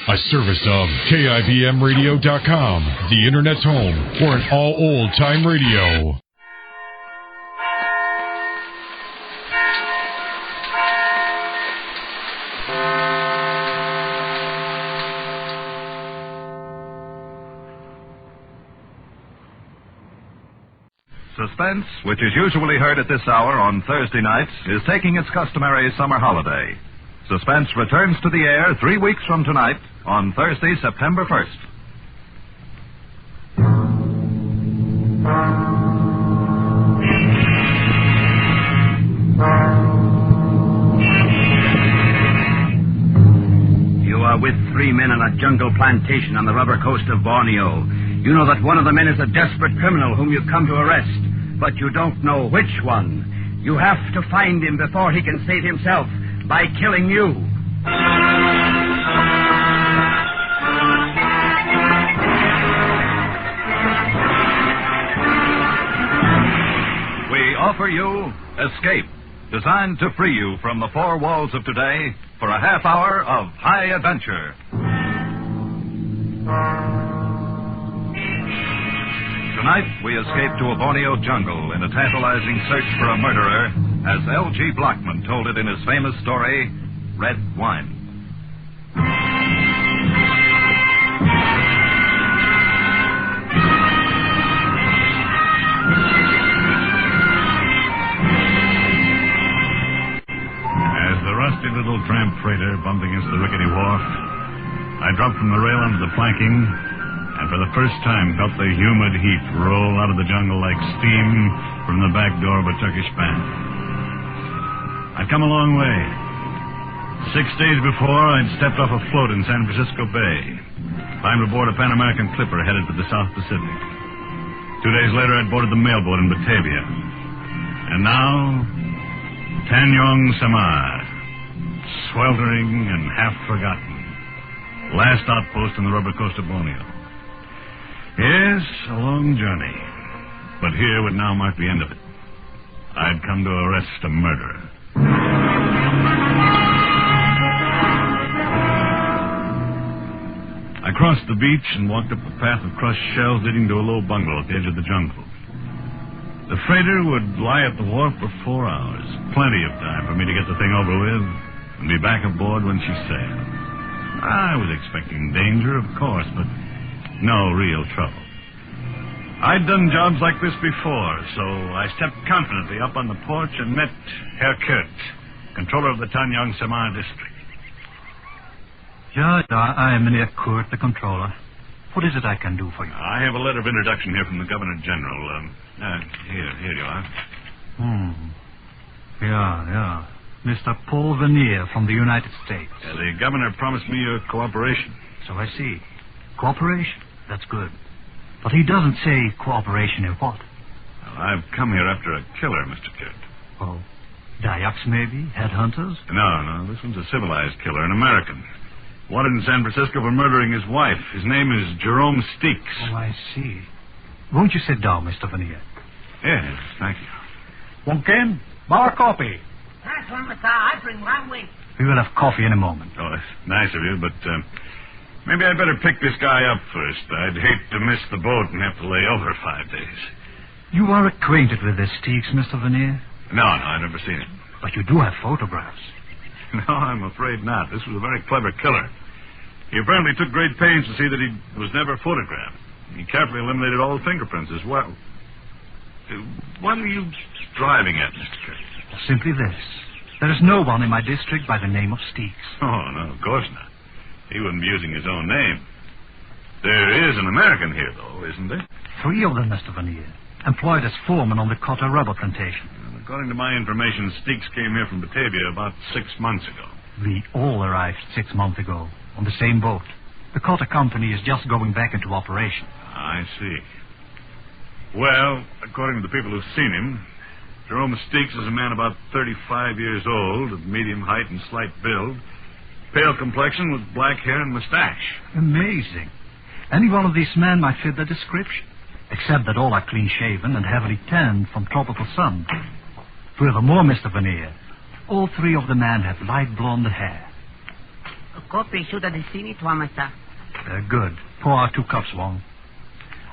A service of KIBMradio.com, the Internet's home for an all old-time radio. Suspense, which is usually heard at this hour on Thursday nights, is taking its customary summer holiday. Suspense returns to the air 3 weeks from tonight on Thursday, September 1st. You are with 3 men on a jungle plantation on the rubber coast of Borneo. You know that one of the men is a desperate criminal whom you've come to arrest, but you don't know which one. You have to find him before he can save himself by killing you. We offer you Escape, designed to free you from the four walls of today for a half hour of high adventure. Tonight, we escape to a Borneo jungle in a tantalizing search for a murderer, as L.G. Blockman told it in his famous story, Red Wine. As the rusty little tramp freighter bumped against the rickety wharf, I dropped from the rail onto the planking, and for the first time felt the humid heat roll out of the jungle like steam from the back door of a Turkish bath. I'd come a long way. 6 days before, I'd stepped off a float in San Francisco Bay, climbed aboard a Pan American clipper headed for the South Pacific. 2 days later, I'd boarded the mailboat in Batavia. And now, Tanyong Samar, sweltering and half forgotten. Last outpost on the rubber coast of Borneo. Yes, a long journey. But here would now mark the end of it. I'd come to arrest a murderer. I crossed the beach and walked up a path of crushed shells leading to a low bungalow at the edge of the jungle. The freighter would lie at the wharf for 4 hours. Plenty of time for me to get the thing over with and be back aboard when she sailed. I was expecting danger, of course, but no real trouble. I'd done jobs like this before, so I stepped confidently up on the porch and met Herr Kurt, controller of the Tanyong Samar district. Yeah, I am Mynheer Kurt, the controller. What is it I can do for you? I have a letter of introduction here from the Governor General. Here you are. Yeah. Mr. Paul Vernier from the United States. The Governor promised me your cooperation. So I see. Cooperation? That's good. But he doesn't say cooperation in what? Well, I've come here after a killer, Mr. Kurt. Oh, Dayaks maybe? Headhunters? No. This one's a civilized killer, an American. Wanted in San Francisco for murdering his wife. His name is Jerome Steeks. Oh, I see. Won't you sit down, Mr. Vernier? Yes, thank you. Wonkin, bar coffee. That's one, Mr. I bring one way. We will have coffee in a moment. Oh, that's nice of you, but maybe I'd better pick this guy up first. I'd hate to miss the boat and have to lay over 5 days. You are acquainted with this Steeks, Mr. Vernier? No, I've never seen it. But you do have photographs. No, I'm afraid not. This was a very clever killer. He apparently took great pains to see that he was never photographed. He carefully eliminated all the fingerprints as well. What are you driving at, Mr. Kurt? Simply this. There is no one in my district by the name of Steeks. Oh, no, of course not. He wouldn't be using his own name. There is an American here, though, isn't there? 3 of them, Mr. Vernier, employed as foreman on the Cotta rubber plantation. Well, according to my information, Steeks came here from Batavia about 6 months ago. We all arrived 6 months ago on the same boat. The Cotta company is just going back into operation. I see. Well, according to the people who've seen him, Jerome Steeks is a man about 35 years old, of medium height and slight build, pale complexion with black hair and mustache. Amazing. Any one of these men might fit the description, except that all are clean-shaven and heavily tanned from tropical sun. Furthermore, Mr. Vernier, all 3 of the men have light blonde hair. Coffee should have seen it, Master. Good. Pour out 2 cups, Wong.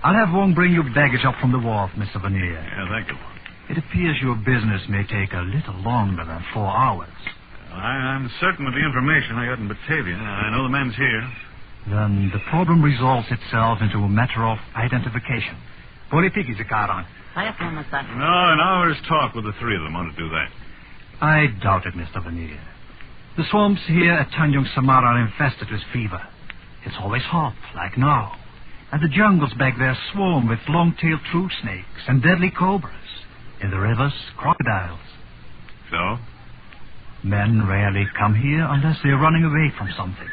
I'll have Wong bring your baggage up from the wharf, Mr. Veneer. Yeah, thank you. It appears your business may take a little longer than 4 hours. I'm certain of the information I got in Batavia. I know the man's here. Then the problem resolves itself into a matter of identification. Politiki sekarang. Saya, Master. No, an hour's talk with the 3 of them ought to do that. I doubt it, Mr. Veneer. The swamps here at Tanjung Samar are infested with fever. It's always hot, like now. And the jungles back there swarm with long-tailed true snakes and deadly cobras. In the rivers, crocodiles. So? Men rarely come here unless they're running away from something,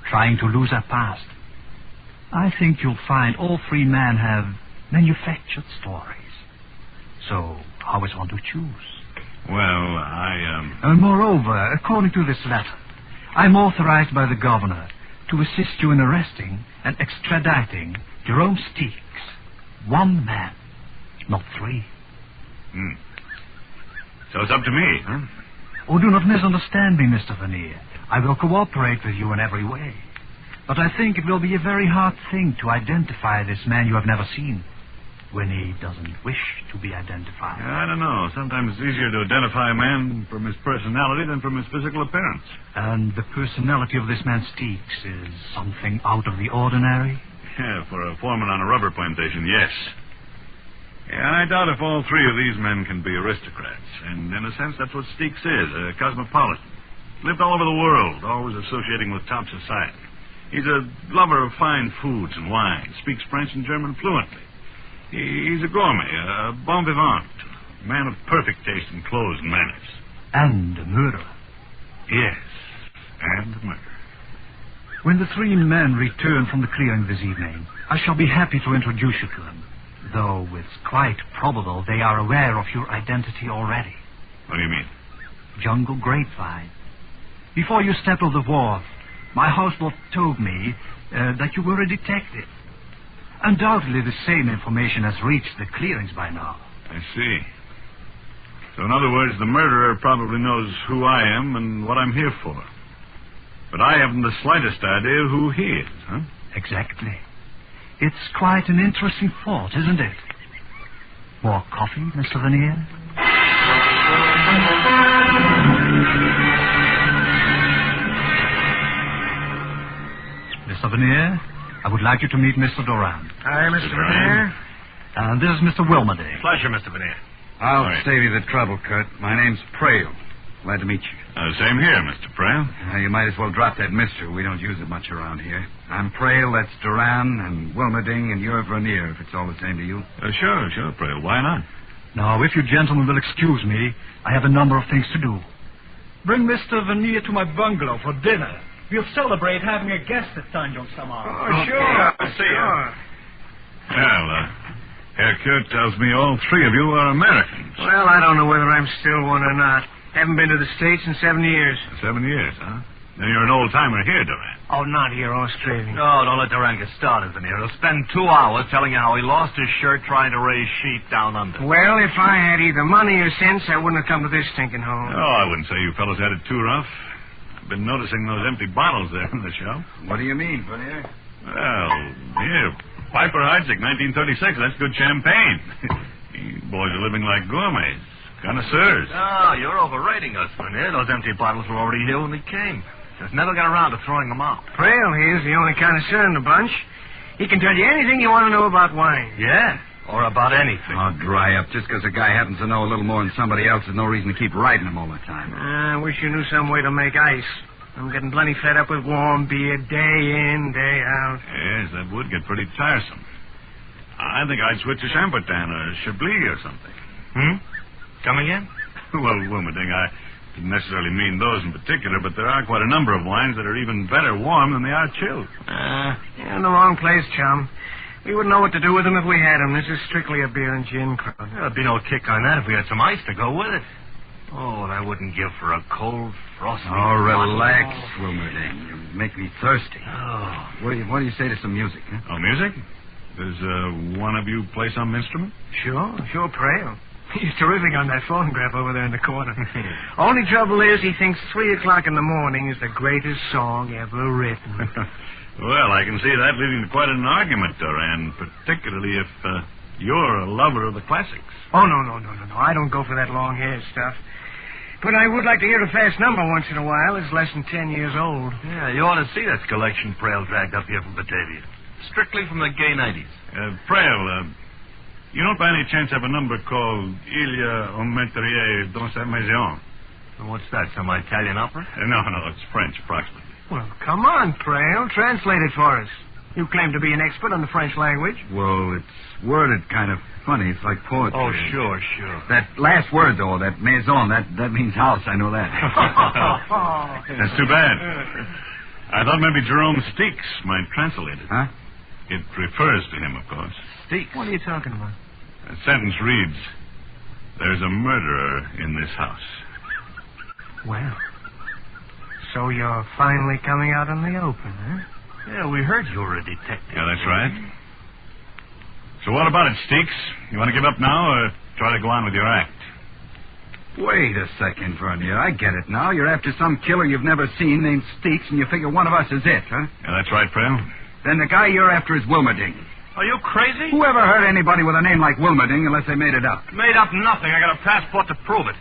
trying to lose their past. I think you'll find all 3 men have manufactured stories. So, how is one to choose? Well, And moreover, according to this letter, I'm authorized by the governor to assist you in arresting and extraditing Jerome Steeks. 1 man, not 3. So it's up to me, huh? Oh, do not misunderstand me, Mr. Veneer. I will cooperate with you in every way. But I think it will be a very hard thing to identify this man you have never seen when he doesn't wish to be identified. I don't know. Sometimes it's easier to identify a man from his personality than from his physical appearance. And the personality of this man Steeks is something out of the ordinary? Yeah, for a foreman on a rubber plantation, yes. Yeah, I doubt if all 3 of these men can be aristocrats. And in a sense, that's what Steeks is, a cosmopolitan. Lived all over the world, always associating with top society. He's a lover of fine foods and wines, speaks French and German fluently. He's a gourmet, a bon vivant, a man of perfect taste in clothes and manners. And a murderer. Yes, and a murderer. When the 3 men return from the clearing this evening, I shall be happy to introduce you to them, though it's quite probable they are aware of your identity already. What do you mean? Jungle grapevine. Before you stepped off the wharf, my houseboat told me that you were a detective. Undoubtedly the same information has reached the clearings by now. I see. So in other words, the murderer probably knows who I am and what I'm here for. But I haven't the slightest idea who he is, huh? Exactly. It's quite an interesting thought, isn't it? More coffee, Mr. Veneer? Mr. Veneer, I would like you to meet Mr. Doran. Hi, Mr. Veneer. And this is Mr. Wilmerding. Pleasure, Mr. Veneer. I'll save you the trouble, Kurt. My name's Prale. Glad to meet you. Same here, Mr. Prale. You might as well drop that mister. We don't use it much around here. I'm Prale, that's Duran, and Wilmerding, and you're Vernier, if it's all the same to you. Sure, Prale. Why not? Now, if you gentlemen will excuse me, I have a number of things to do. Bring Mr. Veneer to my bungalow for dinner. We'll celebrate having a guest at Tanjung Samar. Oh, sure. I'll see you. Well, Herr Kurt tells me all 3 of you are Americans. Well, I don't know whether I'm still one or not. Haven't been to the States in 7 years. 7 years, huh? Then you're an old-timer here, Duran. Oh, not here, Australia. No, don't let Duran get started, Veneer. He'll spend 2 hours telling you how he lost his shirt trying to raise sheep down under. Well, if I had either money or sense, I wouldn't have come to this stinking home. Oh, I wouldn't say you fellows had it too rough. I've been noticing those empty bottles there in the show. What do you mean, Vernier? Well, here, Piper Heidsieck, 1936. That's good champagne. You boys are living like gourmets. Connoisseurs. Oh, you're overrating us, Veneer. Those empty bottles were already here when we came. Just never got around to throwing them out. Prale here's the only connoisseur in the bunch. He can tell you anything you want to know about wine. Yeah, or about anything. Oh, dry up. Just because a guy happens to know a little more than somebody else, there's no reason to keep riding him all the time. I wish you knew some way to make ice. I'm getting plenty fed up with warm beer day in, day out. Yes, that would get pretty tiresome. I think I'd switch to Chambertin or Chablis or something. Come again? Well, Wilmerding, I didn't necessarily mean those in particular, but there are quite a number of wines that are even better warm than they are chilled. You're in the wrong place, chum. We wouldn't know what to do with them if we had them. This is strictly a beer and gin crowd. There'd be no kick on that if we had some ice to go with it. Oh, what I wouldn't give for a cold, frosty... Oh, relax, Wilmerding. You make me thirsty. Oh. What do you say to some music, huh? Oh, music? Does one of you play some instrument? Sure, Prale. He's terrific on that phonograph over there in the corner. Only trouble is he thinks 3 o'clock in the morning is the greatest song ever written. Well, I can see that leading to quite an argument, Duran, particularly if you're a lover of the classics. Oh, no. I don't go for that long hair stuff. But I would like to hear a fast number once in a while. It's less than 10 years old. Yeah, you ought to see that collection Prail dragged up here from Batavia. Strictly from the gay 90s. Prail, you don't by any chance have a number called Il y a un meurtrier dans sa maison? What's that, some Italian opera? No, it's French, approximately. Well, come on, Prail. Translate it for us. You claim to be an expert on the French language. Well, it's worded kind of funny. It's like poetry. Oh, sure. That last word, though, that maison, that means house. I know that. That's too bad. I thought maybe Jerome Steeks might translate it. Huh? It refers to him, of course. Steeks? What are you talking about? The sentence reads, "There's a murderer in this house." Well, so you're finally coming out in the open, huh? Yeah, we heard you were a detective. Yeah, that's right. So what about it, Steeks? You want to give up now or try to go on with your act? Wait a second, Vernier. I get it now. You're after some killer you've never seen named Steeks, and you figure one of us is it, huh? Yeah, that's right, Prail. Then the guy you're after is Wilmerding. Are you crazy? Who ever heard anybody with a name like Wilmerding unless they made it up? Made up nothing. I got a passport to prove it.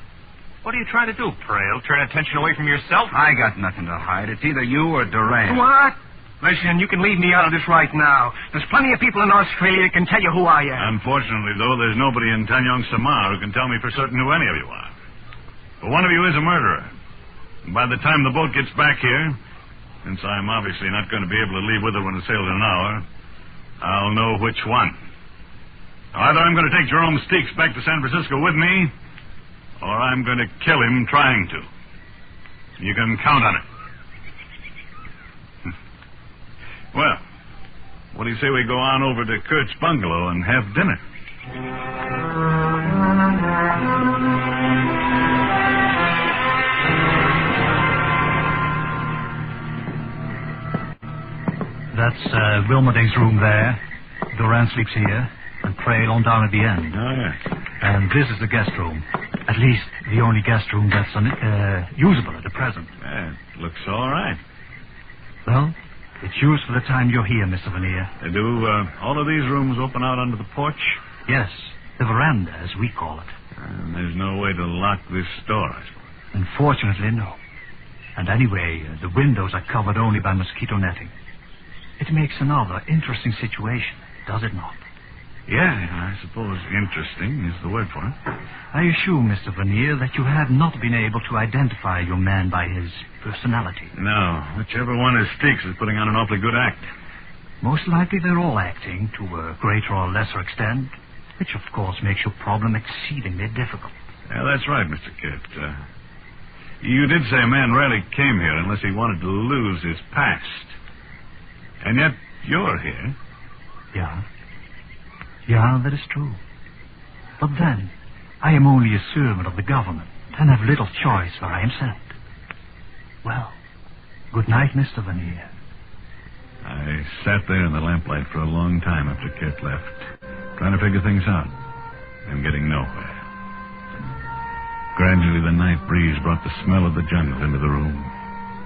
What are you trying to do, Prail? Turn attention away from yourself? I got nothing to hide. It's either you or Duran. What? Listen, you can leave me out of this right now. There's plenty of people in Australia that can tell you who I am. Unfortunately, though, there's nobody in Tanyong Samar who can tell me for certain who any of you are. But one of you is a murderer. And by the time the boat gets back here, since I'm obviously not going to be able to leave with her when it sails in an hour, I'll know which one. Either I'm going to take Jerome Steeks back to San Francisco with me, or I'm going to kill him trying to. You can count on it. Well, what do you say we go on over to Kurt's bungalow and have dinner? That's Wilmerding's room there. Duran sleeps here, and Prail on down at the end. Oh, yeah. And this is the guest room. At least the only guest room that's usable at the present. Yeah, it looks all right. Well, it's used for the time you're here, Mr. Vernier. Do all of these rooms open out onto the porch? Yes, the veranda, as we call it. And there's no way to lock this door, I suppose. Unfortunately, no. And anyway, the windows are covered only by mosquito netting. It makes another interesting situation, does it not? Yeah, I suppose interesting is the word for it. I assume, Mr. Vernier, that you have not been able to identify your man by his personality. No, whichever one is Steeks is putting on an awfully good act. Most likely they're all acting to a greater or lesser extent, which of course makes your problem exceedingly difficult. Yeah, that's right, Mr. Kit. You did say a man rarely came here unless he wanted to lose his past. And yet you're here. Yeah, that is true. But then, I am only a servant of the government and have little choice where I am sent. Well, good night, Mr. Vernier. I sat there in the lamplight for a long time after Kit left, trying to figure things out and getting nowhere. Gradually, the night breeze brought the smell of the jungle into the room.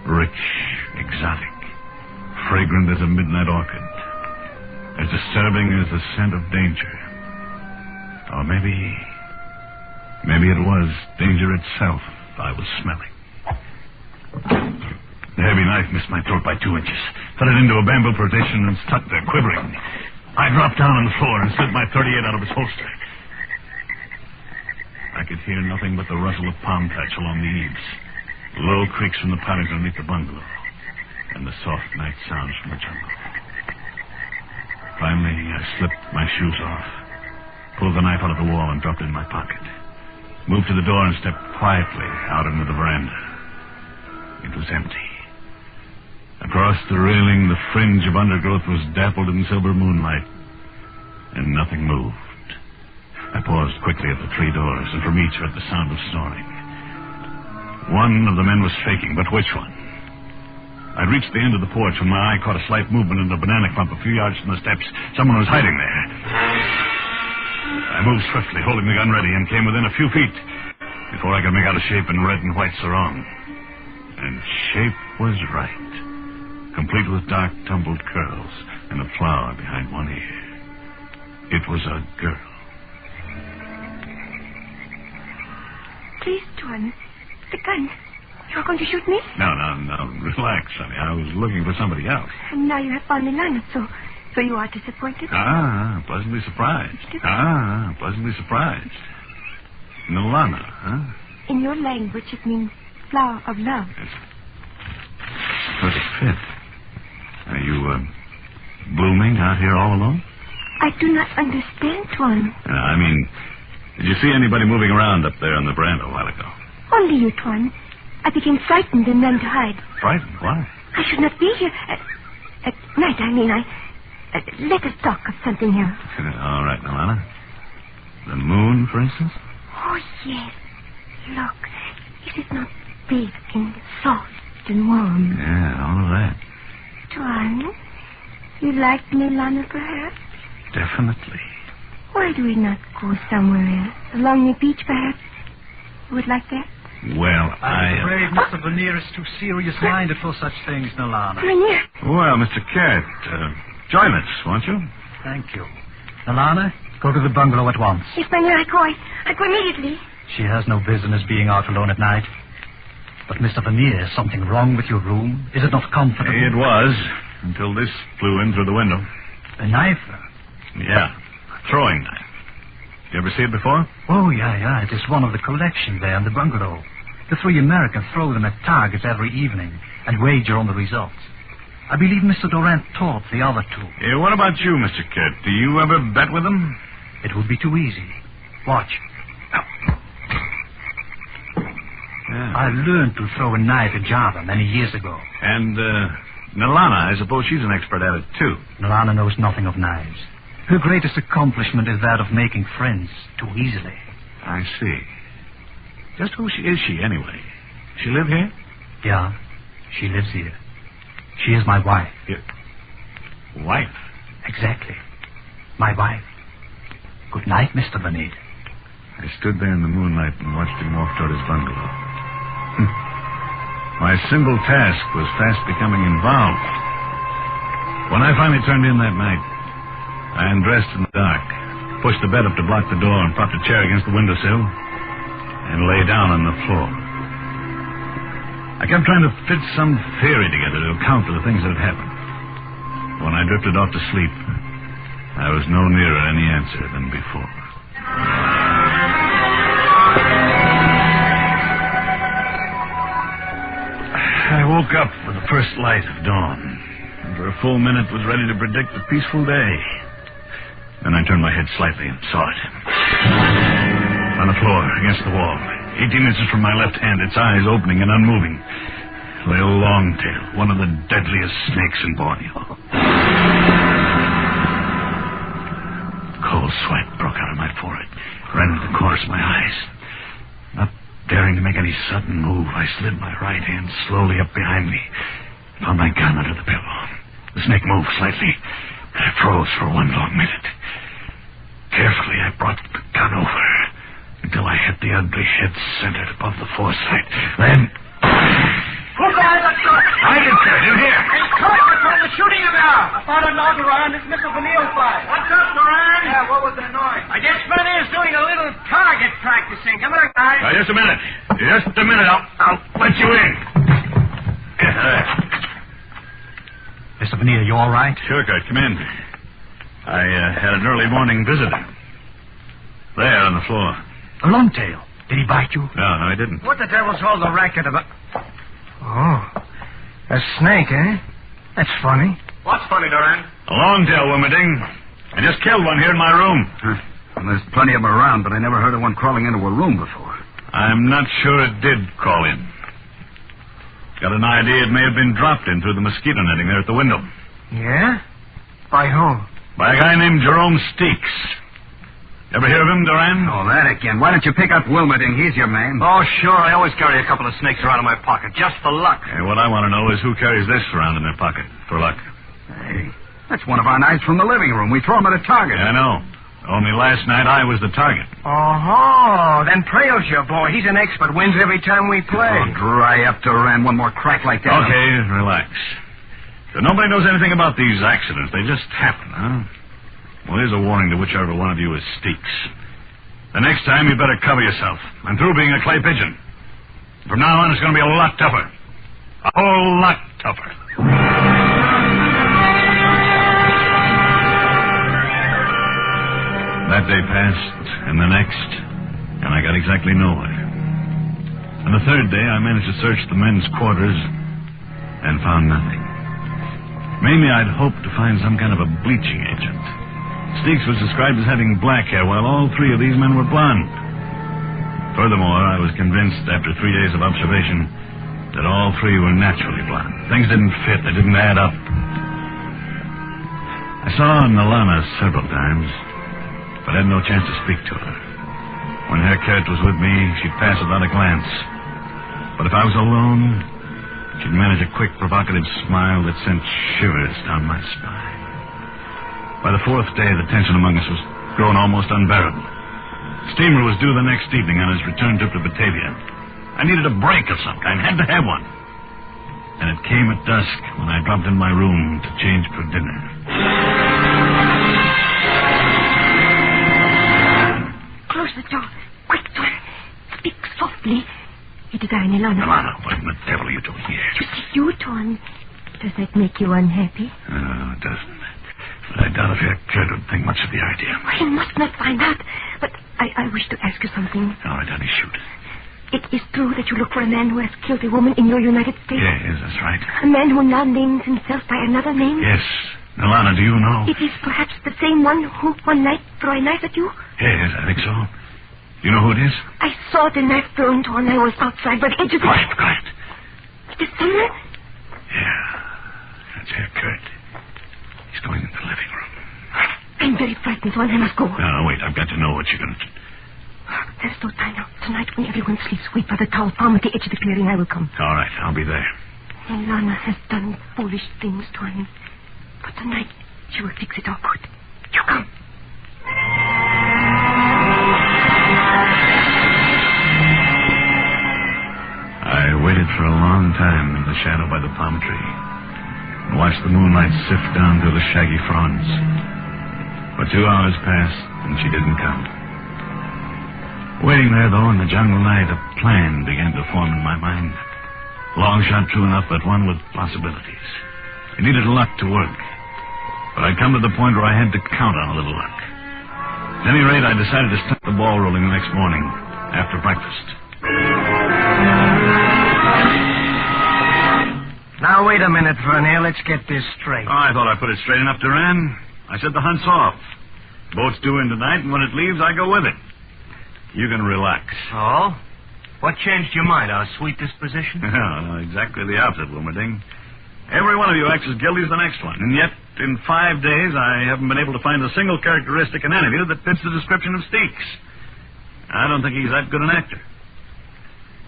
Rich, exotic, fragrant as a midnight orchid. As disturbing as the scent of danger. Or maybe it was danger itself I was smelling. The heavy knife missed my throat by 2 inches. Fell it into a bamboo partition and stuck there, quivering. I dropped down on the floor and slid my .38 out of its holster. I could hear nothing but the rustle of palm thatch along the eaves, low creaks from the pilings underneath the bungalow, and the soft night sounds from the jungle. Finally, I slipped my shoes off, pulled the knife out of the wall and dropped it in my pocket. Moved to the door and stepped quietly out into the veranda. It was empty. Across the railing, the fringe of undergrowth was dappled in silver moonlight, and nothing moved. I paused quickly at the 3 doors, and from each heard the sound of snoring. One of the men was faking, but which one? I'd reached the end of the porch when my eye caught a slight movement in the banana clump a few yards from the steps. Someone was hiding there. I moved swiftly, holding the gun ready, and came within a few feet before I could make out a shape in red and white sarong. And shape was right, complete with dark, tumbled curls and a flower behind one ear. It was a girl. Please, Tuan, the gun. You're going to shoot me? No. Relax, honey. I was looking for somebody else. And now you have found Nilana, so you are disappointed? Pleasantly surprised. Pleasantly surprised. Nilana, huh? In your language, it means flower of love. It's perfect fit. Are you, blooming out here all alone? I do not understand, Tuan. I mean, did you see anybody moving around up there on the veranda a while ago? Only you, Tuan. I became frightened and ran to hide. Frightened? Why? I should not be here. At night, I mean. Let us talk of something else. All right, Nilana. The moon, for instance? Oh, yes. Look, it is not big and soft and warm. Yeah, all of that. Tuan, you like Nilana, perhaps? Definitely. Why do we not go somewhere else? Along the beach, perhaps? You would like that? Well, I'm afraid Mr. Veneer is too serious-minded for such things, Nilana. Veneer! Well, Mr. Cat, join us, won't you? Thank you. Nilana, go to the bungalow at once. Yes, Veneer, I go immediately. She has no business being out alone at night. But, Mr. Veneer, is something wrong with your room? Is it not comfortable? It was, until this flew in through the window. A knife? Yeah, a throwing knife. You ever see it before? Oh, yeah. It is one of the collection there in the bungalow. The three Americans throw them at targets every evening and wager on the results. I believe Mr. Durant taught the other two. Yeah, what about you, Mr. Kurt? Do you ever bet with them? It would be too easy. Watch. Yeah. I learned to throw a knife in Java many years ago. And, Nilana, I suppose she's an expert at it, too. Nilana knows nothing of knives. Her greatest accomplishment is that of making friends too easily. I see. Just who is she, anyway? She live here? Yeah, she lives here. She is my wife. Your wife? Exactly. My wife. Good night, Mr. Veneer. I stood there in the moonlight and watched him walk toward his bungalow. My simple task was fast becoming involved. When I finally turned in that night, I undressed in the dark, pushed the bed up to block the door, and propped a chair against the windowsill, and lay down on the floor. I kept trying to fit some theory together to account for the things that had happened. When I drifted off to sleep, I was no nearer any answer than before. I woke up with the first light of dawn, and for a full minute was ready to predict a peaceful day. Then I turned my head slightly and saw it. On the floor, against the wall, 18 inches from my left hand, its eyes opening and unmoving, lay a longtail, one of the deadliest snakes in Borneo. Cold sweat broke out of my forehead, ran into the corners of my eyes. Not daring to make any sudden move, I slid my right hand slowly up behind me, found my gun under the pillow. The snake moved slightly, and I froze for 1 long minute. Carefully, I brought the gun over until I hit the ugly head centered above the foresight. Then... Who's that? I did, sir. In here. Hey, come on, what's all the shooting about? I found a log around. It's Mr. Veneer's fire. What's up, Duran? Yeah, what was that noise? I guess Veneer's doing a little target practicing. Come on, guys. Just a minute. Just a minute. I'll let you in. Mr. Veneer, you all right? Sure, Kurt. Come in. I had an early morning visitor. There on the floor. A longtail. Did he bite you? No, he didn't. What the devil's all the racket about? Oh, a snake, eh? That's funny. What's funny, Duran? A longtail, Wilmerding. I just killed one here in my room. Well, there's plenty of them around, but I never heard of one crawling into a room before. I'm not sure it did crawl in. Got an idea it may have been dropped in through the mosquito netting there at the window. Yeah? By whom? By a guy named Jerome Steeks. Ever hear of him, Duran? Oh, that again. Why don't you pick up Wilmerding? He's your man. Oh, sure. I always carry a couple of snakes around in my pocket, just for luck. Hey, what I want to know is who carries this around in their pocket for luck. Hey, that's one of our knives from the living room. We throw them at a target. Yeah, I know. Only last night I was the target. Oh, then Prail's your boy. He's an expert. Wins every time we play. Oh, dry up, Duran. One more crack like that. Okay, relax. So nobody knows anything about these accidents. They just happen, huh? Well, here's a warning to whichever one of you is Steaks. The next time, you better cover yourself. I'm through being a clay pigeon. From now on, it's going to be a lot tougher. A whole lot tougher. That day passed, and the next, and I got exactly nowhere. On the third day, I managed to search the men's quarters and found nothing. Mainly, I'd hoped to find some kind of a bleaching agent. Steaks was described as having black hair, while all three of these men were blonde. Furthermore, I was convinced after 3 days of observation that all three were naturally blonde. Things didn't fit. They didn't add up. I saw Nalana several times, but had no chance to speak to her. When Herr Kurt was with me, she'd pass without a glance. But if I was alone, she'd manage a quick, provocative smile that sent shivers down my spine. By the fourth day, the tension among us was growing almost unbearable. Steamer was due the next evening on his return trip to Batavia. I needed a break of some kind, had to have one. And it came at dusk when I dropped in my room to change for dinner. Close the door. Quick, John. Speak softly. It is I, Nalana. Nalana, what in the devil are you doing here? To see you, John. Does that make you unhappy? No, it doesn't. But I doubt if Herr Kurt would think much of the idea. Well, you must not find out. But I wish to ask you something. All right, honey, shoot. It is true that you look for a man who has killed a woman in your United States? Yes, that's right. A man who now names himself by another name? Yes. Nalana, do you know? It is perhaps the same one who one night threw a knife at you? Yes, I think so. Do you know who it is? I saw the knife thrown to when I was outside, but it just... Quiet. It is someone? Yeah, that's Herr Kurt. He's going in the living room. I'm very frightened, so I must go. No, wait, I've got to know what you're going to do. There's no time now. Tonight, when everyone sleeps, wait by the towel farm at the edge of the clearing. I will come. All right, I'll be there. Lana has done foolish things to him. But tonight, she will fix it all good. You come. I waited for a long time in the shadow by the palm tree and watched the moonlight sift down through the shaggy fronds. But 2 hours passed, and she didn't come. Waiting there, though, in the jungle night, a plan began to form in my mind. Long shot true enough, but one with possibilities. It needed luck to work. But I'd come to the point where I had to count on a little luck. At any rate, I decided to start the ball rolling the next morning, after breakfast. Now, wait a minute, Vernier. Let's get this straight. Oh, I thought I put it straight enough, Duran. I said the hunt's off. Boat's due in tonight, and when it leaves, I go with it. You can relax. Oh? What changed your mind? Our sweet disposition? No, exactly the opposite, Wilmerding. Every one of you acts as guilty as the next one, and yet, in 5 days, I haven't been able to find a single characteristic in any of you that fits the description of Steaks. I don't think he's that good an actor.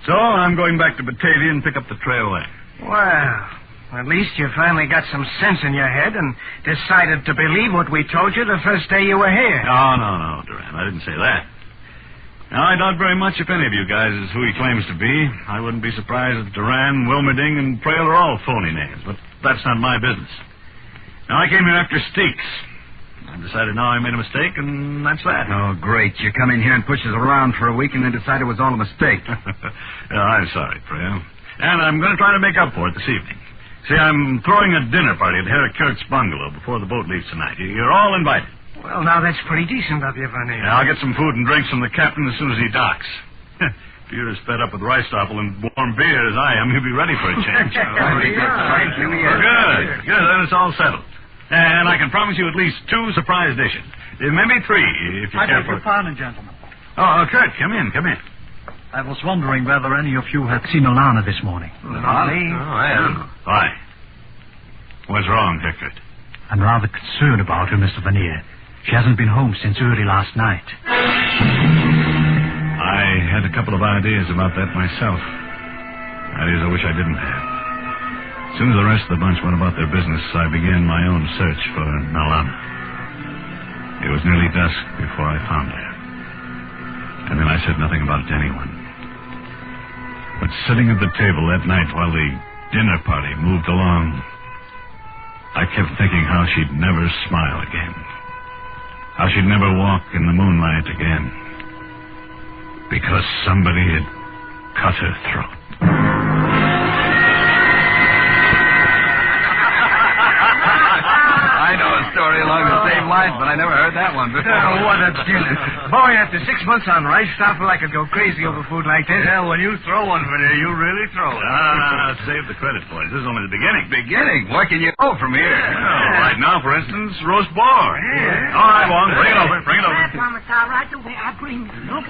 So, I'm going back to Batavia and pick up the trail there. Well, at least you finally got some sense in your head and decided to believe what we told you the first day you were here. No, Duran, I didn't say that. Now, I doubt very much if any of you guys is who he claims to be. I wouldn't be surprised if Duran, Wilmerding, and Prail are all phony names, but that's not my business. Now, I came here after Steaks. I decided now I made a mistake, and that's that. Oh, great. You come in here and push us around for a week and then decide it was all a mistake. Yeah, I'm sorry, Prail. And I'm going to try to make up for it this evening. See, I'm throwing a dinner party at Herr Kurt's bungalow before the boat leaves tonight. You're all invited. Well, now, that's pretty decent of you, Vernier. Yeah, I'll get some food and drinks from the captain as soon as he docks. If you're as fed up with Ricestoppel and warm beer as I am, you'll be ready for a change. Good. Then it's all settled. And I can promise you at least 2 surprise dishes. Maybe 3, if you care for it. Pardon, gentlemen. Oh, Kurt, come in. I was wondering whether any of you had seen Alana this morning. Not me. I haven't. Why? What's wrong, Kurt? I'm rather concerned about her, Mr. Vernier. She hasn't been home since early last night. I had a couple of ideas about that myself. Ideas I wish I didn't have. As soon as the rest of the bunch went about their business, I began my own search for Nalana. It was nearly dusk before I found her. And then I said nothing about it to anyone. But sitting at the table that night while the dinner party moved along, I kept thinking how she'd never smile again. How she'd never walk in the moonlight again. Because somebody had cut her throat. I know a story along the same lines, but I never heard that one before. Oh, what a dinner. Boy, after 6 months on rice, I feel like I could go crazy over food like this. Yeah, when you throw one for there, you really throw it. Save the credit, boys. This is only the beginning. Beginning? What can you go from here? Well, right now, for instance, roast boar. Yeah. All right, Wong, bring it over. Bring it over. Commissar, right away. I bring it. Look.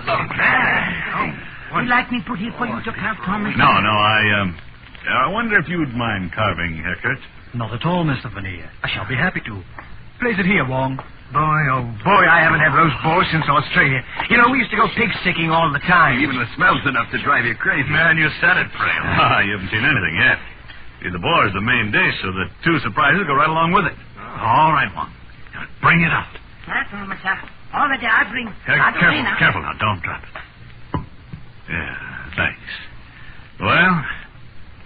You like me put here for you to carve, Thomas? No, I wonder if you'd mind carving, Eckert. Not at all, Mr. Veneer. I shall be happy to. Place it here, Wong. Boy, oh boy, I haven't had roast boar since Australia. You know, we used to go pig sticking all the time. Even the smell's enough to drive you crazy. Man, you said it, Frail. You haven't seen anything yet. See, the boar's the main dish, so the two surprises go right along with it. All right, Wong. Now, bring it out. Yes, Commissar. Already I bring. Careful now. Don't drop it. Yeah, thanks. Well,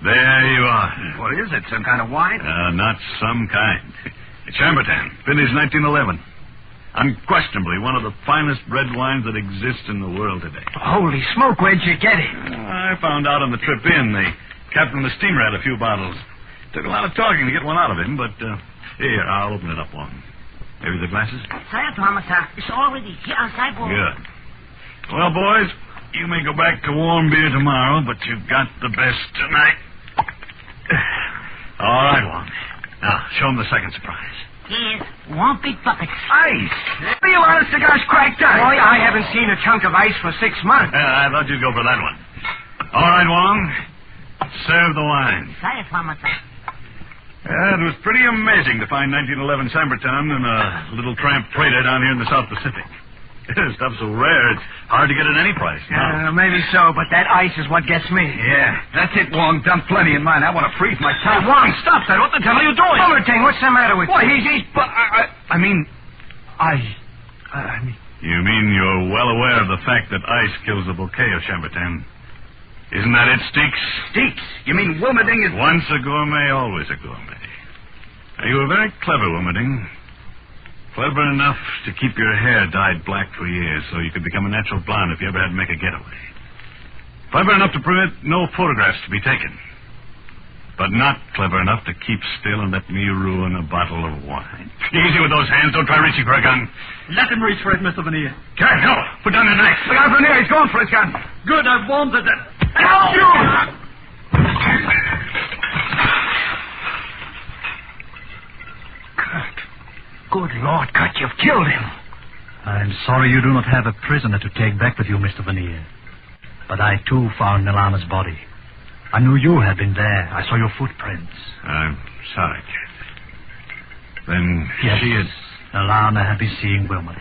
there you are. What is it, some kind of wine? Not some kind. It's Chambertin, vintage 1911. Unquestionably one of the finest red wines that exists in the world today. Holy smoke, where'd you get it? I found out on the trip in. The captain of the steamer had a few bottles. Took a lot of talking to get one out of him, but here, I'll open it up one. Maybe the glasses? Sir, Commissar, it's already here outside. Good. Well, boys, you may go back to warm beer tomorrow, but you've got the best tonight. All right, Wong. Now, show him the second surprise. Yes, one big bucket. Ice! Do you want a cigar's cracked out? Boy, I haven't seen a chunk of ice for 6 months. I thought you'd go for that one. All right, Wong. Serve the wine. Sir, Commissar. It was pretty amazing to find 1911 Sambertown in a little tramp trader down here in the South Pacific. This stuff's so rare, it's hard to get at any price. Maybe so, but that ice is what gets me. Yeah, that's it, Wong. Dump plenty in mine. I want to freeze my tongue. Wong, stop that. What the hell are you doing? Bulletin, what's the matter with you? I mean... You mean you're well aware of the fact that ice kills the bouquet of Chambertin? Isn't that it, Steaks? Steaks? You mean Wilmerding is... Once a gourmet, always a gourmet. Now, you were very clever, Wilmerding. Clever enough to keep your hair dyed black for years so you could become a natural blonde if you ever had to make a getaway. Clever enough to permit no photographs to be taken. But not clever enough to keep still and let me ruin a bottle of wine. Easy with those hands. Don't try reaching for a gun. Let him reach for it, Mr. Veneer. Karen, no. Put down the knife. Look out, Veneer. He's going for his gun. Good, I've warned it. Help you! Good Lord, Kurt, you've killed him. I'm sorry you do not have a prisoner to take back with you, Mr. Veneer. But I, too, found Nilana's body. I knew you had been there. I saw your footprints. I'm sorry, Kurt. Then yes, she had... Nilana had been seeing Wilmot.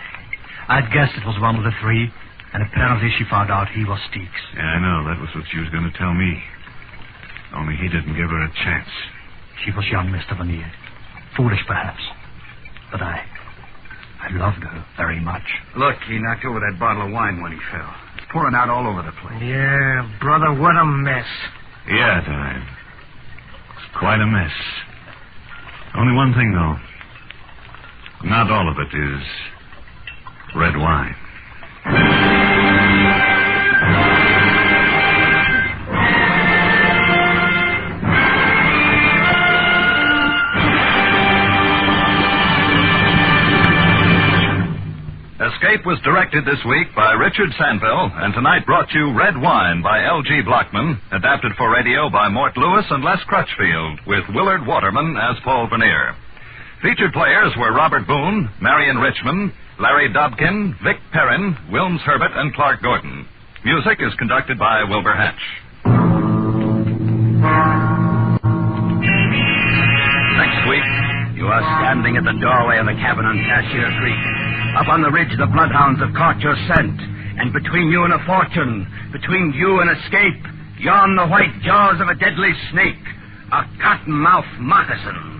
I'd guessed it was one of the three, and apparently she found out he was Steaks. Yeah, I know. That was what she was going to tell me. Only he didn't give her a chance. She was young, Mr. Veneer. Foolish, perhaps. But I loved her very much. Look, he knocked over that bottle of wine when he fell. It's pouring out all over the place. Yeah, brother, what a mess. Yeah, Di. It's quite a mess. Only one thing, though. Not all of it is red wine. Escape was directed this week by Richard Sandville, and tonight brought you Red Wine by L.G. Blockman, adapted for radio by Mort Lewis and Les Crutchfield, with Willard Waterman as Paul Vernier. Featured players were Robert Boone, Marion Richmond, Larry Dobkin, Vic Perrin, Wilms Herbert, and Clark Gordon. Music is conducted by Wilbur Hatch. Next week, you are standing at the doorway of the cabin on Cashier Creek. Up on the ridge, the bloodhounds have caught your scent. And between you and a fortune, between you and escape, yawn the white jaws of a deadly snake, a cottonmouth moccasin.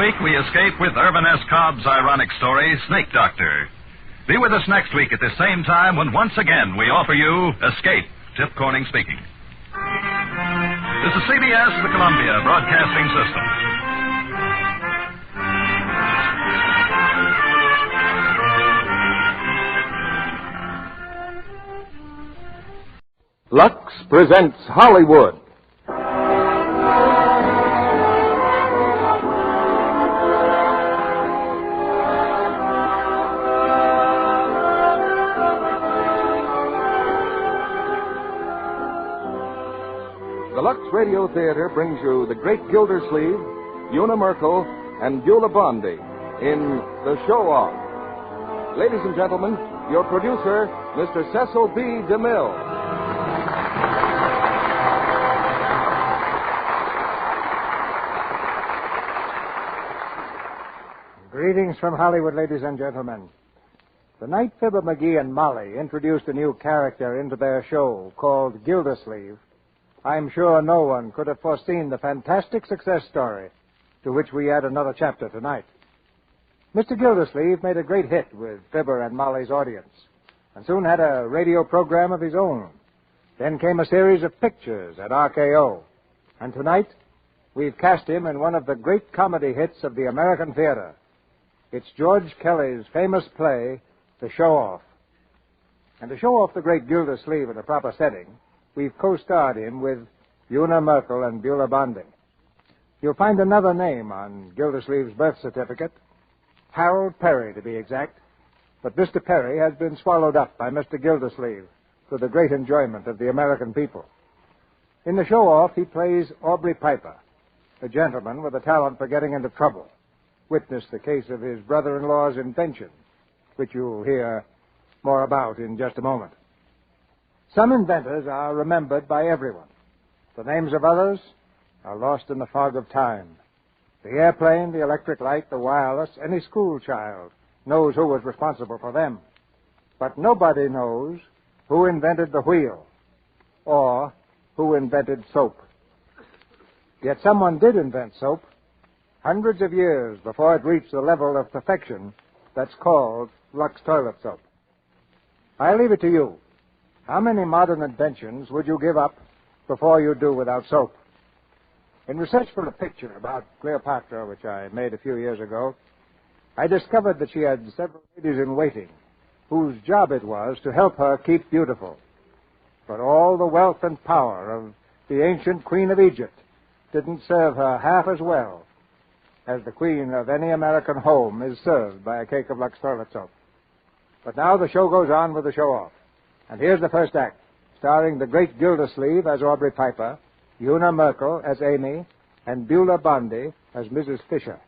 week, we escape with Irvin S. Cobb's ironic story, Snake Doctor. Be with us next week at the same time when once again we offer you Escape. Tip Corning speaking. This is CBS, the Columbia Broadcasting System. Lux presents Hollywood. The Lux Radio Theater brings you the great Gildersleeves, Una Merkel, and Beulah Bondi in The Show Off. Ladies and gentlemen, your producer, Mr. Cecil B. DeMille. Greetings from Hollywood, ladies and gentlemen. The night Fibber McGee and Molly introduced a new character into their show called Gildersleeves, I'm sure no one could have foreseen the fantastic success story to which we add another chapter tonight. Mr. Gildersleeve made a great hit with Fibber and Molly's audience and soon had a radio program of his own. Then came a series of pictures at RKO. And tonight, we've cast him in one of the great comedy hits of the American theater. It's George Kelly's famous play, The Show Off. And to show off the great Gildersleeve in a proper setting, we've co-starred him with Una Merkel and Beulah Bondi. You'll find another name on Gildersleeve's birth certificate, Harold Perry to be exact, but Mr. Perry has been swallowed up by Mr. Gildersleeve to the great enjoyment of the American people. In The Show Off, he plays Aubrey Piper, a gentleman with a talent for getting into trouble. Witness the case of his brother-in-law's invention, which you'll hear more about in just a moment. Some inventors are remembered by everyone. The names of others are lost in the fog of time. The airplane, the electric light, the wireless, any school child knows who was responsible for them. But nobody knows who invented the wheel or who invented soap. Yet someone did invent soap hundreds of years before it reached the level of perfection that's called Lux toilet soap. I leave it to you. How many modern inventions would you give up before you do without soap? In research for a picture about Cleopatra, which I made a few years ago, I discovered that she had several ladies in waiting whose job it was to help her keep beautiful. But all the wealth and power of the ancient Queen of Egypt didn't serve her half as well as the queen of any American home is served by a cake of Lux toilet soap. But now the show goes on with the show off. And here's the first act, starring the great Gildersleeve as Aubrey Piper, Una Merkel as Amy, and Beulah Bondi as Mrs. Fisher.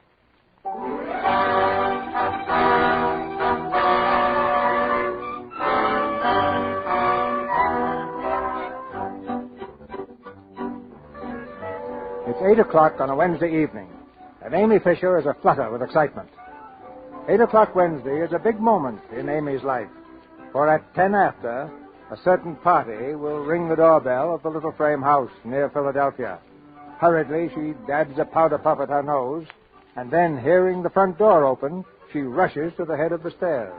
It's 8 o'clock on a Wednesday evening, and Amy Fisher is aflutter with excitement. 8 o'clock Wednesday is a big moment in Amy's life, for at 10 after, a certain party will ring the doorbell of the little frame house near Philadelphia. Hurriedly, she dabs a powder puff at her nose, and then, hearing the front door open, she rushes to the head of the stairs.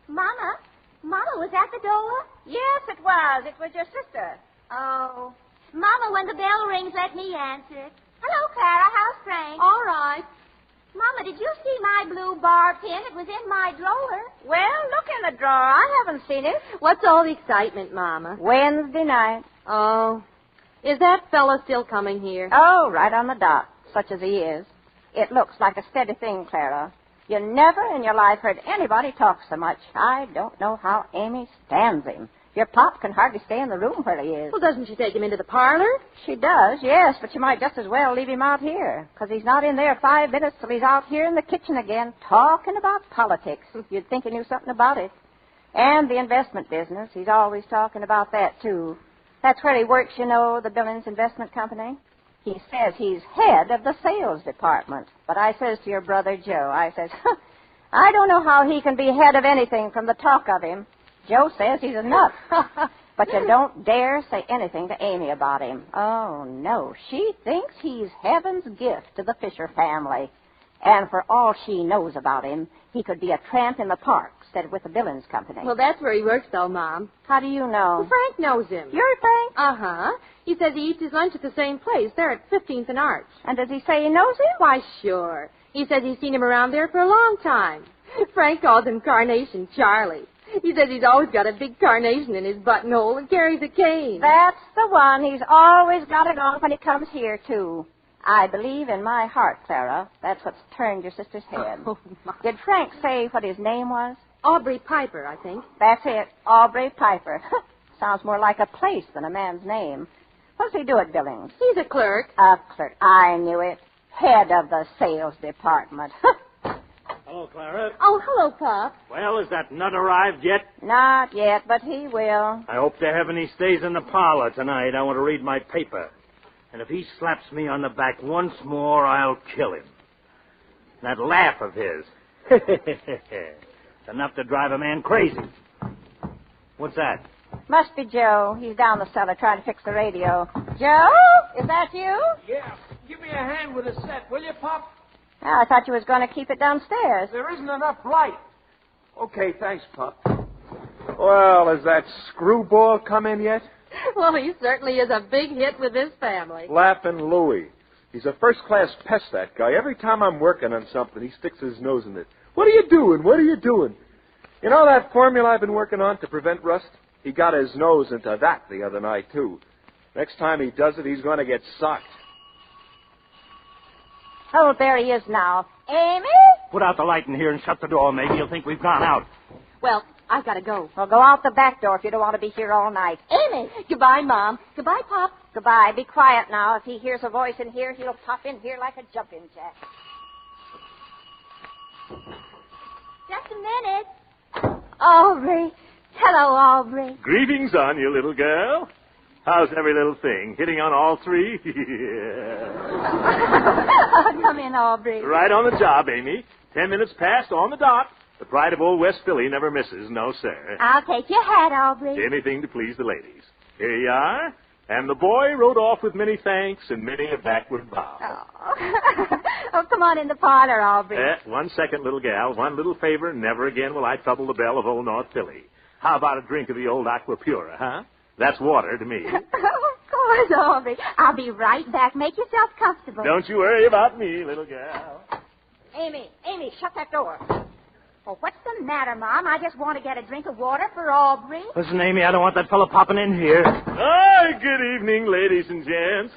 Mama, was that the door? Yes, it was. It was your sister. Oh. Mama, when the bell rings, let me answer it. Hello, Clara. How's Frank? All right. Mama, did you see my blue bar pin? It was in my drawer. Well, look in the drawer. I haven't seen it. What's all the excitement, Mama? Wednesday night. Oh. Is that fella still coming here? Oh, right on the dot, such as he is. It looks like a steady thing, Clara. You never in your life heard anybody talk so much. I don't know how Amy stands him. Your pop can hardly stay in the room where he is. Well, doesn't she take him into the parlor? She does, yes, but she might just as well leave him out here, because he's not in there 5 minutes till he's out here in the kitchen again talking about politics. You'd think he knew something about it. And the investment business. He's always talking about that, too. That's where he works, you know, the Billings Investment Company. He says he's head of the sales department. But I says to your brother Joe, I says, I don't know how he can be head of anything from the talk of him. Joe says he's a nut. But you don't dare say anything to Amy about him. Oh, no. She thinks he's heaven's gift to the Fisher family. And for all she knows about him, he could be a tramp in the park instead of with the Billings Company. Well, that's where he works, though, Mom. How do you know? Well, Frank knows him. You're Frank? Uh-huh. He says he eats his lunch at the same place. They're at 15th and Arch. And does he say he knows him? Why, sure. He says he's seen him around there for a long time. Frank calls him Carnation Charlie. He says he's always got a big carnation in his buttonhole and carries a cane. That's the one. He's always got it on when he comes here, too. I believe in my heart, Clara, that's what's turned your sister's head. Oh, my. Did Frank say what his name was? Aubrey Piper, I think. That's it, Aubrey Piper. Sounds more like a place than a man's name. What does he do at Billings? He's a clerk. A clerk. I knew it. Head of the sales department. Hello, Clara. Oh, hello, Pop. Well, has that nut arrived yet? Not yet, but he will. I hope to heaven he stays in the parlor tonight. I want to read my paper. And if he slaps me on the back once more, I'll kill him. That laugh of his. It's enough to drive a man crazy. What's that? Must be Joe. He's down the cellar trying to fix the radio. Joe? Is that you? Yeah. Give me a hand with the set, will you, Pop? Oh, I thought you was going to keep it downstairs. There isn't enough light. Okay, thanks, Pop. Well, has that screwball come in yet? Well, he certainly is a big hit with his family. Flappin' Louie. He's a first-class pest, that guy. Every time I'm working on something, he sticks his nose in it. What are you doing? What are you doing? You know that formula I've been working on to prevent rust? He got his nose into that the other night, too. Next time he does it, he's going to get socked. Oh, there he is now. Amy? Put out the light in here and shut the door. Maybe you'll think we've gone out. Well, I've got to go. Well, go out the back door if you don't want to be here all night. Amy! Goodbye, Mom. Goodbye, Pop. Goodbye. Be quiet now. If he hears a voice in here, he'll pop in here like a jumping jack. Just a minute. Aubrey. Hello, Aubrey. Greetings on you, little girl. How's every little thing? Hitting on all three? Come in, Aubrey. Right on the job, Amy. 10 minutes past on the dot. The pride of old West Philly never misses, no, sir. I'll take your hat, Aubrey. Anything to please the ladies. Here you are. And the boy rode off with many thanks and many a backward bow. Oh, come on in the parlor, Aubrey. 1 second, little gal. One little favor. Never again will I trouble the belle of old North Philly. How about a drink of the old Aqua Pura, huh? That's water to me. Of course, Aubrey. I'll be right back. Make yourself comfortable. Don't you worry about me, little gal. Amy, shut that door. Well, what's the matter, Mom? I just want to get a drink of water for Aubrey. Listen, Amy, I don't want that fellow popping in here. Hi, good evening, ladies and gents.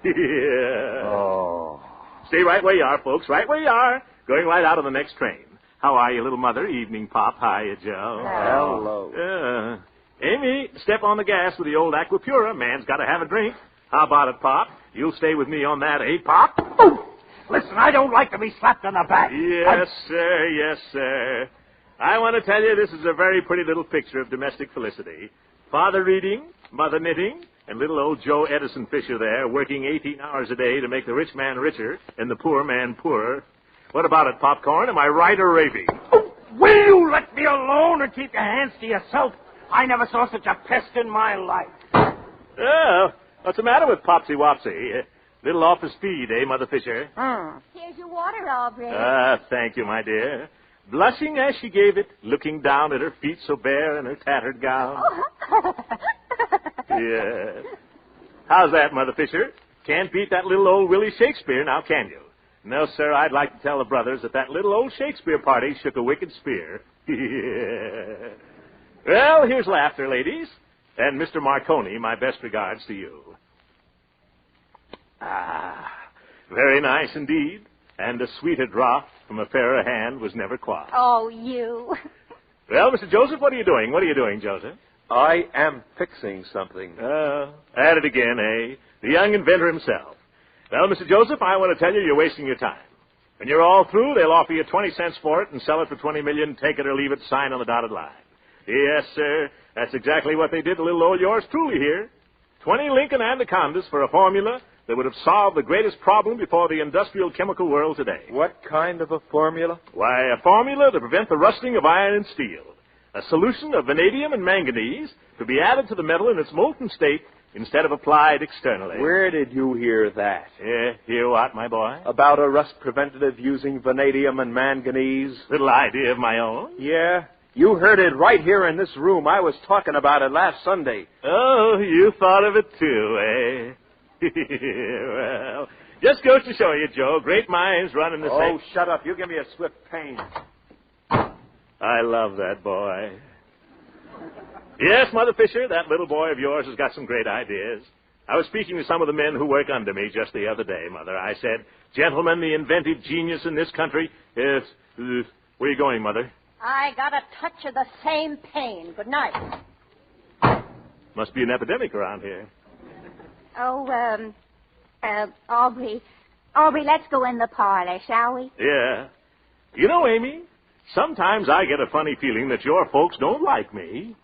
Yeah. Oh. Stay right where you are, folks. Right where you are. Going right out on the next train. How are you, little mother? Evening, Pop. Hiya, Joe. Hello. Amy, step on the gas with the old Aqua Pura. Man's got to have a drink. How about it, Pop? You'll stay with me on that, eh, Pop? Oh. Listen, I don't like to be slapped on the back. Yes, sir. Yes, sir. I want to tell you this is a very pretty little picture of domestic felicity. Father reading, mother knitting, and little old Joe Edison Fisher there working 18 hours a day to make the rich man richer and the poor man poorer. What about it, Popcorn? Am I right or raving? Oh, will you let me alone and keep your hands to yourself? I never saw such a pest in my life. Oh, what's the matter with Popsy Wopsy? Little off his feed, eh, Mother Fisher? Here's your water, Aubrey. Thank you, my dear. Blushing as she gave it, looking down at her feet so bare in her tattered gown. Yes. How's that, Mother Fisher? Can't beat that little old Willie Shakespeare, now can you? No, sir, I'd like to tell the brothers that little old Shakespeare party shook a wicked spear. Yeah. Well, here's laughter, ladies. And Mr. Marconi, my best regards to you. Very nice indeed. And a sweeter draught from a fairer hand was never quaffed. Oh, you. Well, Mr. Joseph, what are you doing? What are you doing, Joseph? I am fixing something. At it again, eh? The young inventor himself. Well, Mr. Joseph, I want to tell you're wasting your time. When you're all through, they'll offer you 20 cents for it and sell it for $20 million, take it or leave it, sign on the dotted line. Yes, sir. That's exactly what they did to little old yours truly here. 20 Lincoln Anacondas for a formula that would have solved the greatest problem before the industrial chemical world today. What kind of a formula? Why, a formula to prevent the rusting of iron and steel. a solution of vanadium and manganese to be added to the metal in its molten state instead of applied externally. Where did you hear that? Hear what, my boy? About a rust preventative using vanadium and manganese? Little idea of my own. Yeah? You heard it right here in this room. I was talking about it last Sunday. Oh, you thought of it too, eh? Well, just goes to show you, Joe, great minds run in the same... Oh, shut up. You give me a swift pain. I love that boy. Yes, Mother Fisher, that little boy of yours has got some great ideas. I was speaking to some of the men who work under me just the other day, Mother. I said, gentlemen, the inventive genius in this country is... where are you going, Mother? I got a touch of the same pain. Good night. Must be an epidemic around here. Oh, Aubrey, let's go in the parlor, shall we? Yeah. You know, Amy, sometimes I get a funny feeling that your folks don't like me.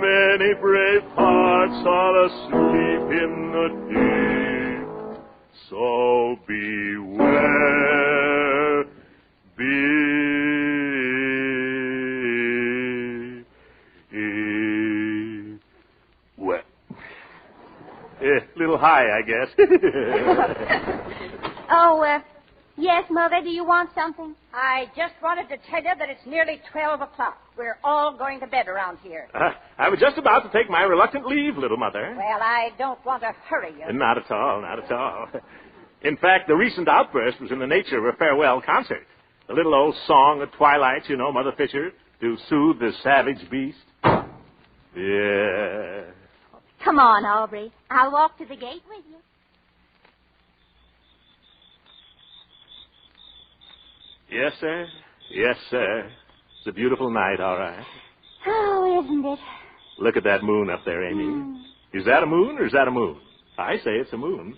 Many brave hearts are asleep in the deep, so beware, well, little high, I guess. Yes, Mother, do you want something? I just wanted to tell you that it's nearly 12 o'clock. We're all going to bed around here. I was just about to take my reluctant leave, little Mother. Well, I don't want to hurry you. Not at all, not at all. In fact, the recent outburst was in the nature of a farewell concert. A little old song at twilight, you know, Mother Fisher, to soothe the savage beast. Yeah. Come on, Aubrey. I'll walk to the gate with you. Yes, sir. Yes, sir. It's a beautiful night, all right. Oh, isn't it? Look at that moon up there, Amy. Is that a moon or is that a moon? I say it's a moon.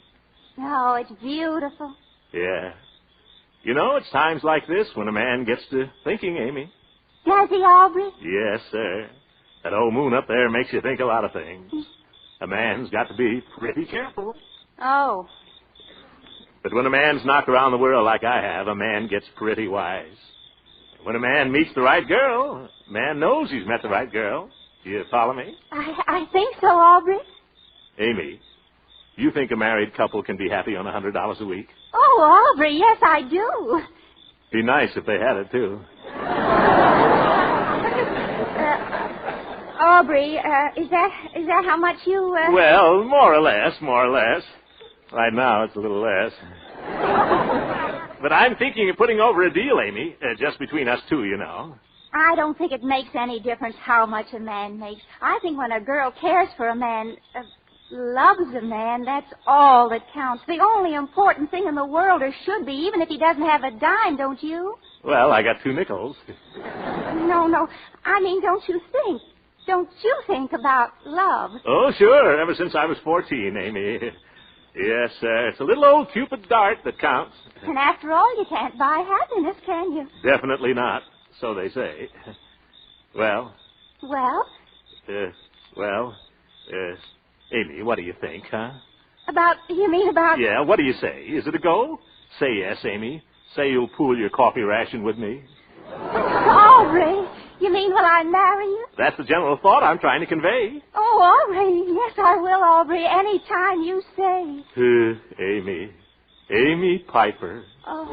Oh, it's beautiful. Yeah. You know, it's times like this when a man gets to thinking, Amy. Does he, Aubrey? Yes, sir. That old moon up there makes you think a lot of things. A man's got to be pretty careful. Oh. But when a man's knocked around the world like I have, a man gets pretty wise. When a man meets the right girl, a man knows he's met the right girl. Do you follow me? I think so, Aubrey. Amy, you think a married couple can be happy on $100 a week? Oh, Aubrey, yes, I do. Be nice if they had it, too. Aubrey, is that how much you... Well, more or less. Right now, it's a little less. But I'm thinking of putting over a deal, Amy, just between us two, you know. I don't think it makes any difference how much a man makes. I think when a girl cares for a man, loves a man, that's all that counts. The only important thing in the world, or should be, even if he doesn't have a dime, don't you? Well, I got 2 nickels. No. I mean, don't you think about love? Oh, sure. Ever since I was 14, Amy. Yes, sir. It's a little old Cupid dart that counts. And after all, you can't buy happiness, can you? Definitely not. So they say. Well? Well? Amy, what do you think, huh? You mean about... Yeah, what do you say? Is it a go? Say yes, Amy. Say you'll pool your coffee ration with me. Aubrey, you mean will I marry you? That's the general thought I'm trying to convey. Oh, Aubrey, yes, I will, Aubrey, any time you say. Amy Piper. Oh.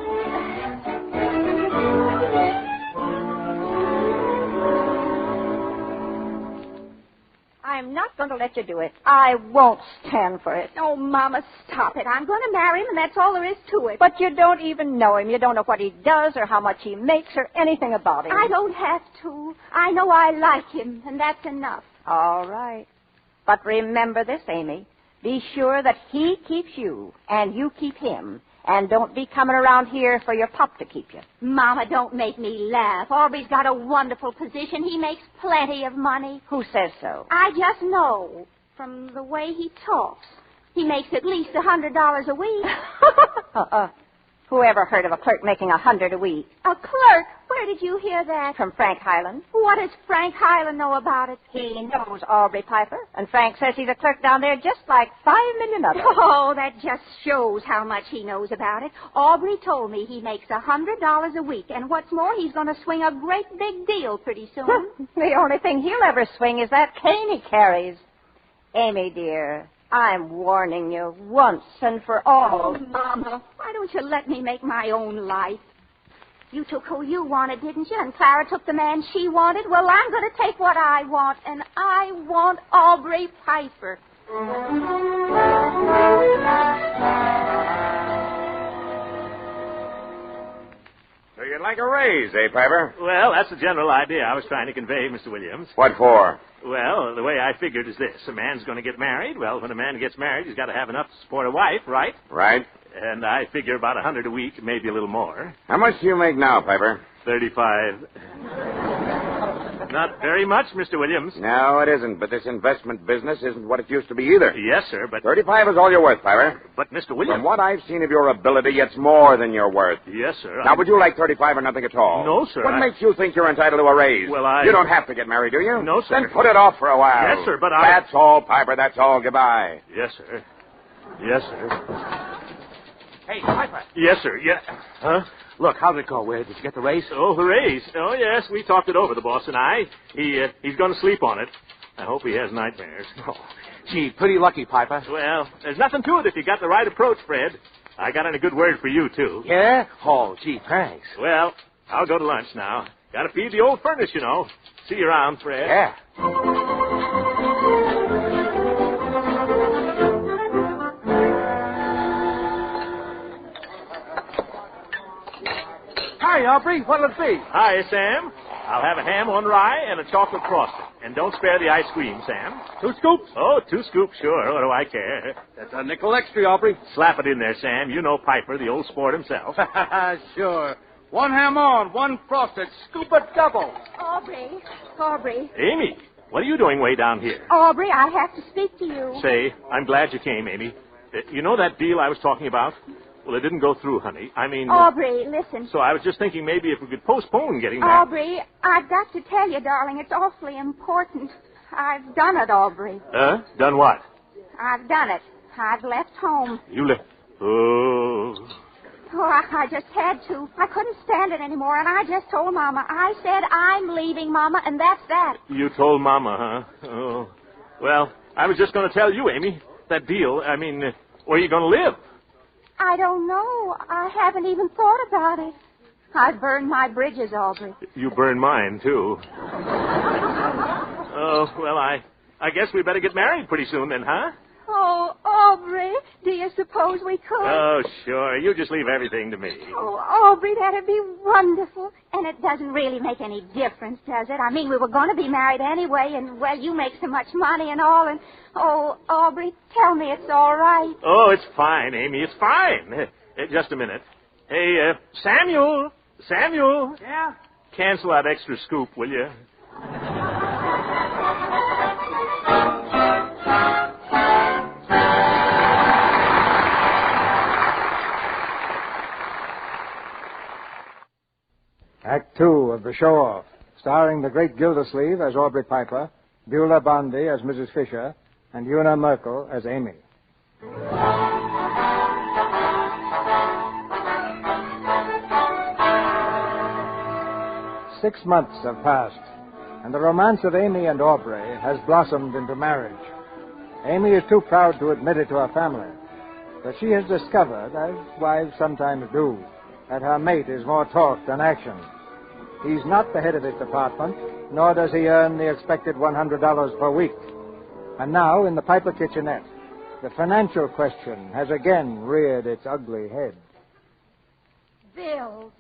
I'm not going to let you do it. I won't stand for it. Oh, Mama, stop it. I'm going to marry him, and that's all there is to it. But you don't even know him. You don't know what he does or how much he makes or anything about him. I don't have to. I know I like him, and that's enough. All right. But remember this, Amy. Be sure that he keeps you, and you keep him. And don't be coming around here for your pop to keep you. Mama, don't make me laugh. Aubrey's got a wonderful position. He makes plenty of money. Who says so? I just know from the way he talks. He makes at least $100 a week. Who ever heard of a clerk making $100 a week? A clerk? Where did you hear that? From Frank Highland. What does Frank Highland know about it? He knows Aubrey Piper, and Frank says he's a clerk down there just like 5 million others. Oh, that just shows how much he knows about it. Aubrey told me he makes $100 a week, and what's more, he's going to swing a great big deal pretty soon. The only thing he'll ever swing is that cane he carries. Amy, dear, I'm warning you once and for all. Oh, Mama, why don't you let me make my own life? You took who you wanted, didn't you? And Clara took the man she wanted. Well, I'm going to take what I want, and I want Aubrey Piper. So you'd like a raise, eh, Piper? Well, that's the general idea I was trying to convey, Mr. Williams. What for? Well, the way I figured is this. A man's going to get married. Well, when a man gets married, he's got to have enough to support a wife, right? Right. And I figure about $100 a week, maybe a little more. How much do you make now, Piper? 35. Not very much, Mr. Williams. No, it isn't. But this investment business isn't what it used to be either. Yes, sir, but... 35 is all you're worth, Piper. But, Mr. Williams... From what I've seen of your ability, it's more than you're worth. Yes, sir. Now, would you like 35 or nothing at all? No, sir. What makes you think you're entitled to a raise? Well, You don't have to get married, do you? No, sir. Then put it off for a while. Yes, sir, but That's all, Piper. That's all. Goodbye. Yes, sir. Yes, sir. Hey, Piper. Yes, sir. Yeah. Huh? Look, how did it go? Where did you get the raise? Oh, the raise. Oh, yes. We talked it over, the boss and I. He's going to sleep on it. I hope he has nightmares. Oh, gee, pretty lucky, Piper. Well, there's nothing to it if you got the right approach, Fred. I got in a good word for you, too. Yeah? Oh, gee, thanks. Well, I'll go to lunch now. Got to feed the old furnace, you know. See you around, Fred. Yeah. Hi, Aubrey. What'll it be? Hi, Sam. I'll have a ham on rye and a chocolate frosting. And don't spare the ice cream, Sam. 2 scoops? Oh, 2 scoops, sure. What do I care? That's a nickel extra, Aubrey. Slap it in there, Sam. You know Piper, the old sport himself. Sure. 1 ham on, 1 frosted. Scoop a double. Aubrey. Amy, what are you doing way down here? Aubrey, I have to speak to you. Say, I'm glad you came, Amy. You know that deal I was talking about? Well, it didn't go through, honey. I mean... Aubrey, listen. So I was just thinking maybe if we could postpone getting married. Aubrey, I've got to tell you, darling, it's awfully important. I've done it, Aubrey. Done what? I've done it. I've left home. You left... Oh... Oh, I just had to. I couldn't stand it anymore, and I just told Mama. I said, I'm leaving, Mama, and that's that. You told Mama, huh? Oh. Well, I was just going to tell you, Amy, that deal, I mean, where are you going to live? I don't know. I haven't even thought about it. I've burned my bridges, Aubrey. You burned mine, too. Oh, well, I guess we better get married pretty soon then, huh? Oh, Aubrey, do you suppose we could? Oh, sure. You just leave everything to me. Oh, Aubrey, that'd be wonderful. And it doesn't really make any difference, does it? I mean, we were going to be married anyway, and, well, you make so much money and all, and... Oh, Aubrey, tell me it's all right. Oh, it's fine, Amy. It's fine. Just a minute. Hey, Samuel. Samuel. Yeah? Cancel that extra scoop, will you? Act 2 of The Show-Off, starring the great Gildersleeves as Aubrey Piper, Beulah Bondi as Mrs. Fisher, and Una Merkel as Amy. 6 months have passed, and the romance of Amy and Aubrey has blossomed into marriage. Amy is too proud to admit it to her family, but she has discovered, as wives sometimes do, that her mate is more talk than action. He's not the head of his department, nor does he earn the expected $100 per week. And now, in the Piper kitchenette, the financial question has again reared its ugly head. Bills.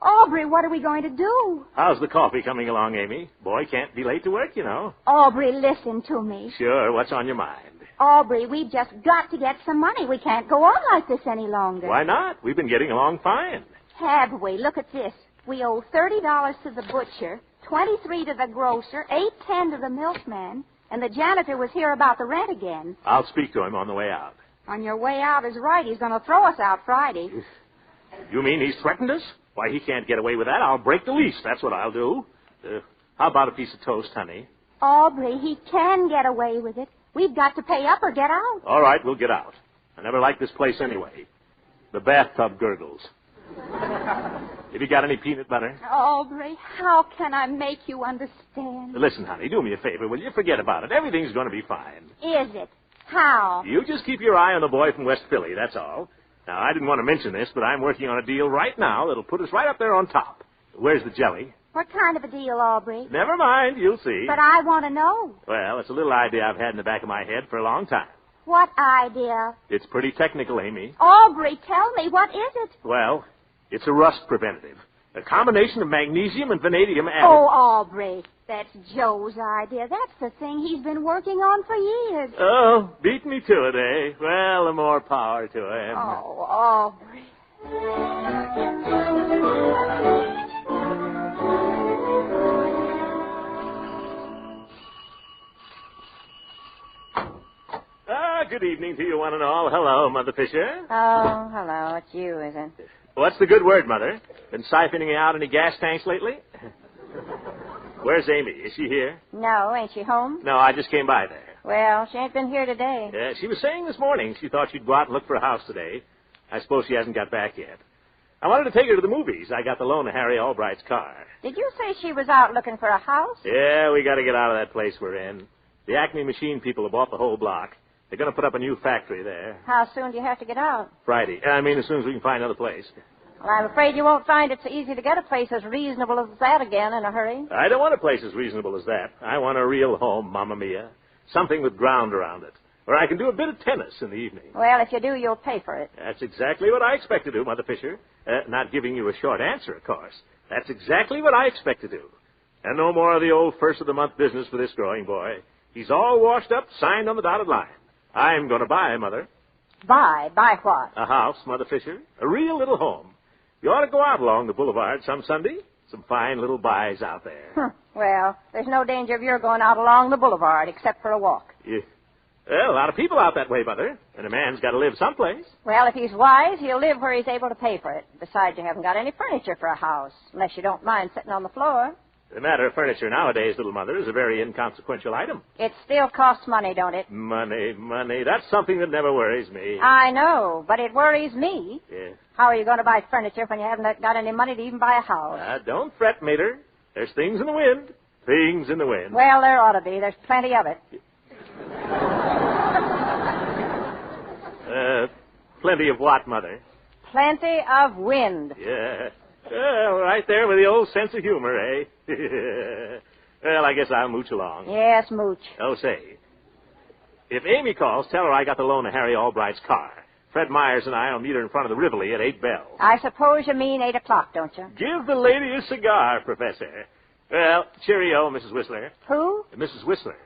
Aubrey, what are we going to do? How's the coffee coming along, Amy? Boy can't be late to work, you know. Aubrey, listen to me. Sure, what's on your mind? Aubrey, we've just got to get some money. We can't go on like this any longer. Why not? We've been getting along fine. Have we? Look at this. We owe $30 to the butcher, $23 to the grocer, $8.10 to the milkman, and the janitor was here about the rent again. I'll speak to him on the way out. On your way out is right. He's going to throw us out Friday. You mean he's threatened us? Why, he can't get away with that. I'll break the lease. That's what I'll do. How about a piece of toast, honey? Aubrey, he can get away with it. We've got to pay up or get out. All right, we'll get out. I never liked this place anyway. The bathtub gurgles. Have you got any peanut butter? Aubrey, how can I make you understand? Listen, honey, do me a favor, will you? Forget about it. Everything's going to be fine. Is it? How? You just keep your eye on the boy from West Philly, that's all. Now, I didn't want to mention this, but I'm working on a deal right now that'll put us right up there on top. Where's the jelly? What kind of a deal, Aubrey? Never mind, you'll see. But I want to know. Well, it's a little idea I've had in the back of my head for a long time. What idea? It's pretty technical, Amy. Aubrey, tell me, what is it? Well, it's a rust preventative. A combination of magnesium and vanadium added. Oh, Aubrey, that's Joe's idea. That's the thing he's been working on for years. Oh, beat me to it, eh? Well, the more power to him. Oh, Aubrey. Good evening to you one and all. Hello, Mother Fisher. Oh, hello. It's you, is it? What's the good word, Mother? Been siphoning out any gas tanks lately? Where's Amy? Is she here? No, ain't she home? No, I just came by there. Well, she ain't been here today. She was saying this morning she thought she'd go out and look for a house today. I suppose she hasn't got back yet. I wanted to take her to the movies. I got the loan of Harry Albright's car. Did you say she was out looking for a house? Yeah, we got to get out of that place we're in. The Acme machine people have bought the whole block. They're going to put up a new factory there. How soon do you have to get out? Friday. I mean, as soon as we can find another place. Well, I'm afraid you won't find it so easy to get a place as reasonable as that again in a hurry. I don't want a place as reasonable as that. I want a real home, Mamma Mia. Something with ground around it. Where I can do a bit of tennis in the evening. Well, if you do, you'll pay for it. That's exactly what I expect to do, Mother Fisher. Not giving you a short answer, of course. That's exactly what I expect to do. And no more of the old first-of-the-month business for this growing boy. He's all washed up, signed on the dotted line. I'm going to buy, Mother. Buy? Buy what? A house, Mother Fisher. A real little home. You ought to go out along the boulevard some Sunday. Some fine little buys out there. Well, there's no danger of your going out along the boulevard except for a walk. Yeah. Well, a lot of people out that way, Mother. And a man's got to live someplace. Well, if he's wise, he'll live where he's able to pay for it. Besides, you haven't got any furniture for a house, unless you don't mind sitting on the floor. The matter of furniture nowadays, little Mother, is a very inconsequential item. It still costs money, don't it? Money. That's something that never worries me. I know, but it worries me. Yeah. How are you going to buy furniture when you haven't got any money to even buy a house? Don't fret, Mater. There's things in the wind. Things in the wind. Well, there ought to be. There's plenty of it. Plenty of what, Mother? Plenty of wind. Yeah. Well, right there with the old sense of humor, eh? Well, I guess I'll mooch along. Yes, mooch. Oh, say. If Amy calls, tell her I got the loan of Harry Albright's car. Fred Myers and I will meet her in front of the Rivoli at 8 bells. I suppose you mean 8 o'clock, don't you? Give the lady a cigar, Professor. Well, cheerio, Mrs. Whistler. Who? Mrs. Whistler.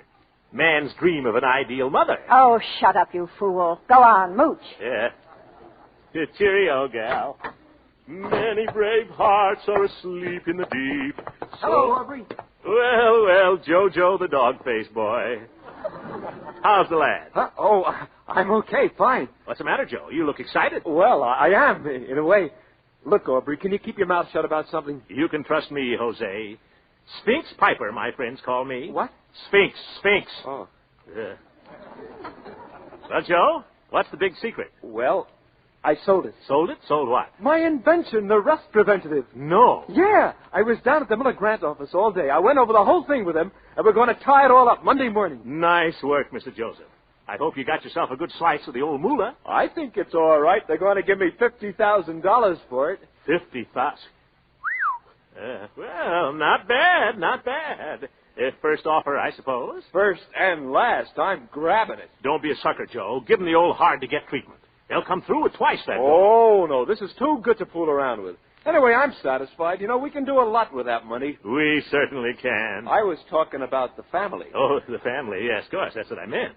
Man's dream of an ideal mother. Oh, shut up, you fool. Go on, mooch. Yeah. Cheerio, gal. Many brave hearts are asleep in the deep. So... Hello, Aubrey. Well, Jojo the dog-faced boy. How's the lad? Huh? Oh, I'm okay, fine. What's the matter, Joe? You look excited. Well, I am, in a way. Look, Aubrey, can you keep your mouth shut about something? You can trust me, Jose. Sphinx Piper, my friends call me. What? Sphinx. Oh. Well, Joe, what's the big secret? Well, I sold it. Sold it? Sold what? My invention, the rust preventative. No. Yeah, I was down at the Miller Grant office all day. I went over the whole thing with them, and we're going to tie it all up Monday morning. Nice work, Mr. Joseph. I hope you got yourself a good slice of the old moolah. I think it's all right. They're going to give me $50,000 for it. 50,000. Well, not bad. First offer, I suppose. First and last. I'm grabbing it. Don't be a sucker, Joe. Give them the old hard-to-get treatment. They'll come through with twice that. Oh, no. This is too good to fool around with. Anyway, I'm satisfied. You know, we can do a lot with that money. We certainly can. I was talking about the family. Oh, the family. Yes, of course. That's what I meant.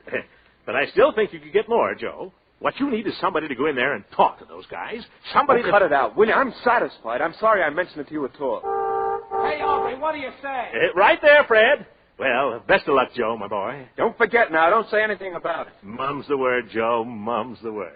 But I still think you could get more, Joe. What you need is somebody to go in there and talk to those guys. Somebody cut it out, will you? I'm satisfied. I'm sorry I mentioned it to you at all. Hey, Aubrey, what do you say? Right there, Fred. Well, best of luck, Joe, my boy. Don't forget now. Don't say anything about it. Mum's the word, Joe. Mum's the word.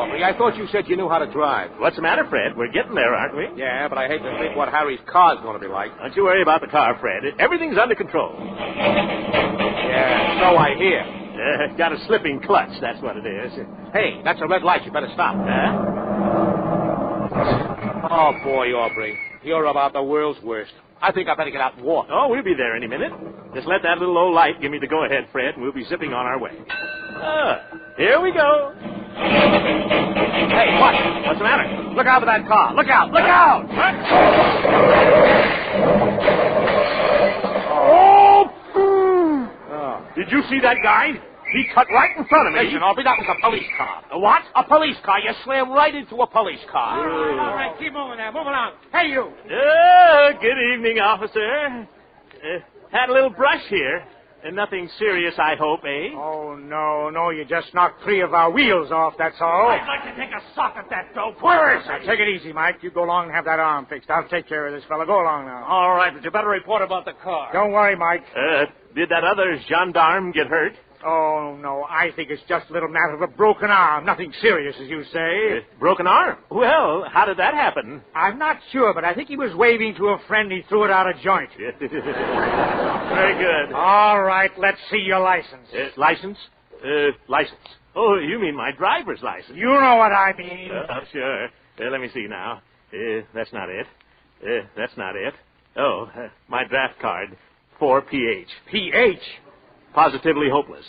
Aubrey. I thought you said you knew how to drive. What's the matter, Fred? We're getting there, aren't we? Yeah, but I hate to think what Harry's car's going to be like. Don't you worry about the car, Fred. Everything's under control. Yeah, so I hear. Got a slipping clutch, that's what it is. Hey, that's a red light. You better stop. Huh? Oh, boy, Aubrey. You're about the world's worst. I think I better get out and walk. Oh, we'll be there any minute. Just let that little old light give me the go-ahead, Fred, and we'll be zipping on our way. Here we go. Hey, what? What's the matter? Look out for that car. Look out. Look out. Oh! Did you see that guy? He cut right in front of me. Listen, Aubrey, that was a police car. A what? A police car. You slammed right into a police car. All right, keep moving there. Move along. Hey, you. Good evening, officer. Had a little brush here. And nothing serious, I hope, eh? Oh, no, you just knocked 3 of our wheels off, that's all. I'd like to take a sock at that dope. Where is Now, he? take it easy, Mike. You go along and have that arm fixed. I'll take care of this fella. Go along now. All right, but you better report about the car. Don't worry, Mike. Did that other gendarme get hurt? Oh, no, I think it's just a little matter of a broken arm. Nothing serious, as you say. Broken arm? Well, how did that happen? I'm not sure, but I think he was waving to a friend. He threw it out of joint. Very good. All right, let's see your license. License? License. Oh, you mean my driver's license. You know what I mean. Sure. Let me see now. That's not it. That's not it. Oh, my draft card. 4PH. PH? Positively hopeless.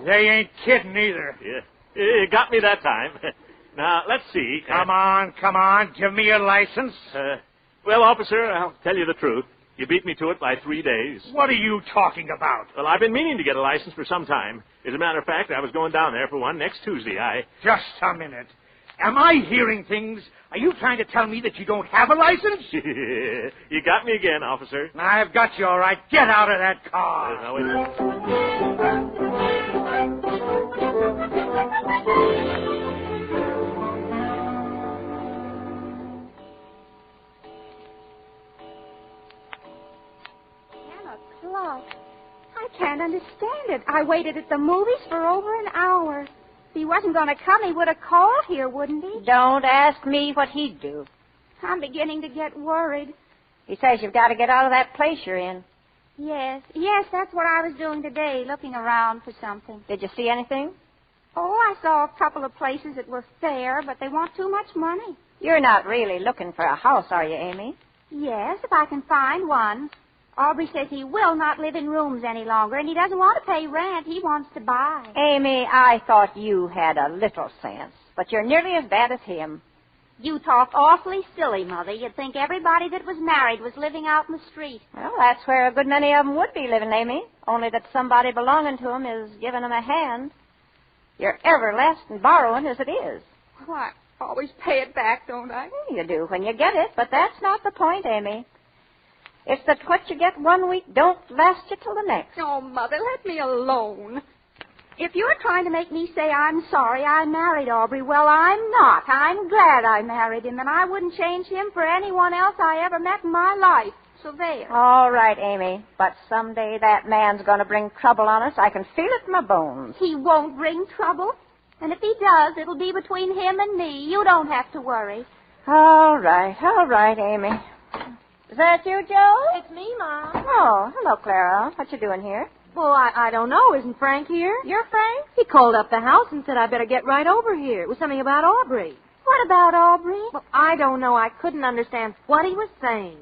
They ain't kidding either. Yeah. It got me that time. Now, let's see. Come on. Give me your license. Well, officer, I'll tell you the truth. You beat me to it by 3 days. What are you talking about? Well, I've been meaning to get a license for some time. As a matter of fact, I was going down there for one next Tuesday. Just a minute. Am I hearing things? Are you trying to tell me that you don't have a license? You got me again, officer. I've got you all right. Get out of that car. Now, wait a minute. I can't understand it. I waited at the movies for over an hour. If he wasn't going to come, he would have called here, wouldn't he? Don't ask me what he'd do. I'm beginning to get worried. He says you've got to get out of that place you're in. Yes, that's what I was doing today, looking around for something. Did you see anything? Oh, I saw a couple of places that were fair, but they want too much money. You're not really looking for a house, are you, Amy? Yes, if I can find one. Aubrey says he will not live in rooms any longer, and he doesn't want to pay rent. He wants to buy. Amy, I thought you had a little sense, but you're nearly as bad as him. You talk awfully silly, Mother. You'd think everybody that was married was living out in the street. Well, that's where a good many of them would be living, Amy, only that somebody belonging to them is giving them a hand. You're ever less than borrowing as it is. Well, I always pay it back, don't I? You do when you get it, but that's not the point, Amy. It's that what you get one week don't last you till the next. Oh, Mother, let me alone. If you're trying to make me say I'm sorry I married Aubrey, well, I'm not. I'm glad I married him, and I wouldn't change him for anyone else I ever met in my life. So there. All right, Amy, but someday that man's going to bring trouble on us. I can feel it in my bones. He won't bring trouble. And if he does, it'll be between him and me. You don't have to worry. All right, Amy. Is that you, Joe? It's me, Mom. Oh, hello, Clara. What you doing here? Well, I don't know. Isn't Frank here? You're Frank? He called up the house and said I better get right over here. It was something about Aubrey. What about Aubrey? Well, I don't know. I couldn't understand what he was saying.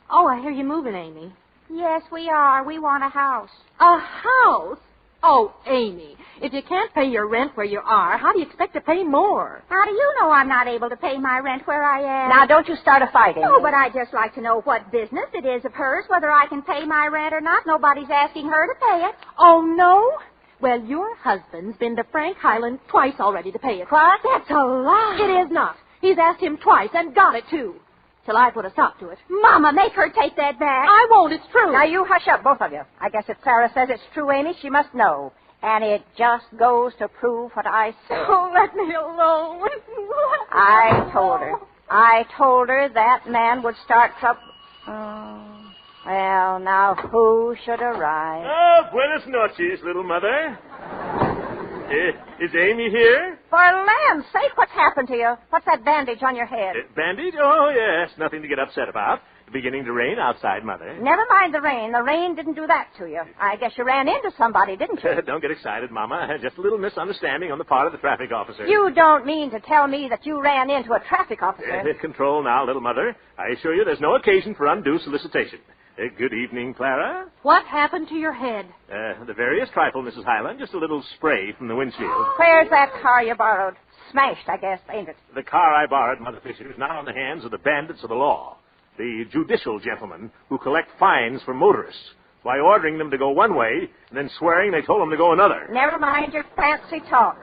Oh, I hear you moving, Amy. Yes, we are. We want a house. A house? Oh, Amy, if you can't pay your rent where you are, how do you expect to pay more? How do you know I'm not able to pay my rent where I am? Now, don't you start a fight, Amy. No, but I'd just like to know what business it is of hers, whether I can pay my rent or not. Nobody's asking her to pay it. Oh, no? Well, your husband's been to Frank Highland twice already to pay it. What? That's a lie. It is not. He's asked him twice and got it, too. Till I put a stop to it. Mama, make her take that back. I won't. It's true. Now, you hush up, both of you. I guess if Clara says it's true, Amy, she must know. And it just goes to prove what I said. Oh, let me alone. I told her that man would start trouble. Oh, well, now who should arrive? Oh, buenas noches, little mother. Is Amy here? For land's sake, what's happened to you? What's that bandage on your head? Bandage? Oh, yes. Nothing to get upset about. Beginning to rain outside, Mother. Never mind the rain. The rain didn't do that to you. I guess you ran into somebody, didn't you? Don't get excited, Mama. Just a little misunderstanding on the part of the traffic officer. You don't mean to tell me that you ran into a traffic officer? Control now, little Mother. I assure you there's no occasion for undue solicitation. Good evening, Clara. What happened to your head? The veriest trifle, Mrs. Highland. Just a little spray from the windshield. Where's that car you borrowed? Smashed, I guess, ain't it? The car I borrowed, Mother Fisher, is now in the hands of the bandits of the law. The judicial gentlemen who collect fines for motorists by ordering them to go one way and then swearing they told them to go another. Never mind your fancy talk.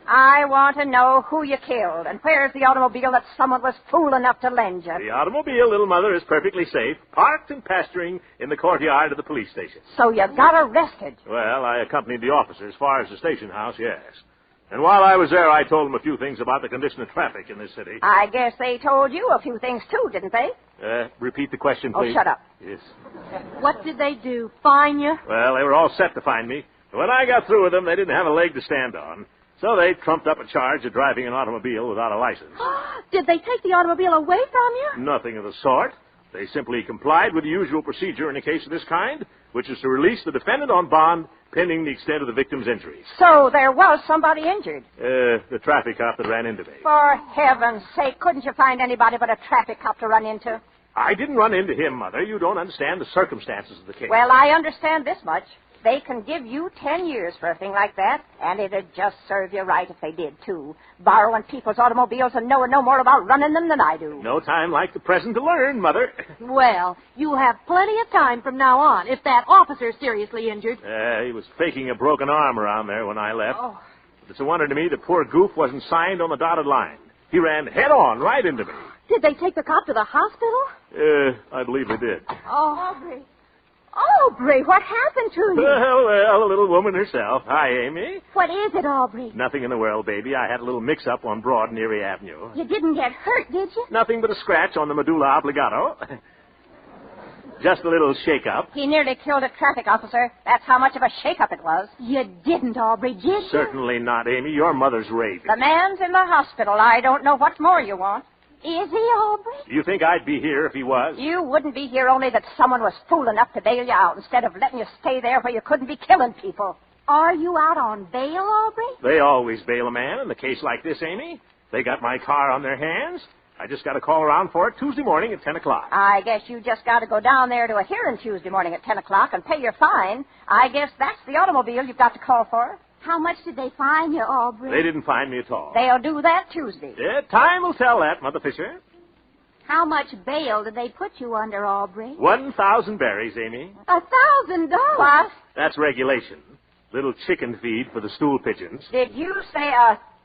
I want to know who you killed and where's the automobile that someone was fool enough to lend you. The automobile, little Mother, is perfectly safe, parked and pasturing in the courtyard of the police station. So you got arrested? Well, I accompanied the officer as far as the station house, yes. And while I was there, I told them a few things about the condition of traffic in this city. I guess they told you a few things, too, didn't they? Repeat the question, please. Oh, shut up. Yes. What did they do? Fine you? Well, they were all set to find me. But when I got through with them, they didn't have a leg to stand on. So they trumped up a charge of driving an automobile without a license. Did they take the automobile away from you? Nothing of the sort. They simply complied with the usual procedure in a case of this kind, which is to release the defendant on bond pending the extent of the victim's injuries. So there was somebody injured? The traffic cop that ran into me. For heaven's sake, couldn't you find anybody but a traffic cop to run into? I didn't run into him, Mother. You don't understand the circumstances of the case. Well, I understand this much. They can give you 10 years for a thing like that, and it'd just serve you right if they did, too. Borrowing people's automobiles and knowing no more about running them than I do. No time like the present to learn, Mother. Well, you have plenty of time from now on, if that officer's seriously injured. He was faking a broken arm around there when I left. Oh. It's a wonder to me the poor goof wasn't signed on the dotted line. He ran head-on right into me. Did they take the cop to the hospital? I believe they did. Oh, Aubrey. Aubrey, what happened to you? Well, the little woman herself. Hi, Amy. What is it, Aubrey? Nothing in the world, baby. I had a little mix-up on Broad and Erie Avenue. You didn't get hurt, did you? Nothing but a scratch on the medulla oblongata. Just a little shake-up. He nearly killed a traffic officer. That's how much of a shake-up it was. You didn't, Aubrey, did you? Certainly not, Amy. Your mother's raving. The man's in the hospital. I don't know what more you want. Is he, Aubrey? Do you think I'd be here if he was? You wouldn't be here only that someone was fool enough to bail you out instead of letting you stay there where you couldn't be killing people. Are you out on bail, Aubrey? They always bail a man in a case like this, Amy. They got my car on their hands. I just got to call around for it Tuesday morning at 10 o'clock. I guess you just got to go down there to a hearing Tuesday morning at 10 o'clock and pay your fine. I guess that's the automobile you've got to call for. How much did they fine you, Aubrey? They didn't fine me at all. They'll do that Tuesday. Yeah, time will tell that, Mother Fisher. How much bail did they put you under, Aubrey? 1,000 berries, Amy. $1,000? What? That's regulation. Little chicken feed for the stool pigeons. Did you say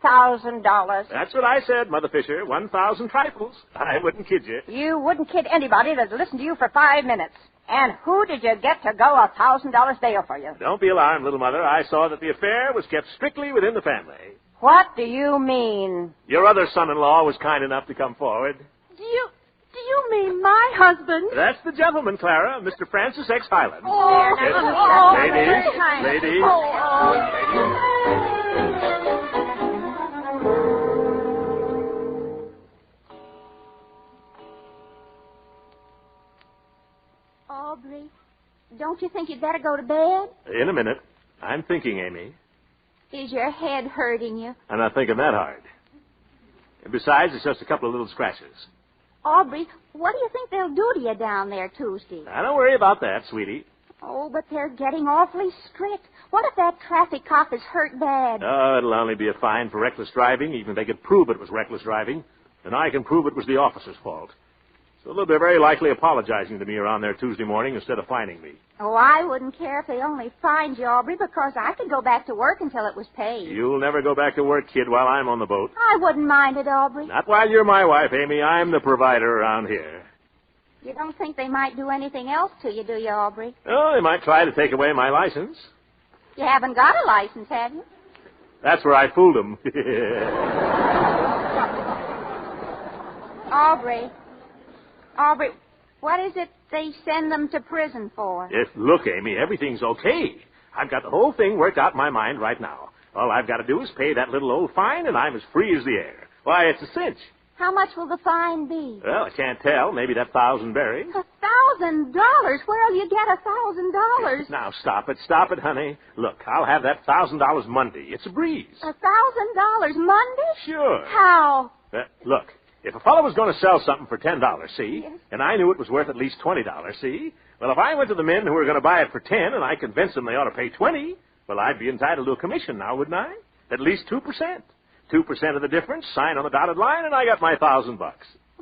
$1,000? That's what I said, Mother Fisher. 1,000 trifles. I wouldn't kid you. You wouldn't kid anybody that'd listen to you for 5 minutes. And who did you get to go $1,000 bail for you? Don't be alarmed, little mother. I saw that the affair was kept strictly within the family. What do you mean? Your other son-in-law was kind enough to come forward. Do you mean my husband? That's the gentleman, Clara, Mr. Francis X. Highland. Oh, yes. Ladies. Aubrey, don't you think you'd better go to bed? In a minute. I'm thinking, Amy. Is your head hurting you? I'm not thinking that hard. And besides, it's just a couple of little scratches. Aubrey, what do you think they'll do to you down there Tuesday? Now, don't worry about that, sweetie. Oh, but they're getting awfully strict. What if that traffic cop is hurt bad? Oh, it'll only be a fine for reckless driving, even if they could prove it was reckless driving. And I can prove it was the officer's fault. So they'll be very likely apologizing to me around there Tuesday morning instead of fining me. Oh, I wouldn't care if they only fined you, Aubrey, because I could go back to work until it was paid. You'll never go back to work, kid, while I'm on the boat. I wouldn't mind it, Aubrey. Not while you're my wife, Amy. I'm the provider around here. You don't think they might do anything else to you, do you, Aubrey? Oh, they might try to take away my license. You haven't got a license, have you? That's where I fooled them. Aubrey, what is it they send them to prison for? Yes, look, Amy, everything's okay. I've got the whole thing worked out in my mind right now. All I've got to do is pay that little old fine, and I'm as free as the air. Why, it's a cinch. How much will the fine be? Well, I can't tell. Maybe that 1,000 berries. $1,000? Where'll you get $1,000? Now, stop it, honey. Look, I'll have that $1,000 Monday. It's a breeze. $1,000 Monday? Sure. How? Look, if a fellow was going to sell something for $10, see, yes, and I knew it was worth at least $20, see, well, if I went to the men who were going to buy it for $10 and I convinced them they ought to pay $20, well, I'd be entitled to a commission now, wouldn't I? At least 2%. 2% of the difference, sign on the dotted line, and I got my $1,000.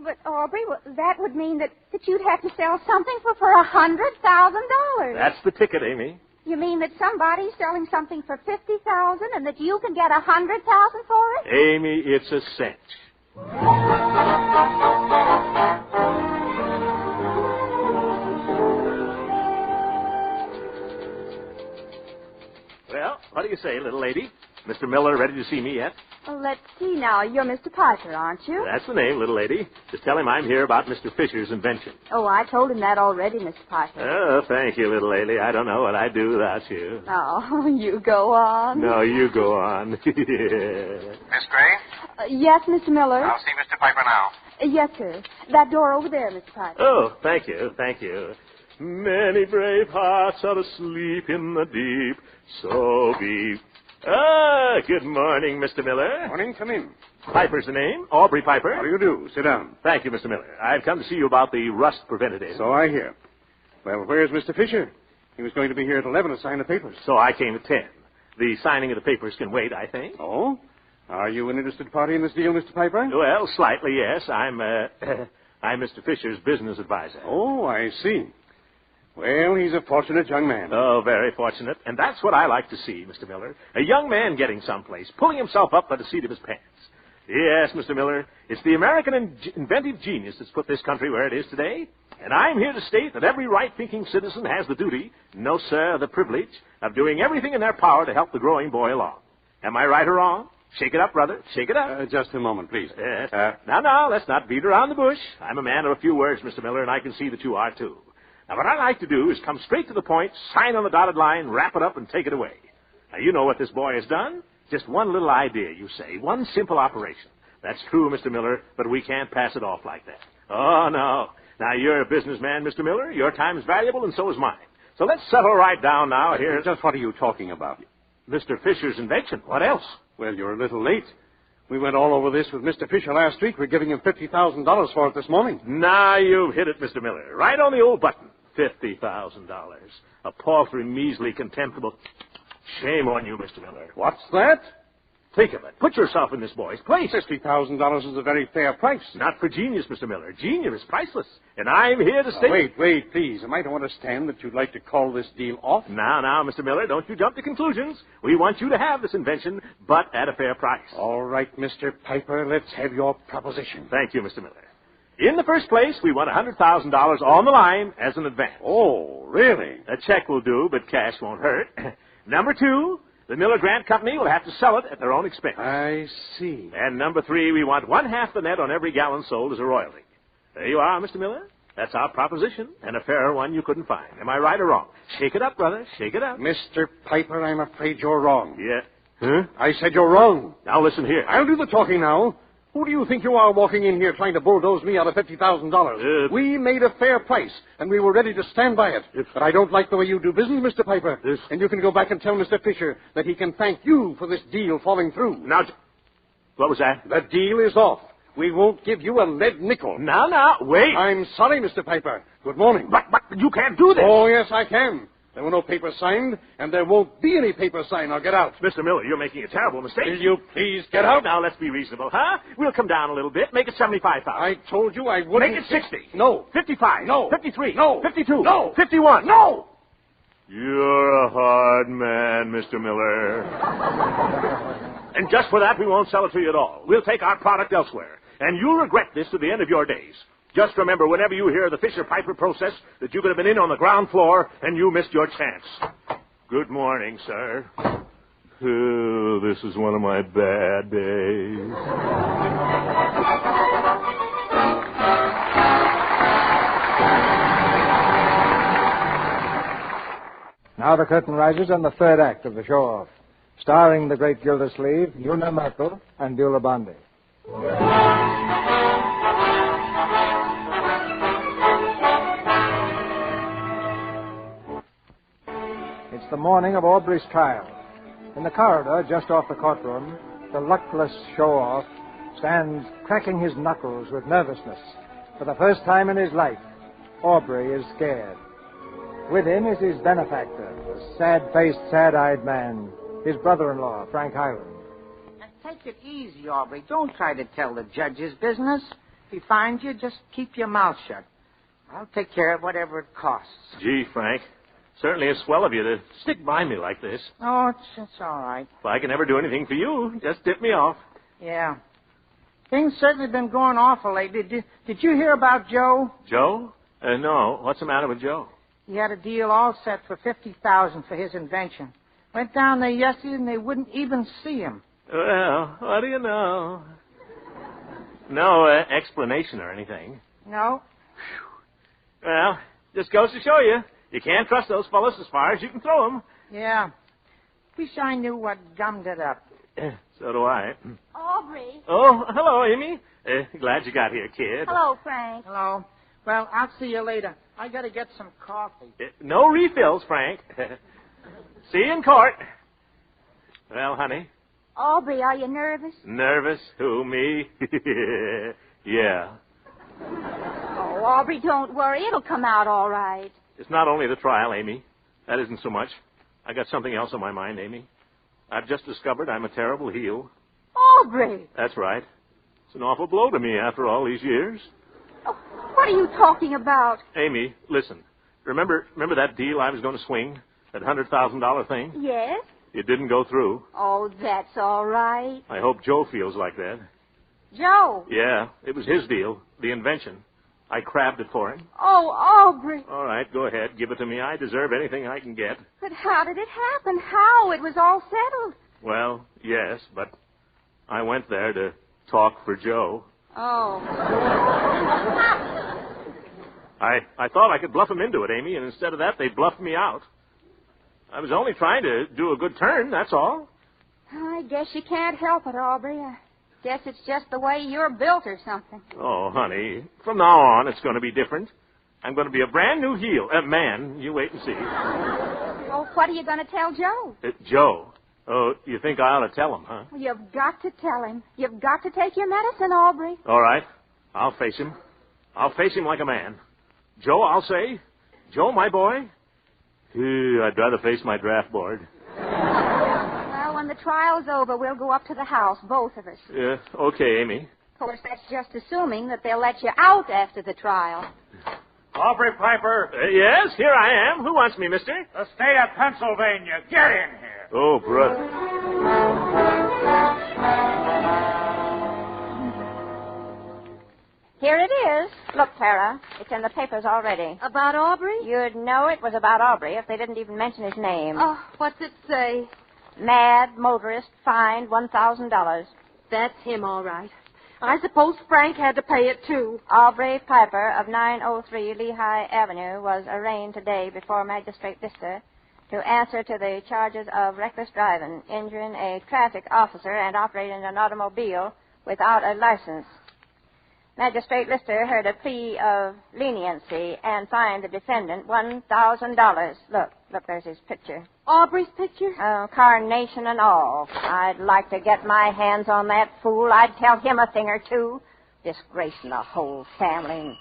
But, Aubrey, that would mean that you'd have to sell something for $100,000. That's the ticket, Amy. You mean that somebody's selling something for $50,000 and that you can get $100,000 for it? Amy, it's a cinch. Well, what do you say, little lady? Mr. Miller ready to see me yet? Well, let's see now. You're Mr. Piper, aren't you? That's the name, little lady. Just tell him I'm here about Mr. Fisher's invention. Oh, I told him that already, Mr. Piper. Oh, thank you, little lady. I don't know what I'd do without you. Oh, you go on. No, you go on. Miss Gray? Yes, Mr. Miller? I'll see Mr. Piper now. Yes, sir. That door over there, Mr. Piper. Oh, thank you, thank you. Many brave hearts are asleep in the deep, so be... good morning, Mr. Miller. Morning, come in. Piper's the name, Aubrey Piper. How do you do? Sit down. Thank you, Mr. Miller. I've come to see you about the rust preventative. So I hear. Well, where's Mr. Fisher? He was going to be here at 11 to sign the papers. So I came at 10. The signing of the papers can wait, I think. Oh? Are you an interested party in this deal, Mr. Piper? Well, slightly, yes. I'm Mr. Fisher's business advisor. Oh, I see. Well, he's a fortunate young man. Oh, very fortunate. And that's what I like to see, Mr. Miller. A young man getting someplace, pulling himself up by the seat of his pants. Yes, Mr. Miller, it's the American inventive genius that's put this country where it is today. And I'm here to state that every right-thinking citizen has the duty, no, sir, the privilege, of doing everything in their power to help the growing boy along. Am I right or wrong? Shake it up, brother. Shake it up. Just a moment, please. Yes. Now, let's not beat around the bush. I'm a man of a few words, Mr. Miller, and I can see that you are, too. Now, what I like to do is come straight to the point, sign on the dotted line, wrap it up, and take it away. Now, you know what this boy has done. Just one little idea, you say. One simple operation. That's true, Mr. Miller, but we can't pass it off like that. Oh, no. Now, you're a businessman, Mr. Miller. Your time is valuable, and so is mine. So let's settle right down now here. Just what are you talking about? Mr. Fisher's invention. What else? Well, you're a little late. We went all over this with Mr. Fisher last week. We're giving him $50,000 for it this morning. Now you've hit it, Mr. Miller. Right on the old button. $50,000. A paltry, measly, contemptible... Shame on you, Mr. Miller. What's that? Think of it. Put yourself in this boy's place. $50,000 is a very fair price. Not for genius, Mr. Miller. Genius is priceless. And I'm here to state... Wait, please. I might understand that you'd like to call this deal off. Now, Mr. Miller, don't you jump to conclusions. We want you to have this invention, but at a fair price. All right, Mr. Piper, let's have your proposition. Thank you, Mr. Miller. In the first place, we want $100,000 on the line as an advance. Oh, really? A check will do, but cash won't hurt. Number two, the Miller Grant Company will have to sell it at their own expense. I see. And number three, we want 1/2 the net on every gallon sold as a royalty. There you are, Mr. Miller. That's our proposition, and a fairer one you couldn't find. Am I right or wrong? Shake it up, brother. Shake it up. Mr. Piper, I'm afraid you're wrong. Yeah. Huh? I said you're wrong. Now listen here. I'll do the talking now. Who do you think you are walking in here trying to bulldoze me out of $50,000? We made a fair price, and we were ready to stand by it. But I don't like the way you do business, Mr. Piper. And you can go back and tell Mr. Fisher that he can thank you for this deal falling through. Now, what was that? The deal is off. We won't give you a lead nickel. Now, wait. I'm sorry, Mr. Piper. Good morning. But you can't do this. Oh, yes, I can. There were no papers signed, and there won't be any papers signed. Now, get out. Mr. Miller, you're making a terrible mistake. Will you please get out? Now, let's be reasonable, huh? We'll come down a little bit. Make it $75,000. I told you I wouldn't... Make it 60. No. 55. No. 53. No. 52. No. 51. No. You're a hard man, Mr. Miller. And just for that, we won't sell it to you at all. We'll take our product elsewhere. And you'll regret this to the end of your days. Just remember, whenever you hear the Fisher-Piper process, that you could have been in on the ground floor and you missed your chance. Good morning, sir. Oh, this is one of my bad days. Now the curtain rises on the third act of the show-off. starring the great Gildersleeves, Una Merkel, and Beulah Bondi. It's the morning of Aubrey's trial. In the corridor, just off the courtroom, the luckless show-off stands cracking his knuckles with nervousness. For the first time in his life, Aubrey is scared. With him is his benefactor, a sad-faced, sad-eyed man, his brother-in-law, Frank Highland. Take it easy, Aubrey. Don't try to tell the judge his business. If he finds you, just keep your mouth shut. I'll take care of whatever it costs. Gee, Frank, certainly it's swell of you to stick by me like this. Oh, it's all right. If I can ever do anything for you, just tip me off. Yeah. Things certainly been going awful lately. Did you hear about Joe? Joe? No. What's the matter with Joe? He had a deal all set for $50,000 for his invention. Went down there yesterday and they wouldn't even see him. Well, what do you know? No explanation or anything. No. Well, just goes to show you. You can't trust those fellas as far as you can throw them. Yeah. Wish I knew what gummed it up. So do I. Aubrey. Oh, hello, Amy. Glad you got here, kid. Hello, Frank. Hello. Well, I'll see you later. I gotta get some coffee. No refills, Frank. See you in court. Well, honey. Aubrey, are you nervous? Nervous? Who, me? Yeah. Oh, Aubrey, don't worry. It'll come out all right. It's not only the trial, Amy. That isn't so much. I got something else on my mind, Amy. I've just discovered I'm a terrible heel. Aubrey! That's right. It's an awful blow to me after all these years. Oh, what are you talking about? Amy, listen. Remember that deal I was going to swing? That $100,000 thing? Yes? It didn't go through. Oh, that's all right. I hope Joe feels like that. Joe? Yeah, it was his deal, the invention. I crabbed it for him. Oh, Aubrey. All right, go ahead. Give it to me. I deserve anything I can get. But how did it happen? How? It was all settled. Well, yes, but I went there to talk for Joe. Oh. I thought I could bluff him into it, Amy, and instead of that, they bluffed me out. I was only trying to do a good turn, that's all. I guess you can't help it, Aubrey. I guess it's just the way you're built or something. Oh, honey, from now on, it's going to be different. I'm going to be a brand new heel. Man, you wait and see. Well, what are you going to tell Joe? Joe? Oh, you think I ought to tell him, huh? Well, you've got to tell him. You've got to take your medicine, Aubrey. All right. I'll face him. I'll face him like a man. Joe, I'll say. Joe, my boy. I'd rather face my draft board. Well, when the trial's over, we'll go up to the house, both of us. Yeah, okay, Amy. Of course, that's just assuming that they'll let you out after the trial. Aubrey Piper. Yes, here I am. Who wants me, mister? The state of Pennsylvania. Get in here. Oh, brother. Here it is. Look, Clara, it's in the papers already. About Aubrey? You'd know it was about Aubrey if they didn't even mention his name. Oh, what's it say? Mad motorist fined $1,000. That's him, all right. I suppose Frank had to pay it, too. Aubrey Piper of 903 Lehigh Avenue was arraigned today before Magistrate Lister to answer to the charges of reckless driving, injuring a traffic officer, and operating an automobile without a license. Magistrate Lister heard a plea of leniency and fined the defendant $1,000. Look, there's his picture. Aubrey's picture? Carnation and all. I'd like to get my hands on that fool. I'd tell him a thing or two. Disgracing the whole family.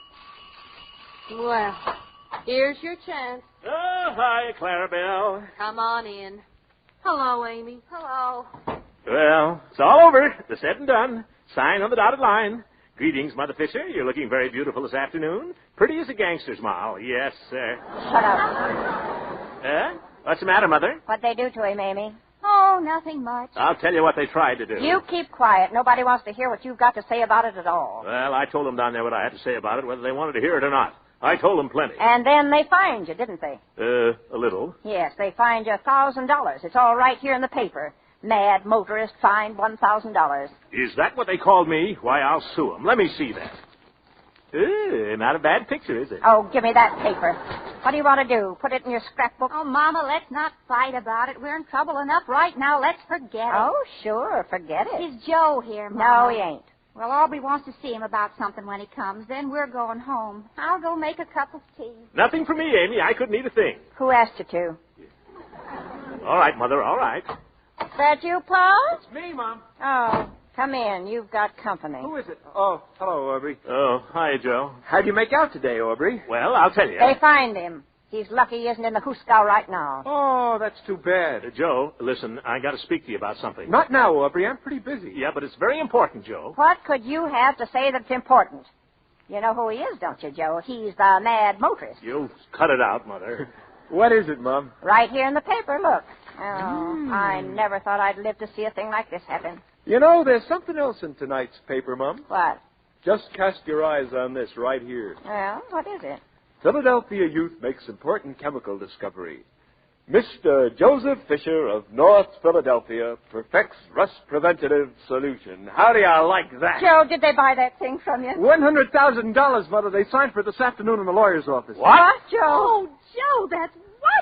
Well, here's your chance. Oh, hi, Clarabelle. Come on in. Hello, Amy. Hello. Well, it's all over. The said and done. Sign on the dotted line. Greetings, Mother Fisher. You're looking very beautiful this afternoon. Pretty as a gangster's moll. Yes, sir. Shut up. What's the matter, Mother? What'd they do to him, Amy? Oh, nothing much. I'll tell you what they tried to do. You keep quiet. Nobody wants to hear what you've got to say about it at all. Well, I told them down there what I had to say about it, whether they wanted to hear it or not. I told them plenty. And then they fined you, didn't they? A little. Yes, they fined you $1,000. It's all right here in the paper. Mad motorist fined $1,000. Is that what they called me? Why, I'll sue them. Let me see that. Not a bad picture, is it? Oh, give me that paper. What do you want to do? Put it in your scrapbook? Oh, Mama, let's not fight about it. We're in trouble enough right now. Let's forget it. Oh, sure. Forget it. Is Joe here, Mama? No, he ain't. Well, Aubrey wants to see him about something when he comes. Then we're going home. I'll go make a cup of tea. Nothing for me, Amy. I couldn't eat a thing. Who asked you to? All right, Mother, all right. Is that you, Paul? It's me, Mom. Oh, come in. You've got company. Who is it? Oh, hello, Aubrey. Oh, hi, Joe. How'd you make out today, Aubrey? Well, I'll tell you. They find him. He's lucky he isn't in the Huskow right now. Oh, that's too bad. Joe, listen, I got to speak to you about something. Not now, Aubrey. I'm pretty busy. Yeah, but it's very important, Joe. What could you have to say that's important? You know who he is, don't you, Joe? He's the mad motorist. You cut it out, Mother. What is it, Mom? Right here in the paper, look. Oh, I never thought I'd live to see a thing like this happen. You know, there's something else in tonight's paper, Mom. What? Just cast your eyes on this right here. Well, what is it? Philadelphia youth makes important chemical discovery. Mr. Joseph Fisher of North Philadelphia perfects rust preventative solution. How do you like that? Joe, did they buy that thing from you? $100,000, Mother. They signed for it this afternoon in the lawyer's office. What, Joe? Oh, Joe, that's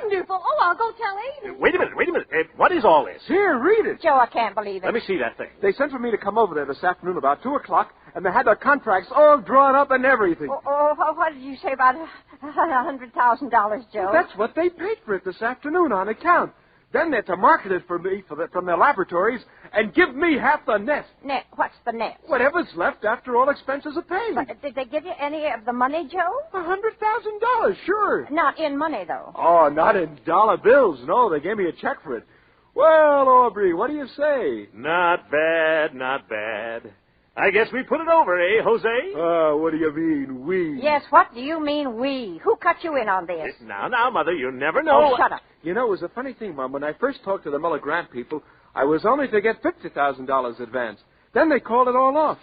wonderful. Oh, I'll go tell Amy. Wait a minute. What is all this? Here, read it. Joe, I can't believe it. Let me see that thing. They sent for me to come over there this afternoon about 2 o'clock, and they had their contracts all drawn up and everything. What did you say about $100,000, Joe? That's what they paid for it this afternoon on account. Then they're to market it for me from their laboratories and give me half the net. Net? What's the net? Whatever's left after all expenses are paid. But did they give you any of the money, Joe? $100,000, sure. Not in money, though. Oh, not in dollar bills. No, they gave me a check for it. Well, Aubrey, what do you say? Not bad, not bad. I guess we put it over, eh, Jose? What do you mean, we? Yes, what do you mean, we? Who cut you in on this? Now, Mother, you never know. Oh, shut up. You know, it was a funny thing, Mom. When I first talked to the Miller Grant people, I was only to get $50,000 advance. Then they called it all off.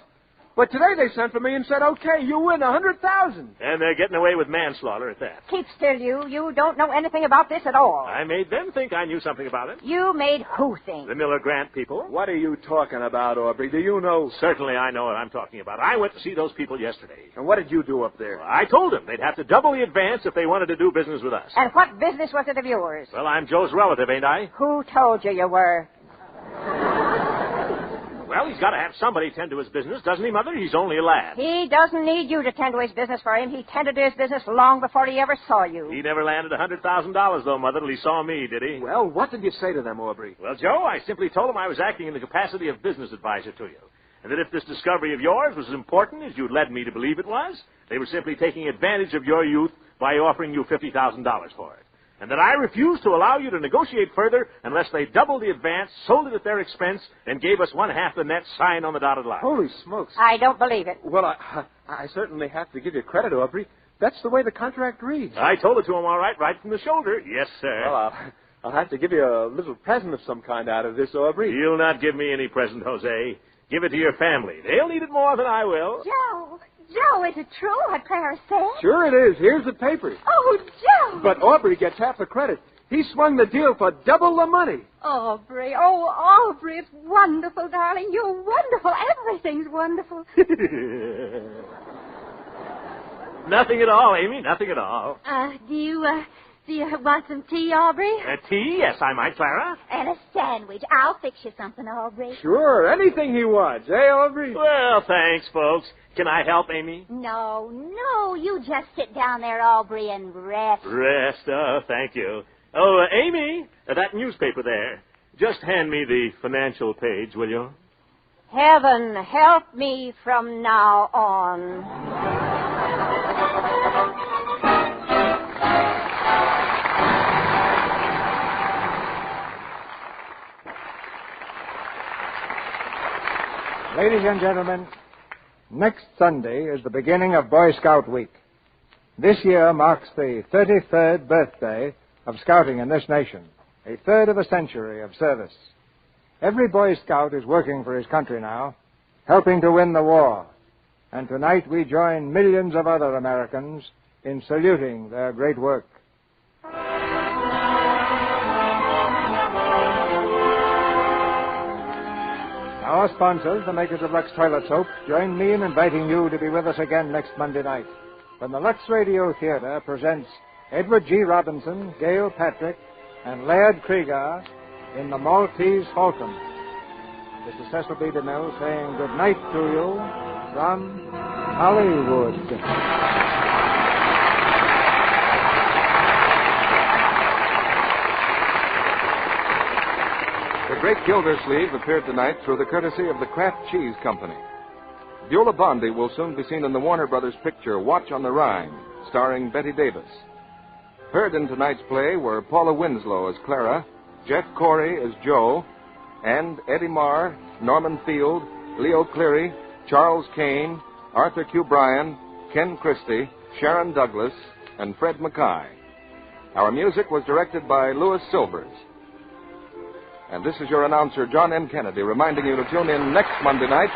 But today they sent for me and said, okay, you win $100,000. And they're getting away with manslaughter at that. Keep still, you. You don't know anything about this at all. I made them think I knew something about it. You made who think? The Miller Grant people. What are you talking about, Aubrey? Do you know? Certainly I know what I'm talking about. I went to see those people yesterday. And what did you do up there? Well, I told them they'd have to double the advance if they wanted to do business with us. And what business was it of yours? Well, I'm Joe's relative, ain't I? Who told you you were? Well, he's got to have somebody tend to his business, doesn't he, Mother? He's only a lad. He doesn't need you to tend to his business for him. He tended to his business long before he ever saw you. He never landed $100,000, though, Mother, till he saw me, did he? Well, what did you say to them, Aubrey? Well, Joe, I simply told him I was acting in the capacity of business advisor to you. And that if this discovery of yours was as important as you led me to believe it was, they were simply taking advantage of your youth by offering you $50,000 for it. And that I refused to allow you to negotiate further unless they doubled the advance, sold it at their expense, and gave us one half the net sign on the dotted line. Holy smokes. I don't believe it. Well, I certainly have to give you credit, Aubrey. That's the way the contract reads. I told it to him all right from the shoulder. Yes, sir. Well, I'll have to give you a little present of some kind out of this, Aubrey. You'll not give me any present, Jose. Give it to your family. They'll need it more than I will. Joe, is it true what Clara said? Sure it is. Here's the paper. Oh, Joe! But Aubrey gets half the credit. He swung the deal for double the money. Aubrey, it's wonderful, darling. You're wonderful. Everything's wonderful. Nothing at all, Amy. Nothing at all. Do you want some tea, Aubrey? Tea? Yes, I might, Clara. And a sandwich. I'll fix you something, Aubrey. Sure, anything he wants, eh, Aubrey? Well, thanks, folks. Can I help, Amy? No, you just sit down there, Aubrey, and rest. Rest? Oh, thank you. Oh, Amy, that newspaper there. Just hand me the financial page, will you? Heaven help me from now on. Ladies and gentlemen, next Sunday is the beginning of Boy Scout Week. This year marks the 33rd birthday of scouting in this nation, a third of a century of service. Every Boy Scout is working for his country now, helping to win the war. And tonight we join millions of other Americans in saluting their great work. Now Our sponsors, the makers of Lux Toilet Soap, join me in inviting you to be with us again next Monday night when the Lux Radio Theater presents Edward G. Robinson, Gail Patrick, and Laird Krieger in The Maltese Falcon. This is Cecil B. DeMille saying good night to you from Hollywood. The great Gildersleeves appeared tonight through the courtesy of the Kraft Cheese Company. Beulah Bondi will soon be seen in the Warner Brothers picture Watch on the Rhine, starring Betty Davis. Heard in tonight's play were Paula Winslow as Clara, Jeff Corey as Joe, and Eddie Marr, Norman Field, Leo Cleary, Charles Kane, Arthur Q. Bryan, Ken Christie, Sharon Douglas, and Fred Mackay. Our music was directed by Louis Silvers. And this is your announcer, John M. Kennedy, reminding you to tune in next Monday night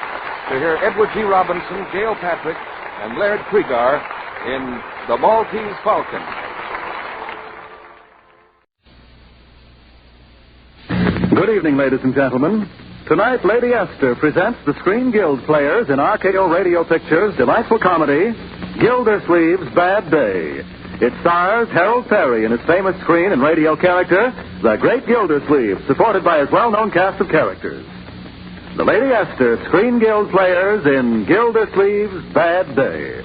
to hear Edward G. Robinson, Gail Patrick, and Laird Krieger in The Maltese Falcon. Good evening, ladies and gentlemen. Tonight, Lady Esther presents the Screen Guild players in RKO Radio Pictures' delightful comedy, Gildersleeves' Bad Day. It stars Harold Perry in his famous screen and radio character, the Great Gildersleeves, supported by his well-known cast of characters. The Lady Esther Screen Guild players in Gildersleeves' Bad Day.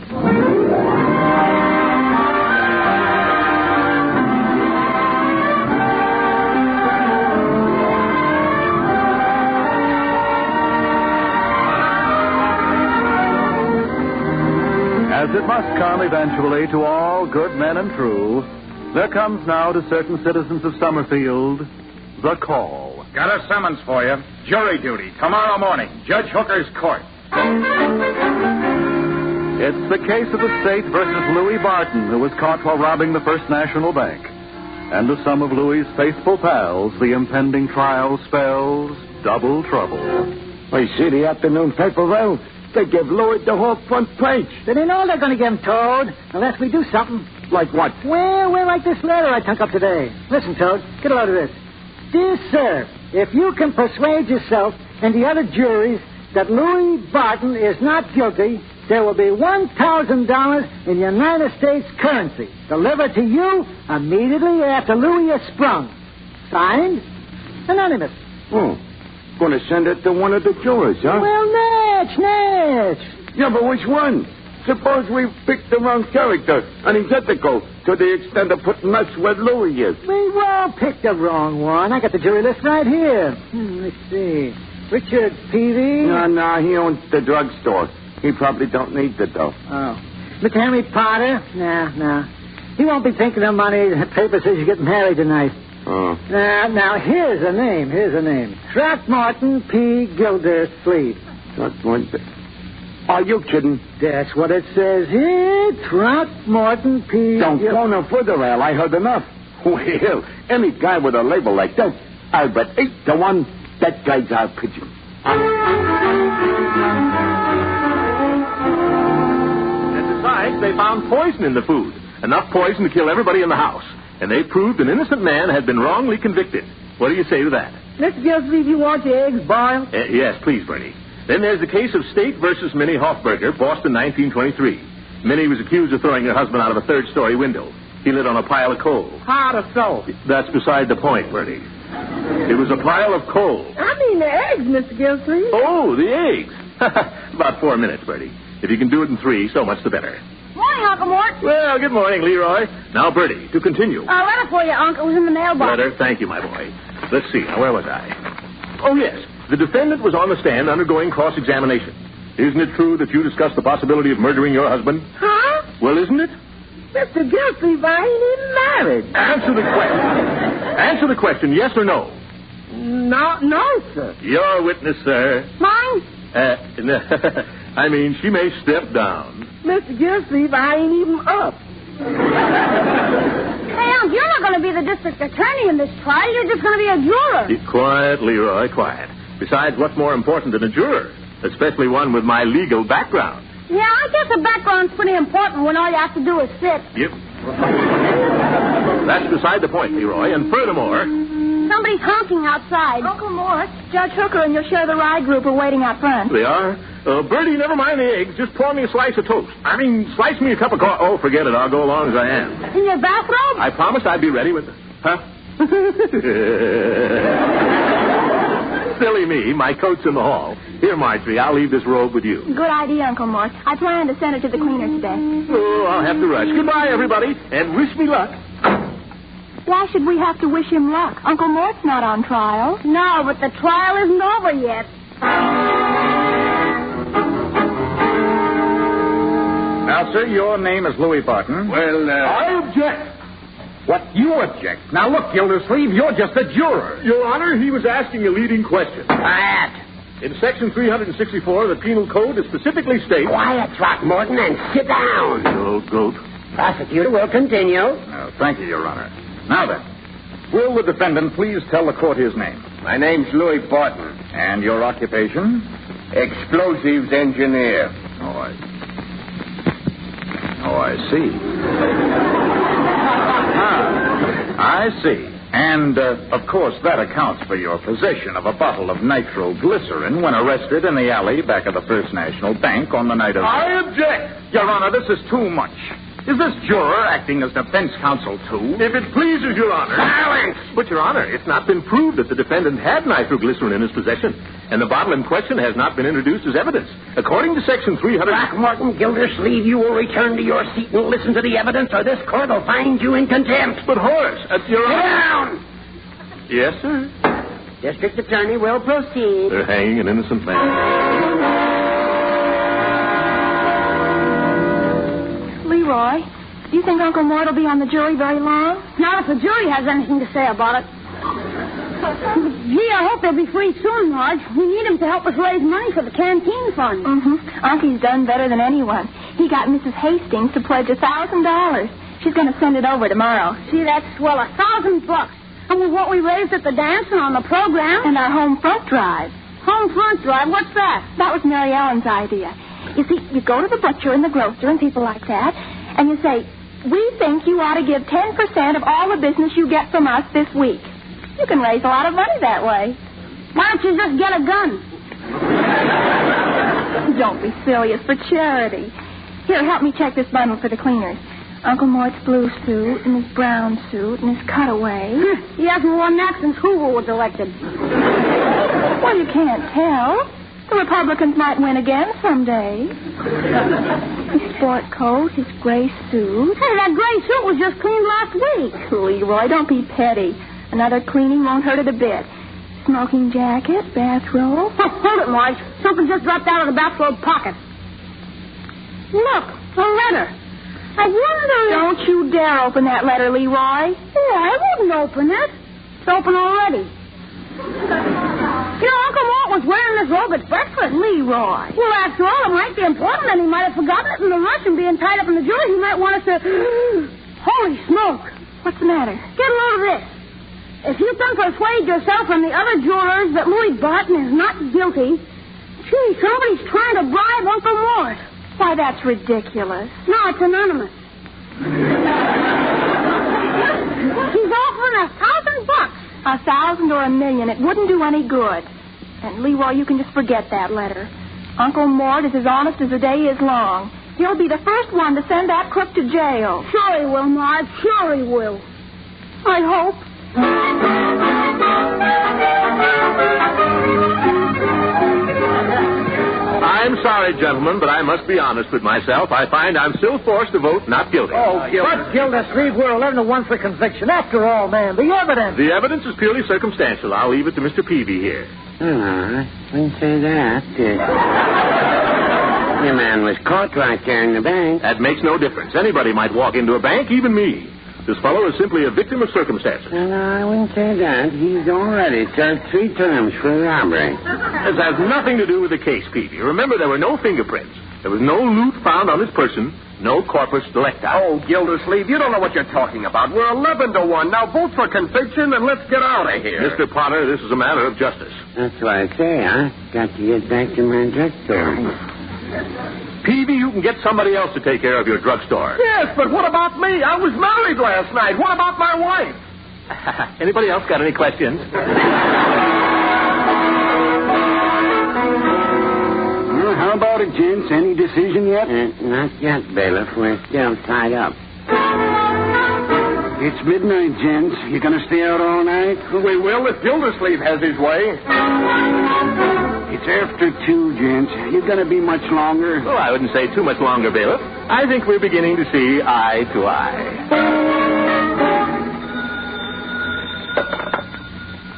As it must come eventually to all good men and true, there comes now to certain citizens of Summerfield the call. Got a summons for you. Jury duty, tomorrow morning. Judge Hooker's court. It's the case of the state versus Louis Barton, who was caught while robbing the First National Bank. And to some of Louis's faithful pals, the impending trial spells double trouble. I see the afternoon paper, well. They give Louis the whole front page. They know they're going to get him, Toad, unless we do something. Like what? Well, we're like this letter I took up today. Listen, Toad, get a load of this. Dear Sir, if you can persuade yourself and the other juries that Louis Barton is not guilty, there will be $1,000 in United States currency delivered to you immediately after Louis is sprung. Signed, Anonymous. Oh. Going to send it to one of the jurors, huh? Well, Natch. Yeah, but which one? Suppose we picked the wrong character, and he's ethical to the extent of putting us where Louis is. We won't pick the wrong one. I got the jury list right here. Let's see. Richard Peavy. No, he owns the drugstore. He probably don't need the dough. Oh. Mr. Henry Potter. No. He won't be thinking of money. The paper says you get married tonight. Oh. Now, here's a name. Throckmorton P. Gildersleeves. Throckmorton. Are you kidding? That's what it says here. Throckmorton P. Don't go no further, Al. I heard enough. Well, any guy with a label like that, I bet 8 to 1 that guy's our pigeon. And besides, they found poison in the food. Enough poison to kill everybody in the house. And they proved an innocent man had been wrongly convicted. What do you say to that? Mr. Gildersleeves, you want your eggs boiled? Yes, please, Bertie. Then there's the case of State versus Minnie Hofberger, Boston, 1923. Minnie was accused of throwing her husband out of a third-story window. He lit on a pile of coal. How so? That's beside the point, Bertie. It was a pile of coal. I mean the eggs, Mr. Gildersleeves. Oh, the eggs. About 4 minutes, Bertie. If you can do it in 3, so much the better. Morning, Uncle Mort. Well, good morning, Leroy. Now, Bertie, to continue. A letter for you, Uncle. It was in the mailbox. Letter, thank you, my boy. Let's see, now, where was I? Oh, yes. The defendant was on the stand undergoing cross-examination. Isn't it true that you discussed the possibility of murdering your husband? Huh? Well, isn't it? Mr. Gildersleeves, I ain't even married. Answer the question. Answer the question, yes or no? No, sir. Your witness, sir. Mine? I mean, she may step down. Mr. Gildersleeves, I ain't even up. Hey, Unc, you're not going to be the district attorney in this trial. You're just going to be a juror. Quiet, Leroy, quiet. Besides, what's more important than a juror? Especially one with my legal background. Yeah, I guess the background's pretty important when all you have to do is sit. Yep. That's beside the point, Leroy. And furthermore, Somebody's honking outside. Uncle Mort, Judge Hooker and your share the ride group are waiting out front. They are? Bertie, never mind the eggs. Just pour me a slice of toast. Slice me a cup of coffee. Oh, forget it. I'll go along as I am. In your bathrobe? I promised I'd be ready with... Huh? Silly me. My coat's in the hall. Here, Marjorie, I'll leave this robe with you. Good idea, Uncle Mort. I plan to send it to the cleaner today. Oh, I'll have to rush. Goodbye, everybody, and wish me luck. Why should we have to wish him luck? Uncle Mort's not on trial. No, but the trial isn't over yet. Now, sir, your name is Louis Barton. Well, I object. What? You object? Now, look, Gildersleeves, you're just a juror. Your Honor, he was asking a leading question. Quiet. In Section 364 of the Penal Code, it specifically states... Quiet, Throckmorton, and sit down. You old goat. Prosecutor will continue. Oh, thank you, Your Honor. Now then, will the defendant please tell the court his name? My name's Louis Barton. And your occupation? Explosives engineer. Oh, I see. I see. And, of course, that accounts for your possession of a bottle of nitroglycerin when arrested in the alley back of the First National Bank on the night of... I object. Your Honor, this is too much. Is this juror acting as defense counsel, too? If it pleases Your Honor. Silence! But, Your Honor, it's not been proved that the defendant had nitroglycerin in his possession, and the bottle in question has not been introduced as evidence. According to Section 300... Throckmorton, Gildersleeves, you will return to your seat and listen to the evidence, or this court will find you in contempt. But, Horace, Your Honor... Sit down! Yes, sir? District Attorney will proceed. They're hanging an innocent man. Leroy, do you think Uncle Mort will be on the jury very long? Not if the jury has anything to say about it. Gee, I hope they'll be free soon, Marge. We need him to help us raise money for the canteen fund. Uncle's done better than anyone. He got Mrs. Hastings to pledge $1,000. She's going to send it over tomorrow. See, that's swell, $1,000. And with what we raised at the dance and on the program. And our home front drive. Home front drive? What's that? That was Mary Ellen's idea. You see, you go to the butcher and the grocer and people like that, and you say, we think you ought to give 10% of all the business you get from us this week. You can raise a lot of money that way. Why don't you just get a gun? Don't be silly. It's for charity. Here, help me check this bundle for the cleaners. Uncle Mort's blue suit and his brown suit and his cutaway. He hasn't worn that since Hoover was elected. Well, you can't tell. The Republicans might win again someday. His sport coat, his gray suit. Hey, that gray suit was just cleaned last week. Leroy, don't be petty. Another cleaning won't hurt it a bit. Smoking jacket, bathrobe. Oh, hold it, Marge. Something just dropped out of the bathrobe pocket. Look, a letter. I wonder... Don't you dare open that letter, Leroy. Oh, I wouldn't open it. It's open already. You know, Uncle Mort was wearing this robe at breakfast. Leroy. Well, after all, it might be important, and he might have forgotten it in the rush and being tied up in the jury. He might want us to... Holy smoke. What's the matter? Get a load of this. If you can persuade yourself and the other jurors that Louis Barton is not guilty, gee, somebody's trying to bribe Uncle Mort. Why, that's ridiculous. No, it's anonymous. He's offering $1,000. 1,000 or 1,000,000. It wouldn't do any good. And, Leroy, you can just forget that letter. Uncle Mort is as honest as the day is long. He'll be the first one to send that crook to jail. Sure he will, Marge. Sure he will. I hope. I'm sorry, gentlemen, but I must be honest with myself. I find I'm still forced to vote not guilty. But Gildersleeves, we're 11-1 for conviction. After all, man, the evidence. The evidence is purely circumstantial. I'll leave it to Mr. Peavy here. I wouldn't say that. The man was caught right there in the bank. That makes no difference. Anybody might walk into a bank, even me. This fellow is simply a victim of circumstances. No, I wouldn't say that. He's already served 3 terms for robbery. This has nothing to do with the case, Peavy. Remember, there were no fingerprints. There was no loot found on his person. No corpus delicti. Oh, Gildersleeves, you don't know what you're talking about. We're 11-1. Now vote for conviction and let's get out of here. Mr. Potter, this is a matter of justice. That's what I say. I got to get back to my drugstore. Peavy, you can get somebody else to take care of your drugstore. Yes, but what about me? I was married last night. What about my wife? Anybody else got any questions? Well, how about it, gents? Any decision yet? Not yet, bailiff. We're still tied up. It's midnight, gents. You gonna stay out all night? We will if Gildersleeve has his way. It's after 2, gents. You gonna be much longer? Oh, I wouldn't say too much longer, bailiff. I think we're beginning to see eye to eye.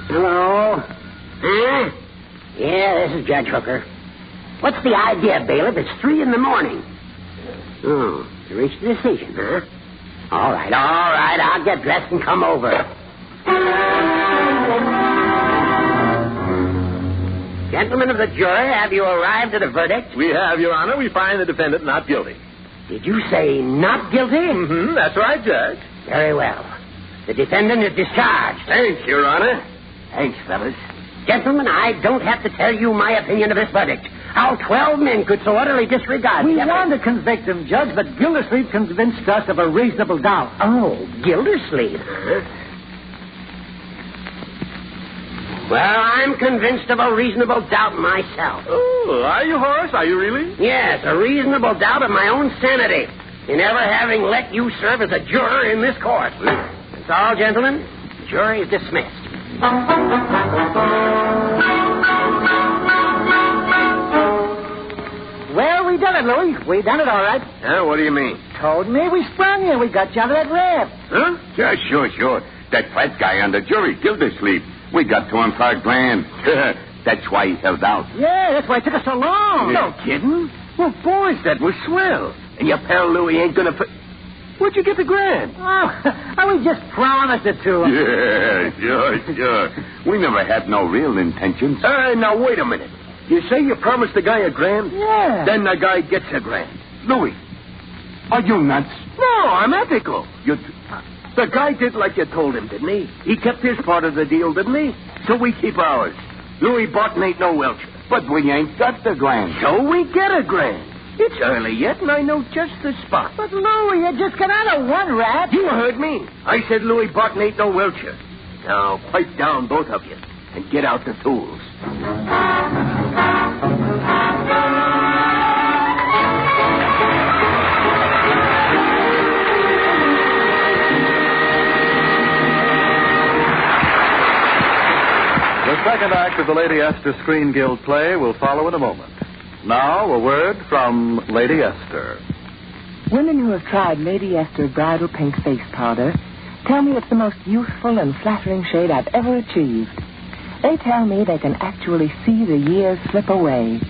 Hello? Huh? Yeah, this is Judge Hooker. What's the idea, bailiff? It's 3 a.m. Oh, you reached a decision, huh? All right. I'll get dressed and come over. Gentlemen of the jury, have you arrived at a verdict? We have, Your Honor. We find the defendant not guilty. Did you say not guilty? Mm-hmm. That's right, Judge. Very well. The defendant is discharged. Thanks, Your Honor. Thanks, fellas. Gentlemen, I don't have to tell you my opinion of this verdict. How 12 men could so utterly disregard We the evidence. want to convict him, Judge, but Gildersleeve convinced us of a reasonable doubt. Oh, Gildersleeve, huh? Well, I'm convinced of a reasonable doubt myself. Oh, are you, Horace? Are you really? Yes, a reasonable doubt of my own sanity in ever having let you serve as a juror in this court. That's all, gentlemen. The jury is dismissed. Well, we done it, Louis. We done it all right. What do you mean? Told me we sprung you. We got you out of that raft. Huh? Yeah, sure. That fat guy on the jury, Gildersleeve. We got to him for $1,000. That's why he held out. Yeah, that's why it took us so long. No kidding? Well, boys, that was swell. And your pal Louie ain't gonna... Where'd you get the $1,000? Oh, we just promised it to him. Yeah, sure. We never had no real intentions. Now, wait a minute. You say you promised the guy $1,000? Yeah. Then the guy gets $1,000. Louis, are you nuts? No, I'm ethical. The guy did like you told him, didn't he? He kept his part of the deal, didn't he? So we keep ours. Louis Barton ain't no welcher. But we ain't got the $1,000. So we get $1,000. It's early yet, and I know just the spot. But, Louis, you just got out of one rat. You heard me. I said Louis Barton ain't no welcher. Now, pipe down, both of you, and get out the tools. The second act of the Lady Esther Screen Guild play will follow in a moment. Now, a word from Lady Esther. Women who have tried Lady Esther Bridal Pink Face Powder tell me it's the most youthful and flattering shade I've ever achieved. They tell me they can actually see the years slip away,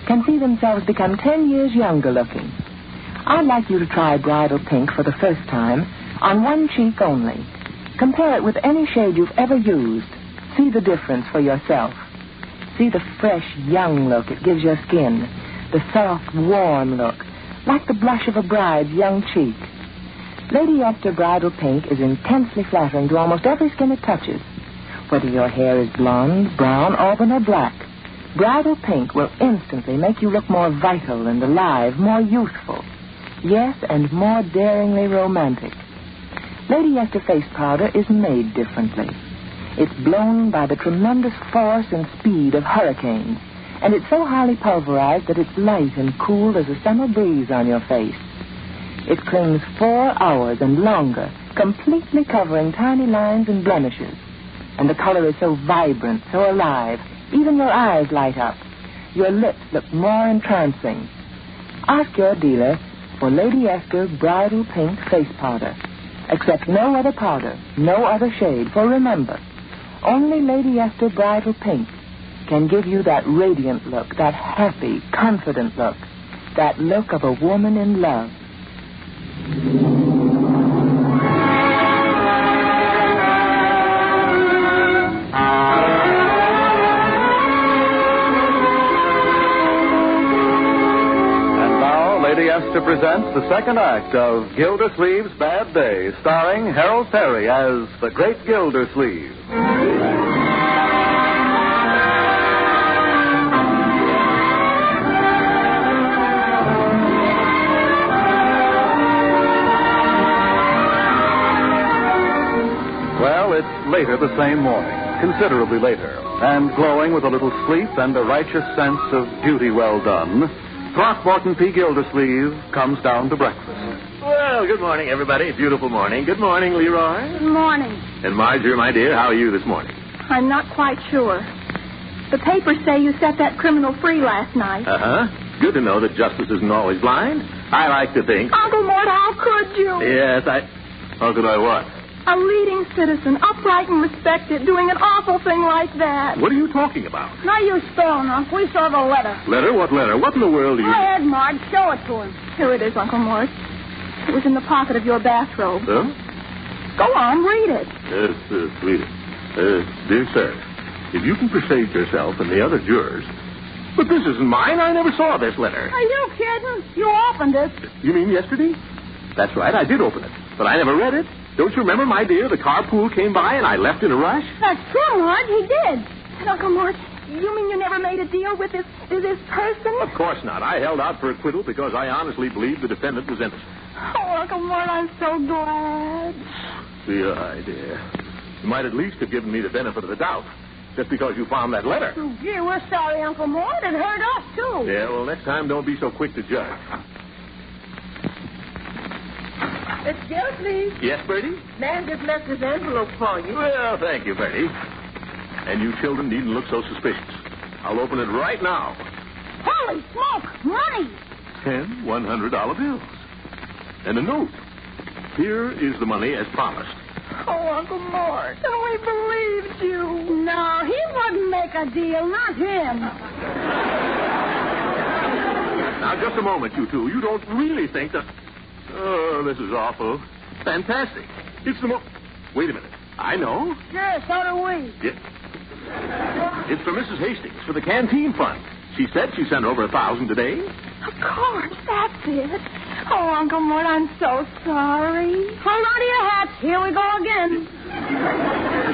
can see themselves become 10 years younger looking. I'd like you to try Bridal Pink for the first time on one cheek only. Compare it with any shade you've ever used. See the difference for yourself. See the fresh, young look it gives your skin, the soft, warm look, like the blush of a bride's young cheek. Lady Esther Bridal Pink is intensely flattering to almost every skin it touches. Whether your hair is blonde, brown, auburn, or black, Bridal Pink will instantly make you look more vital and alive, more youthful. Yes, and more daringly romantic. Lady Esther Face Powder is made differently. It's blown by the tremendous force and speed of hurricanes, and it's so highly pulverized that it's light and cool as a summer breeze on your face. It clings 4 hours and longer, completely covering tiny lines and blemishes. And the color is so vibrant, so alive, even your eyes light up. Your lips look more entrancing. Ask your dealer for Lady Esther Bridal Pink Face Powder. Accept no other powder, no other shade, for remember, only Lady Esther Bridal Pink can give you that radiant look, that happy, confident look, that look of a woman in love. And now, Lady Esther presents the second act of Gildersleeves' Bad Day, starring Harold Perry as the Great Gildersleeve. Well, it's later the same morning, considerably later, and glowing with a little sleep and a righteous sense of duty well done, Throckmorton P. Gildersleeves comes down to breakfast. Well, good morning, everybody. Beautiful morning. Good morning, Leroy. Good morning. And Marjorie, my dear, how are you this morning? I'm not quite sure. The papers say you set that criminal free last night. Uh-huh. Good to know that justice isn't always blind. I like to think... Uncle Mort, how could you? Yes, How could I what? A leading citizen, upright and respected, doing an awful thing like that. What are you talking about? Now you stone, Unc. We saw the letter. Letter? What letter? What in the world do you... Go ahead, Marge. Show it to him. Here it is, Uncle Mort. It was in the pocket of your bathrobe. Huh? Go on, read it. Yes, read it. Dear sir, if you can persuade yourself and the other jurors... But this isn't mine. I never saw this letter. Are you kidding? You opened it. You mean yesterday? That's right, I did open it. But I never read it. Don't you remember, my dear, the carpool came by and I left in a rush? That's true, Marge. He did. And Uncle Mort, you mean you never made a deal with this person? Of course not. I held out for acquittal because I honestly believed the defendant was innocent. Oh, Uncle Mort, I'm so glad. The idea. You might at least have given me the benefit of the doubt. Just because you found that letter. Oh, gee, we're sorry, Uncle Mort. It hurt us, too. Yeah, well, next time don't be so quick to judge. It's Gildersleeves. Yes, Bertie? Man just left his envelope for you. Well, thank you, Bertie. And you children needn't look so suspicious. I'll open it right now. Holy smoke! Money! 10 $100 bills. And a note. Here is the money as promised. Oh, Uncle Mort, we believed you. No, he wouldn't make a deal, not him. Now, just a moment, you two. You don't really think that... Oh, this is awful. Fantastic. It's the Wait a minute. I know. Sure, so do we. Yeah. It's for Mrs. Hastings, for the canteen fund. She said she sent over 1,000 today. Of course, that's it. Oh, Uncle Mort, I'm so sorry. Hold on to your hats. Here we go again.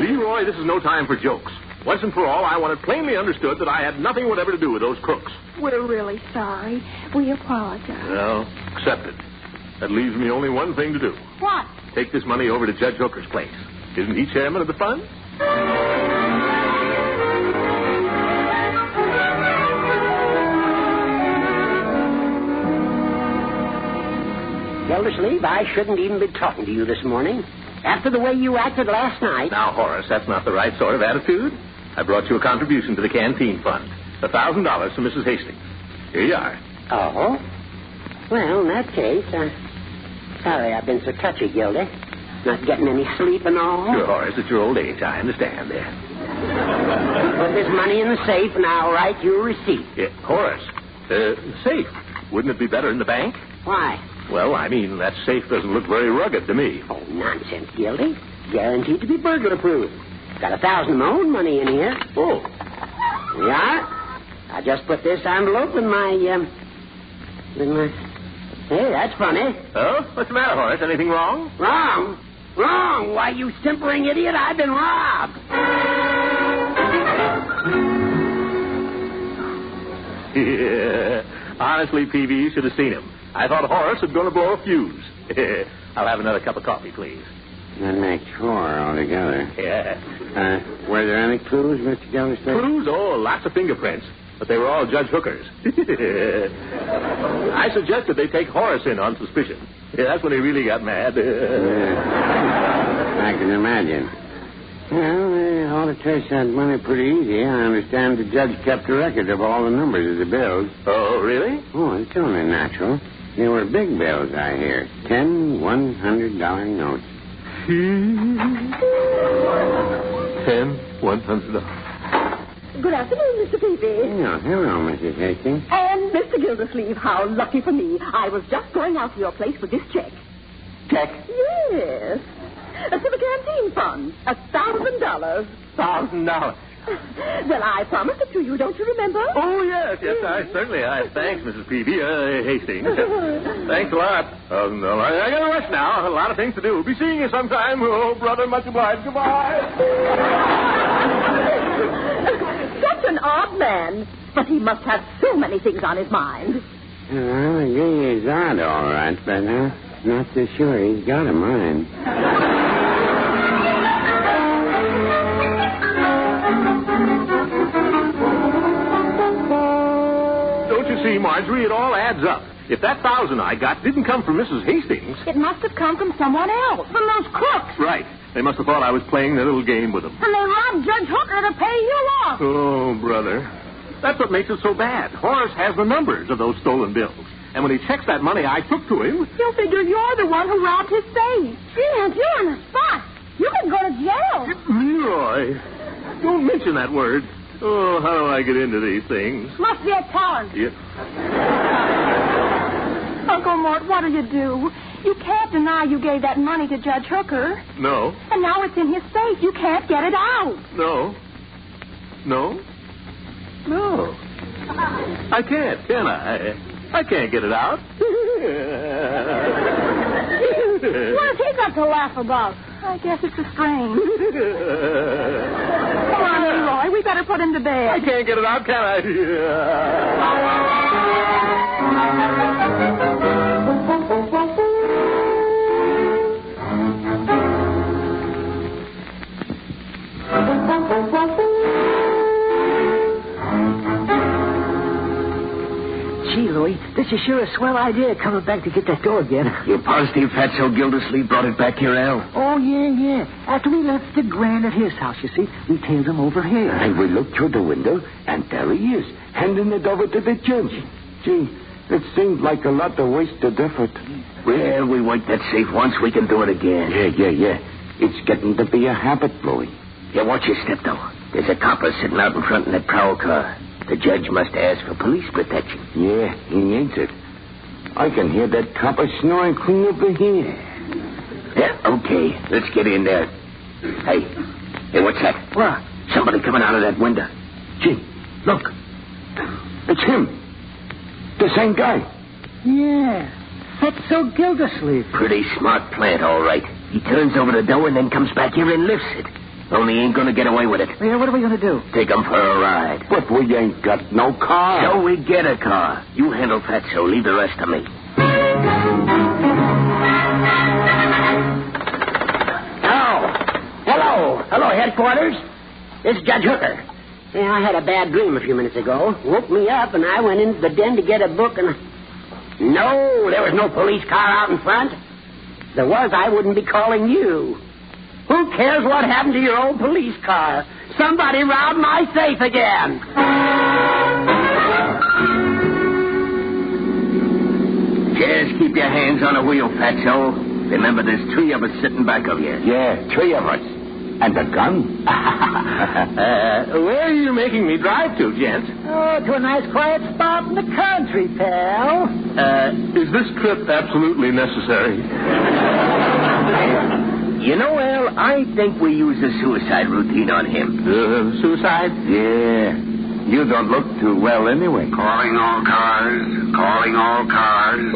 Leroy, this is no time for jokes. Once and for all, I want it plainly understood that I had nothing whatever to do with those crooks. We're really sorry. We apologize. Well, accept it. That leaves me only one thing to do. What? Take this money over to Judge Hooker's place. Isn't he chairman of the fund? Gildersleeve, I shouldn't even be talking to you this morning. After the way you acted last night. Now, Horace, that's not the right sort of attitude. I brought you a contribution to the canteen fund. $1,000 to Mrs. Hastings. Here you are. Oh? Well, in that case, sorry I've been so touchy, Gildy. Not getting any sleep and all. Sure, Horace, it's your old age. I understand. Put this money in the safe, and I'll write you a receipt. Yeah, Horace, safe. Wouldn't it be better in the bank? Why? Well, I mean, that safe doesn't look very rugged to me. Oh, nonsense, Gildy. Guaranteed to be burglar-proof. Got 1,000 of my own money in here. Oh. Here you are. I just put this envelope in my... Hey, that's funny. Oh? What's the matter, Horace? Anything wrong? Wrong? Wrong? Why, you simpering idiot, I've been robbed. Yeah. Honestly, Peavy, you should have seen him. I thought Horace was going to blow a fuse. I'll have another cup of coffee, please. That makes 4 altogether. Yeah. Were there any clues, Mr. Gildersleeve? Clues? Oh, lots of fingerprints. But they were all Judge Hooker's. I suggested they take Horace in on suspicion. Yeah, that's when he really got mad. I can imagine. Well, they ought to trace that money pretty easy. I understand the judge kept a record of all the numbers of the bills. Oh, really? Oh, it's only natural. They were big bills, I hear. 10 $100 notes. 10 $100. Good afternoon, Mr. Peavy. Oh, hello, Mrs. Hastings. And Mr. Gildersleeve, how lucky for me. I was just going out to your place with this check. Check? Yes. To the canteen fund. $1,000. $1,000. Well, I promised it to you, don't you remember? Oh, yes, certainly. Thanks, Mrs. Peavy, Hastings. Thanks a lot. I got to rush now. A lot of things to do. Be seeing you sometime. Oh, brother, much obliged. Goodbye. Such an odd man. But he must have so many things on his mind. Well, I agree he's odd, all right, but not so sure he's got a mind. Marjorie, it all adds up. If that $1,000 I got didn't come from Mrs. Hastings... It must have come from someone else, from those crooks. Right. They must have thought I was playing their little game with them. And they robbed Judge Hooker to pay you off. Oh, brother. That's what makes it so bad. Horace has the numbers of those stolen bills. And when he checks that money I took to him... He'll figure you're the one who robbed his safe. Gee, you're in the spot. You can go to jail. Leroy, don't mention that word. Oh, how do I get into these things? Must be a talent. Yeah. Uncle Mort, what'll you do? You can't deny you gave that money to Judge Hooker. No. And now it's in his safe. You can't get it out. No. I can't, can I? I can't get it out. What has he got to laugh about? I guess it's a strain. Come on, Leroy. We better put him to bed. I can't get it out, can I? Gee, Louie, this is sure a swell idea, coming back to get that door again. You're positive Fatso Gildersleeves brought it back here, Al? Oh, yeah. After we left the Grand at his house, you see, we tailed him over here. And we looked through the window, and there he is, handing it over to the judge. Gee, it seemed like a lot of wasted effort. Well, we worked that safe once, we can do it again. Yeah. It's getting to be a habit, Louie. Yeah, watch your step, though. There's a copper sitting out in front in that prowl car. The judge must ask for police protection. Yeah, he needs it. I can hear that copper snoring clean over here. Yeah, okay. Let's get in there. Hey, what's that? What? Somebody coming out of that window. Gee, look. It's him. The same guy. Yeah, Fatso Gildersleeves. Pretty smart plant, all right. He turns over the door and then comes back here and lifts it. Only he ain't gonna get away with it. Yeah, what are we gonna do? Take him for a ride. But we ain't got no car. So we get a car. You handle Fatso. Leave the rest to me. Hello, headquarters. This is Judge Hooker. Yeah, I had a bad dream a few minutes ago. Woke me up, and I went into the den to get a book, and... No, there was no police car out in front. If there was, I wouldn't be calling you. Who cares what happened to your old police car? Somebody robbed my safe again. Just keep your hands on the wheel, Fatso. Remember, there's 3 of us sitting back of you. Yeah, 3 of us. And a gun. Where are you making me drive to, gents? Oh, to a nice quiet spot in the country, pal. Is this trip absolutely necessary? You know, Al, I think we use a suicide routine on him. Suicide? Yeah. You don't look too well anyway. Calling all cars.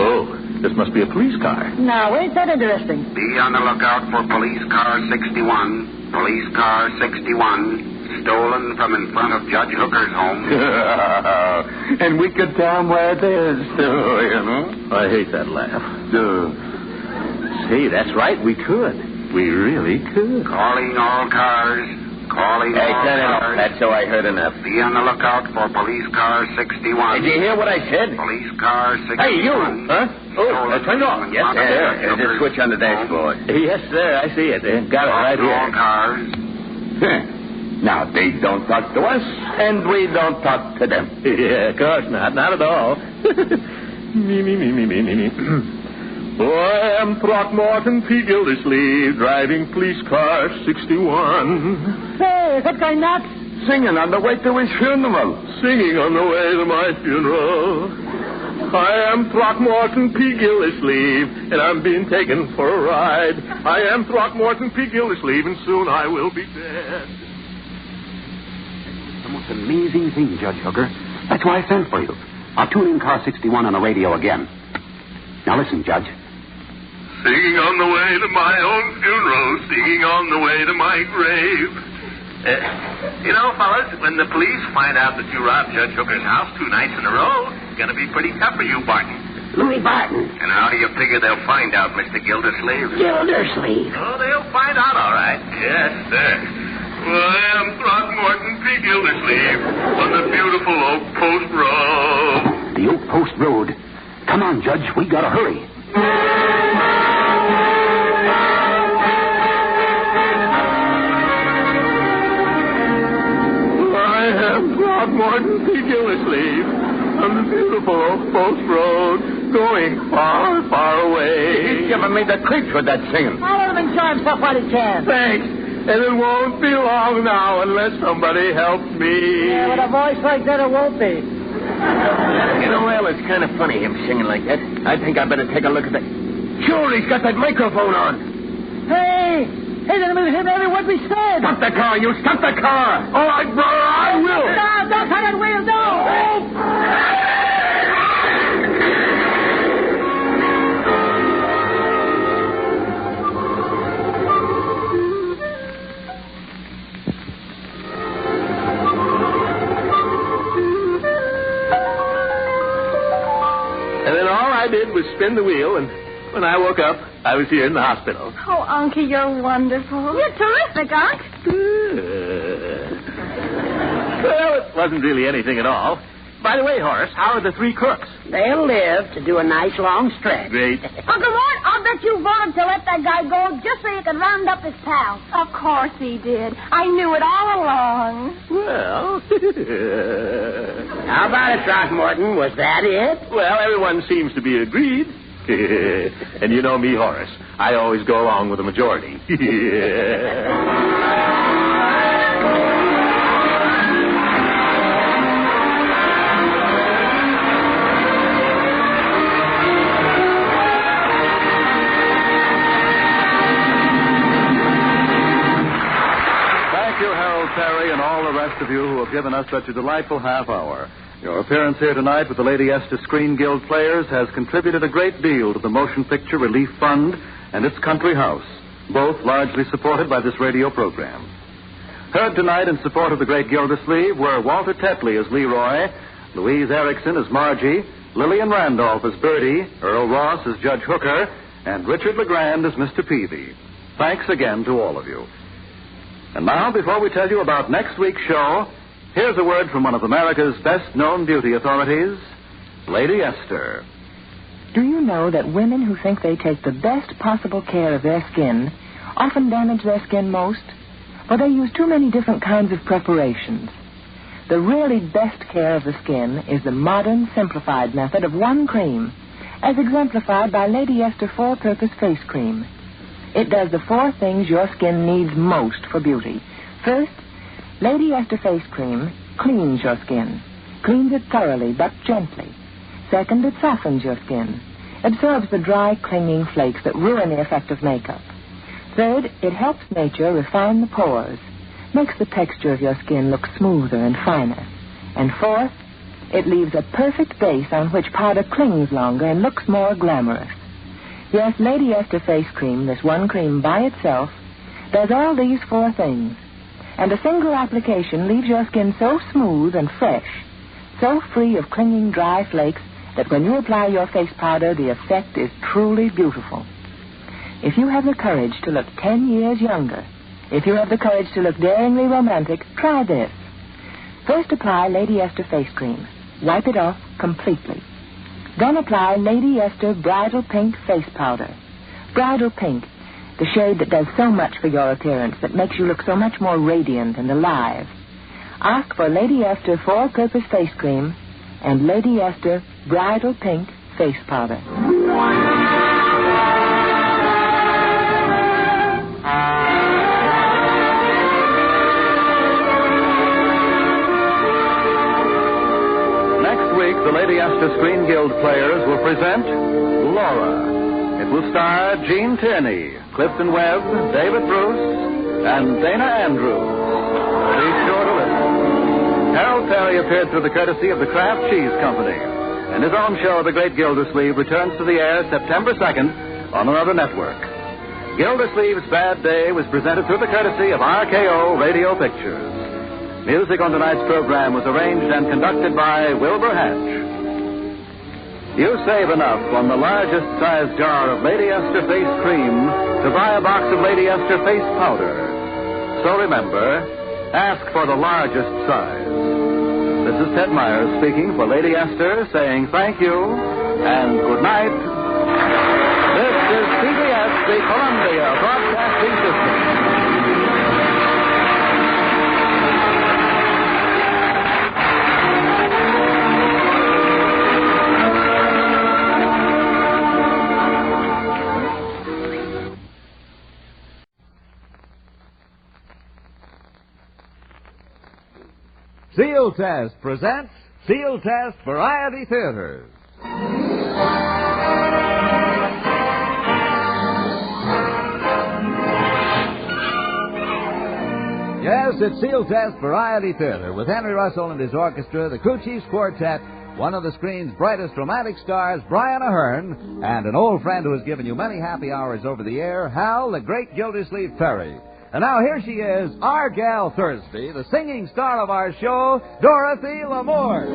Oh, this must be a police car. Now, ain't that interesting? Be on the lookout for police car 61. Police car 61. Stolen from in front of Judge Hooker's home. And we could tell him where it is, too, you know. I hate that laugh. See, that's right, we could. We really could. Calling all cars. Hey, turn it off, Fatso. I heard enough. Be on the lookout for police car 61. Did you hear what I said? Police car 61. Hey, you! Huh? Oh, turn it off. Yes, sir. There's a switch on the dashboard. Yes, sir. I see it. Got it right here. All cars. Now, they don't talk to us, and we don't talk to them. Yeah, of course not. Not at all. Me. Oh, I am Throckmorton P. Gildersleeves, driving police car 61. Say, is that guy nuts? Singing on the way to his funeral. Singing on the way to my funeral. I am Throckmorton P. Gildersleeves, and I'm being taken for a ride. I am Throckmorton P. Gildersleeves, and soon I will be dead. The most amazing thing, Judge Hooker. That's why I sent for you. I'll tune in car 61 on the radio again. Now listen, Judge. Singing on the way to my own funeral, singing on the way to my grave. You know, fellas, when the police find out that you robbed Judge Hooker's house 2 nights in a row, it's going to be pretty tough for you, Barton. Louis Barton. And how do you figure they'll find out, Mr. Gildersleeves? Gildersleeves. Oh, they'll find out, all right. Yes, sir. Well, I am Throckmorton P. Gildersleeves on the beautiful Oak Post Road. the Oak Post Road. Come on, Judge. We gotta hurry. I am Throckmorton P. Gildersleeves on the beautiful Oak Post Road, going far, far away. He's giving me the creeps with that singing. I'll let him enjoy himself while he can. Thanks. And it won't be long now unless somebody helps me. Yeah, with a voice like that, it won't be. You know, Al, it's kind of funny him singing like that. I think I better take a look at that. Sure, he's got that microphone on. Hey, he's in the middle of every word we said. Stop the car, you. Stop the car. All right, brother, I will. No, don't turn that wheel, no. And then all I did was spin the wheel, and when I woke up, I was here in the hospital. Oh, Unky, you're wonderful. You're terrific, Unc. Well, it wasn't really anything at all. By the way, Horace, how are the three crooks? They'll live to do a nice long stretch. Great. Uncle Mort, I'll bet you voted to let that guy go just so you could round up his pals. Of course he did. I knew it all along. Well, How about it, Throckmorton? Was that it? well, everyone seems to be agreed. And you know me, Horace. I always go along with the majority. Terry, and all the rest of you who have given us such a delightful half hour. Your appearance here tonight with the Lady Esther Screen Guild Players has contributed a great deal to the Motion Picture Relief Fund and its country house, both largely supported by this radio program. Heard tonight in support of the great Gildersleeve were Walter Tetley as Leroy, Louise Erickson as Margie, Lillian Randolph as Bertie, Earl Ross as Judge Hooker, and Richard LeGrand as Mr. Peavy. Thanks again to all of you. And now, before we tell you about next week's show, here's a word from one of America's best-known beauty authorities, Lady Esther. Do you know that women who think they take the best possible care of their skin often damage their skin most? For they use too many different kinds of preparations. The really best care of the skin is the modern, simplified method of one cream, as exemplified by Lady Esther Four-Purpose Face Cream. It does the four things your skin needs most for beauty. First, Lady Esther Face Cream cleans your skin. Cleans it thoroughly, but gently. Second, it softens your skin. Absorbs the dry, clinging flakes that ruin the effect of makeup. Third, it helps nature refine the pores. Makes the texture of your skin look smoother and finer. And fourth, it leaves a perfect base on which powder clings longer and looks more glamorous. Yes, Lady Esther Face Cream, this one cream by itself, does all these four things. And a single application leaves your skin so smooth and fresh, so free of clinging dry flakes, that when you apply your face powder, the effect is truly beautiful. If you have the courage to look 10 years younger, if you have the courage to look daringly romantic, try this. First apply Lady Esther Face Cream. Wipe it off completely. Then apply Lady Esther Bridal Pink Face Powder. Bridal Pink, the shade that does so much for your appearance, that makes you look so much more radiant and alive. Ask for Lady Esther Four-Purpose Face Cream and Lady Esther Bridal Pink Face Powder. The Lady Esther Screen Guild Players will present Laura. It will star Gene Tierney, Clifton Webb, David Bruce, and Dana Andrews. Be sure to listen. Harold Perry appeared through the courtesy of the Kraft Cheese Company. And his own show, The Great Gildersleeve, returns to the air September 2nd on another network. Gildersleeve's Bad Day was presented through the courtesy of RKO Radio Pictures. Music on tonight's program was arranged and conducted by Wilbur Hatch. You save enough on the largest size jar of Lady Esther Face Cream to buy a box of Lady Esther Face Powder. So remember, ask for the largest size. The is Ted Myers speaking for Lady Esther, saying thank you and good night. This is CBS, the Columbia Broadcasting System. Sealtest presents Sealtest Variety Theater. Yes, it's Sealtest Variety Theater with Henry Russell and his orchestra, the Crew Chiefs Quartet, one of the screen's brightest romantic stars, Brian Ahern, and an old friend who has given you many happy hours over the air, Hal, the great Gildersleeve Perry. And now here she is, our gal Thursday, the singing star of our show, Dorothy Lamour.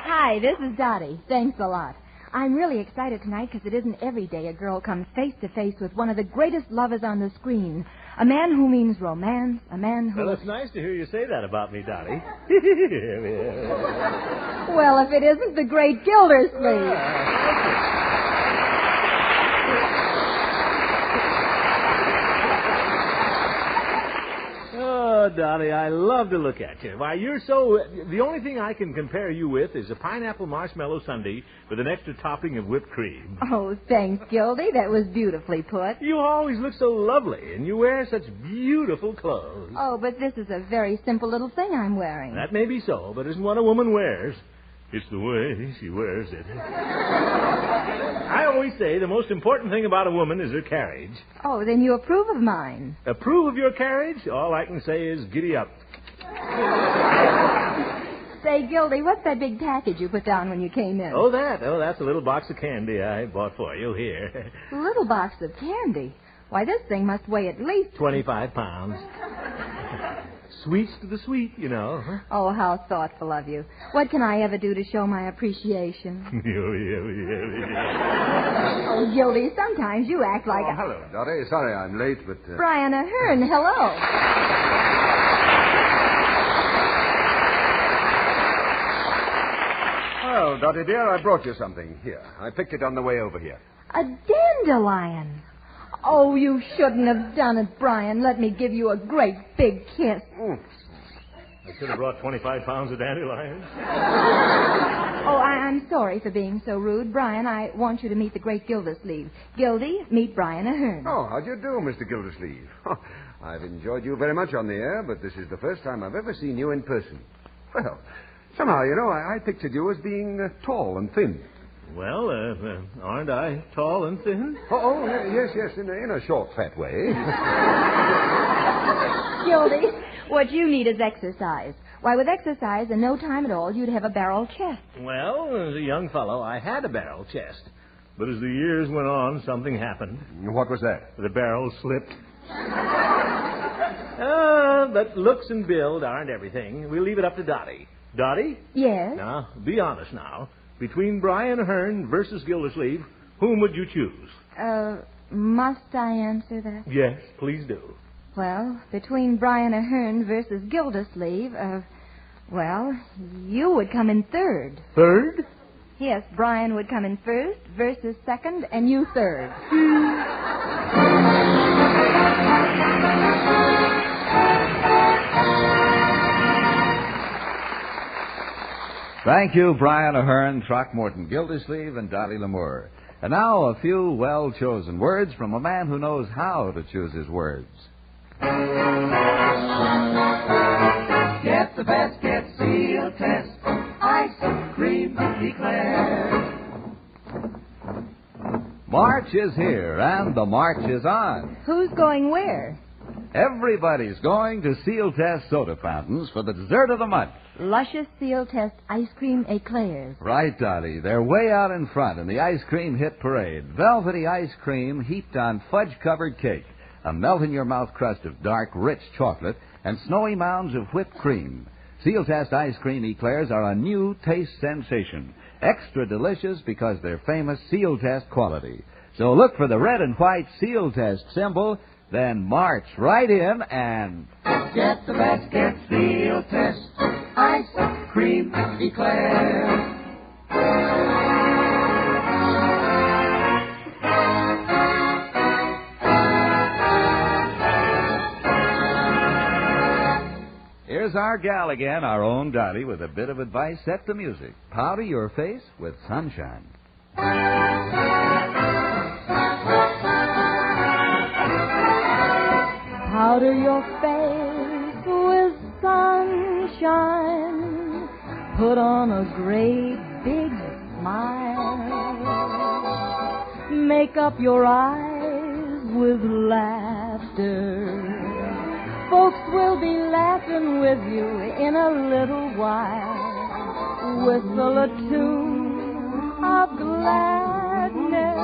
Hi, this is Dottie. Thanks a lot. I'm really excited tonight because it isn't every day a girl comes face to face with one of the greatest lovers on the screen. A man who means romance, a man who... Well, it's nice to hear you say that about me, Dottie. Well, if it isn't the great Gildersleeves. Oh, Dottie, I love to look at you. Why, you're so... The only thing I can compare you with is a pineapple marshmallow sundae with an extra topping of whipped cream. Oh, thanks, Gildy. That was beautifully put. You always look so lovely, and you wear such beautiful clothes. Oh, but this is a very simple little thing I'm wearing. That may be so, but isn't what a woman wears. It's the way she wears it. I always say the most important thing about a woman is her carriage. Oh, then you approve of mine. Approve of your carriage? All I can say is giddy up. Say, Gildy, what's that big package you put down when you came in? Oh, that's a little box of candy I bought for you here. A little box of candy? Why, this thing must weigh at least... 25 pounds. Sweets to the sweet, you know. Oh, how thoughtful of you. What can I ever do to show my appreciation? Oh, Gildy, sometimes you act like... hello, Dottie. Sorry I'm late, but... Brian Ahern, hello. Well, Dottie, dear, I brought you something. Here, I picked it on the way over here. A dandelion. Oh, you shouldn't have done it, Brian. Let me give you a great big kiss. I should have brought 25 pounds of dandelions. Oh, I'm sorry for being so rude. Brian, I want you to meet the great Gildersleeve. Gildy, meet Brian Ahern. Oh, how do you do, Mr. Gildersleeve? I've enjoyed you very much on the air, but this is the first time I've ever seen you in person. Well, somehow, you know, I pictured you as being tall and thin. Well, aren't I tall and thin? Oh, yes, in a short, fat way. Gildy, what you need is exercise. Why, with exercise and no time at all, you'd have a barrel chest. Well, as a young fellow, I had a barrel chest. But as the years went on, something happened. What was that? The barrel slipped. But looks and build aren't everything. We'll leave it up to Dottie. Dottie? Yes? Now, be honest now. Between Brian Ahern versus Gildersleeve, whom would you choose? Must I answer that? Yes, please do. Well, between Brian Ahern versus Gildersleeve, well, you would come in third. Third? Yes, Brian would come in first versus second, and you third. Thank you, Brian Ahern, Throckmorton Gildersleeve, and Dottie Lamour. And now a few well-chosen words from a man who knows how to choose his words. Get the best, get Sealtest. Ice cream eclair. March is here, and the march is on. Who's going where? Everybody's going to Sealtest soda fountains for the dessert of the month. Luscious Sealtest ice cream eclairs. Right, Dottie. They're way out in front in the ice cream hit parade. Velvety ice cream heaped on fudge-covered cake, a melt-in-your-mouth crust of dark, rich chocolate, and snowy mounds of whipped cream. Sealtest ice cream eclairs are a new taste sensation, Extra delicious because they're famous Sealtest quality. So look for the red and white Sealtest symbol, then march right in and... Get the best, get Sealtest. Ice cream eclair. Here's our gal again, our own Dottie, with a bit of advice set to music. Powder your face with sunshine. Powder your face with sunshine. Put on a great big smile. Make up your eyes with laughter. Folks will be laughing with you in a little while. Whistle a tune of gladness.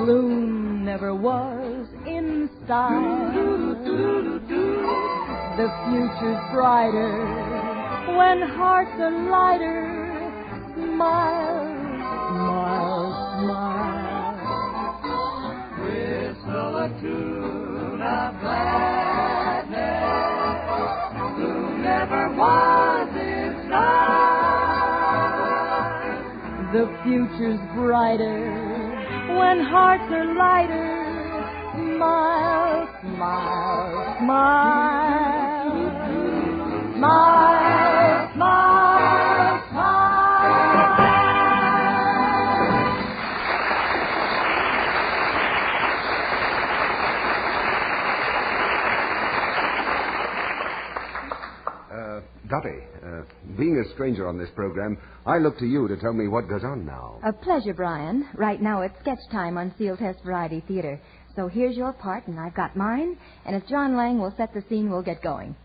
Gloom never was in style. The future's brighter when hearts are lighter. Smile, smile, smile. Whistle a tune of gladness. Gloom never was inside. The future's brighter when hearts are lighter. Smile, smile, smile. Smile, smile, Dottie, being a stranger on this program, I look to you to tell me what goes on now. A pleasure, Brian. Right now it's sketch time on Sealtest Variety Theater. So here's your part, and I've got mine. And if John Lang will set the scene, we'll get going.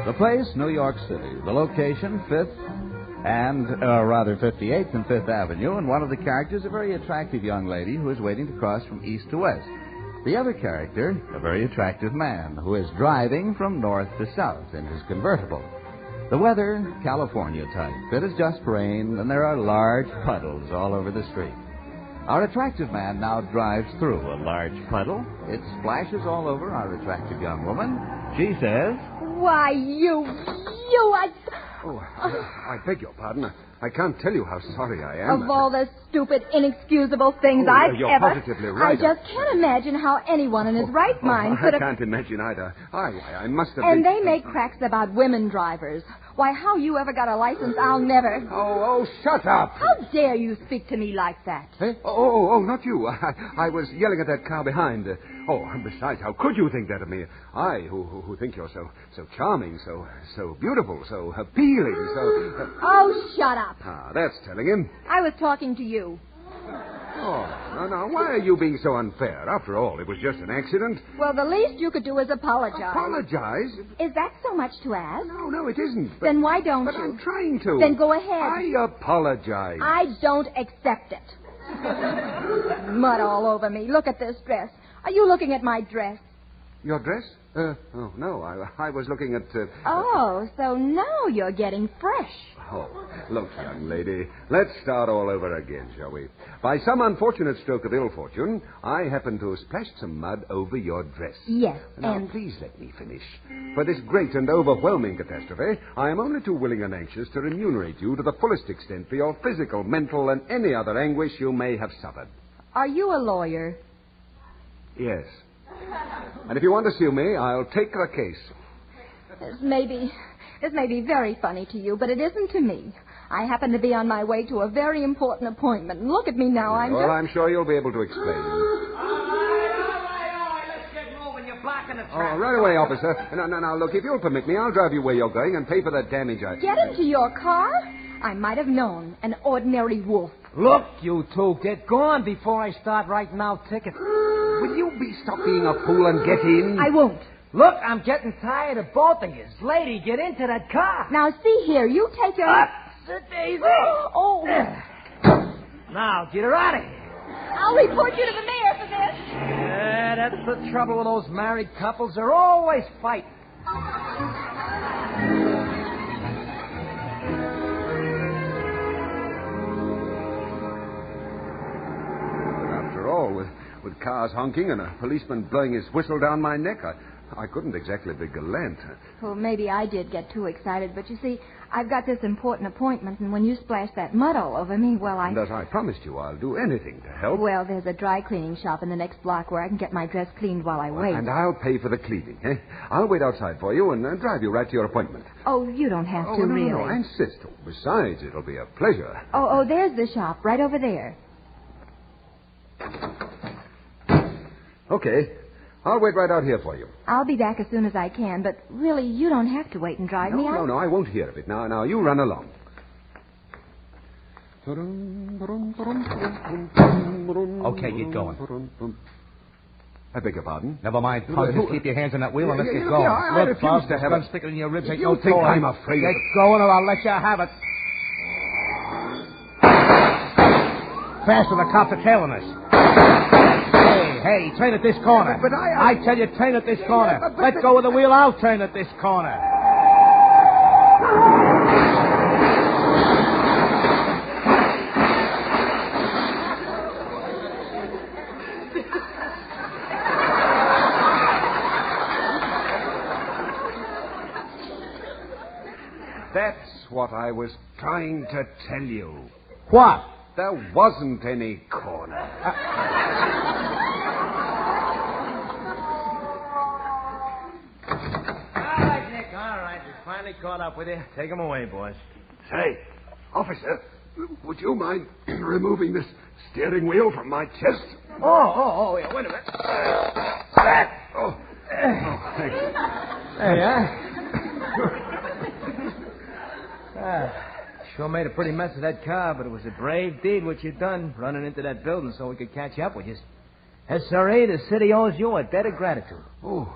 The place, New York City. The location, 58th and 5th Avenue. And one of the characters, a very attractive young lady who is waiting to cross from east to west. The other character, a very attractive man who is driving from north to south in his convertible. The weather, California type. It has just rained, and there are large puddles all over the street. Our attractive man now drives through a large puddle. It splashes all over our attractive young woman. She says... Why, you... Oh, I beg your pardon. I can't tell you how sorry I am. Of all the stupid, inexcusable things I've you're ever... positively right. I just can't imagine how anyone in his right mind could have... I can't imagine either. I must have And been... they make cracks about women drivers. Why, how you ever got a license, I'll never... Oh, shut up. How dare you speak to me like that? Eh? Oh, not you. I was yelling at that car behind. Besides, how could you think that of me? I, who think you're so charming, so beautiful, so appealing, so... Oh, shut up. Ah, that's telling him. I was talking to you. Oh, now, why are you being so unfair? After all, it was just an accident. Well, the least you could do is apologize. Apologize? Is that so much to ask? No, it isn't. Then why don't you? But I'm trying to. Then go ahead. I apologize. I don't accept it. Mud all over me. Look at this dress. Are you looking at my dress? Your dress? No. I was looking at... Oh, so now you're getting fresh. Oh, look, young lady, let's start all over again, shall we? By some unfortunate stroke of ill fortune, I happened to splash some mud over your dress. Yes, now, and... please let me finish. For this great and overwhelming catastrophe, I am only too willing and anxious to remunerate you to the fullest extent for your physical, mental, and any other anguish you may have suffered. Are you a lawyer? Yes. And if you want to sue me, I'll take the case. This may be very funny to you, but it isn't to me. I happen to be on my way to a very important appointment. Look at me now. I'm sure you'll be able to explain. All right. Let's get moving. You're blocking the traffic. Oh, right away, officer. Now, look, if you'll permit me, I'll drive you where you're going and pay for the damage I... Get into your car? I might have known. An ordinary wolf. Look, you two, get gone before I start writing out tickets. Will you stop being a fool and get in? I won't. Look, I'm getting tired of both of you. Lady, get into that car. Now, see here. You take your... Sit Daisy. Oh. Now, get her out of here. I'll report you to the mayor for this. Yeah, that's the trouble with those married couples. They're always fighting. cars honking and a policeman blowing his whistle down my neck. I couldn't exactly be gallant. Well, maybe I did get too excited, but you see, I've got this important appointment, and when you splashed that mud all over me, well, And as I promised you, I'll do anything to help. Well, there's a dry cleaning shop in the next block where I can get my dress cleaned while I wait. And I'll pay for the cleaning. Eh? I'll wait outside for you and drive you right to your appointment. Oh, you don't have to, no, really. No, I insist. Besides, it'll be a pleasure. Oh, there's the shop, right over there. Okay. I'll wait right out here for you. I'll be back as soon as I can, but really, you don't have to wait and drive me. No, I won't hear of it. Now, you run along. Okay, get going. I beg your pardon? Never mind, punk. Just keep your hands on that wheel and let's get going. I refuse to have it. Sticking in your ribs ain't You no think toy. I'm afraid Get of it? going or I'll let you have it. Faster, the cops are tailing us. Hey, turn at this corner. But I tell you, turn at this corner. Let go of the wheel, I'll turn at this corner. That's what I was trying to tell you. What? There wasn't any corner. All right, Nick, all right. We finally caught up with you. Take him away, boys. Say, officer, would you mind removing this steering wheel from my chest? Oh, yeah, wait a minute. Oh, thanks. There you are. Sure made a pretty mess of that car, but it was a brave deed what you done, running into that building so we could catch up with you. Yes, sirree, the city owes you a debt of gratitude. Oh,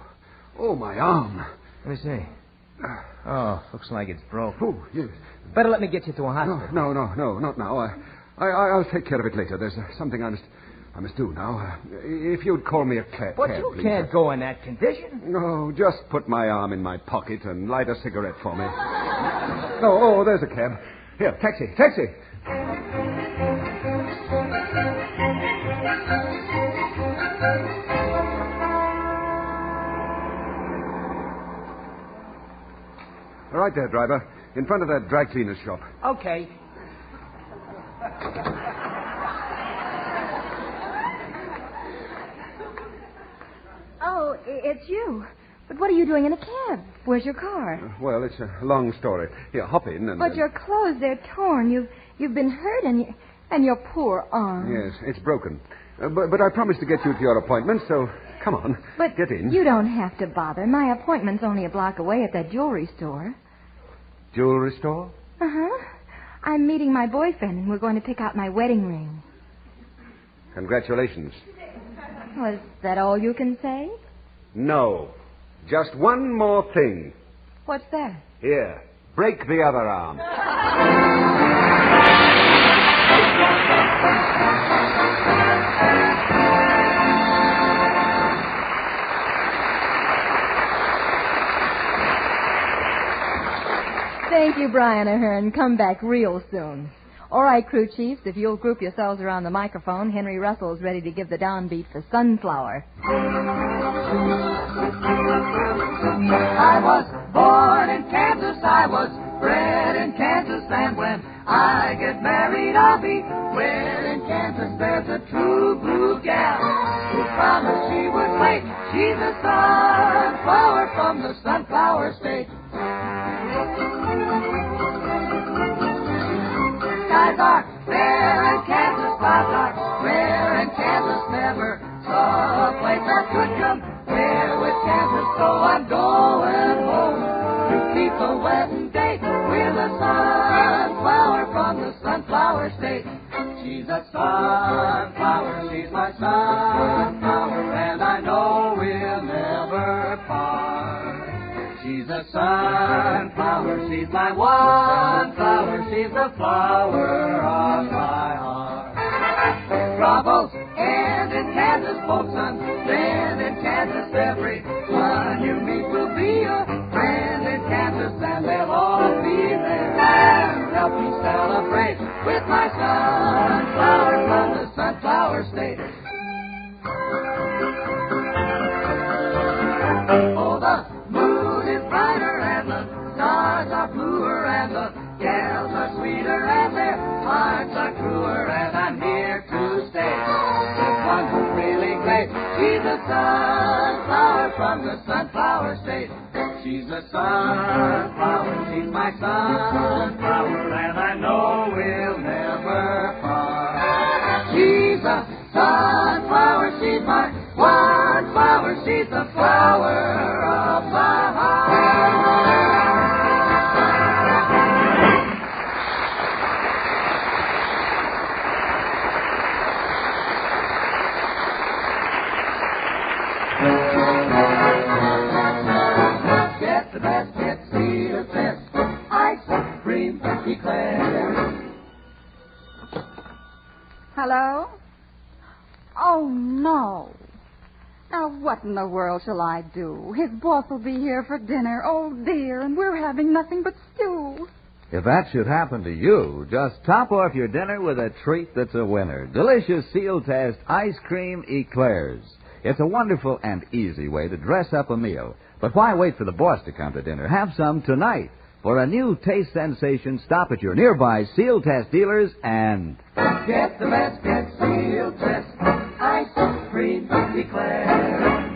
my arm. Let me see. Oh, looks like it's broke. Oh, yes. Better let me get you to a hospital. No, not now. I'll take care of it later. There's something I must do now. If you'd call me a cab, But you please. can't go in that condition. No, just put my arm in my pocket and light a cigarette for me. Oh, there's a cab. Here, taxi. All right there, driver. In front of that dry cleaner's shop. Okay. Oh, it's you. But what are you doing in a cab? Where's your car? Well, it's a long story. Here, hop in and... But your clothes, they're torn. You've been hurt and your poor arm. Yes, it's broken. But I promised to get you to your appointment, so come on. But get in. You don't have to bother. My appointment's only a block away at that jewelry store. Jewelry store? Uh-huh. I'm meeting my boyfriend, and we're going to pick out my wedding ring. Congratulations. Was that all you can say? No. Just one more thing. What's that? Here, break the other arm. Thank you, Brian Ahern. Come back real soon. All right, crew chiefs, if you'll group yourselves around the microphone, Henry Russell's ready to give the downbeat for Sunflower. I was born in Kansas, I was bred in Kansas, and when I get married, I'll be wed in Kansas. There's a true blue gal who promised she would wait. She's a sunflower from the Sunflower State. Skies are fair in Kansas, clouds are rare in Kansas. Never saw a place that could compare with Kansas, so I'm going home to keep a wedding date with a sunflower from the Sunflower State. She's a sunflower, she's my sunflower, and I know we'll never part. She's a sunflower, she's my one flower, she's the flower of my heart. Troubles end in Kansas, folks, then in Kansas, everyone you meet will be a friend in Kansas, and they'll all be there to help me celebrate with my sunflower from the Sunflower State. from the sunflower state. She's a sunflower, she's my sunflower, and I know we'll never part. She's a sunflower, she's my one flower, she's the flower of my heart. Get the best, get Sealtest, ice cream eclairs. Hello? Oh, no. Now, what in the world shall I do? His boss will be here for dinner. Oh, dear, and we're having nothing but stew. If that should happen to you, just top off your dinner with a treat that's a winner. Delicious Sealtest ice cream eclairs. It's a wonderful and easy way to dress up a meal. But why wait for the boss to come to dinner? Have some tonight. For a new taste sensation, stop at your nearby Sealtest dealers and... Get the best, get Sealtest, ice cream eclairs.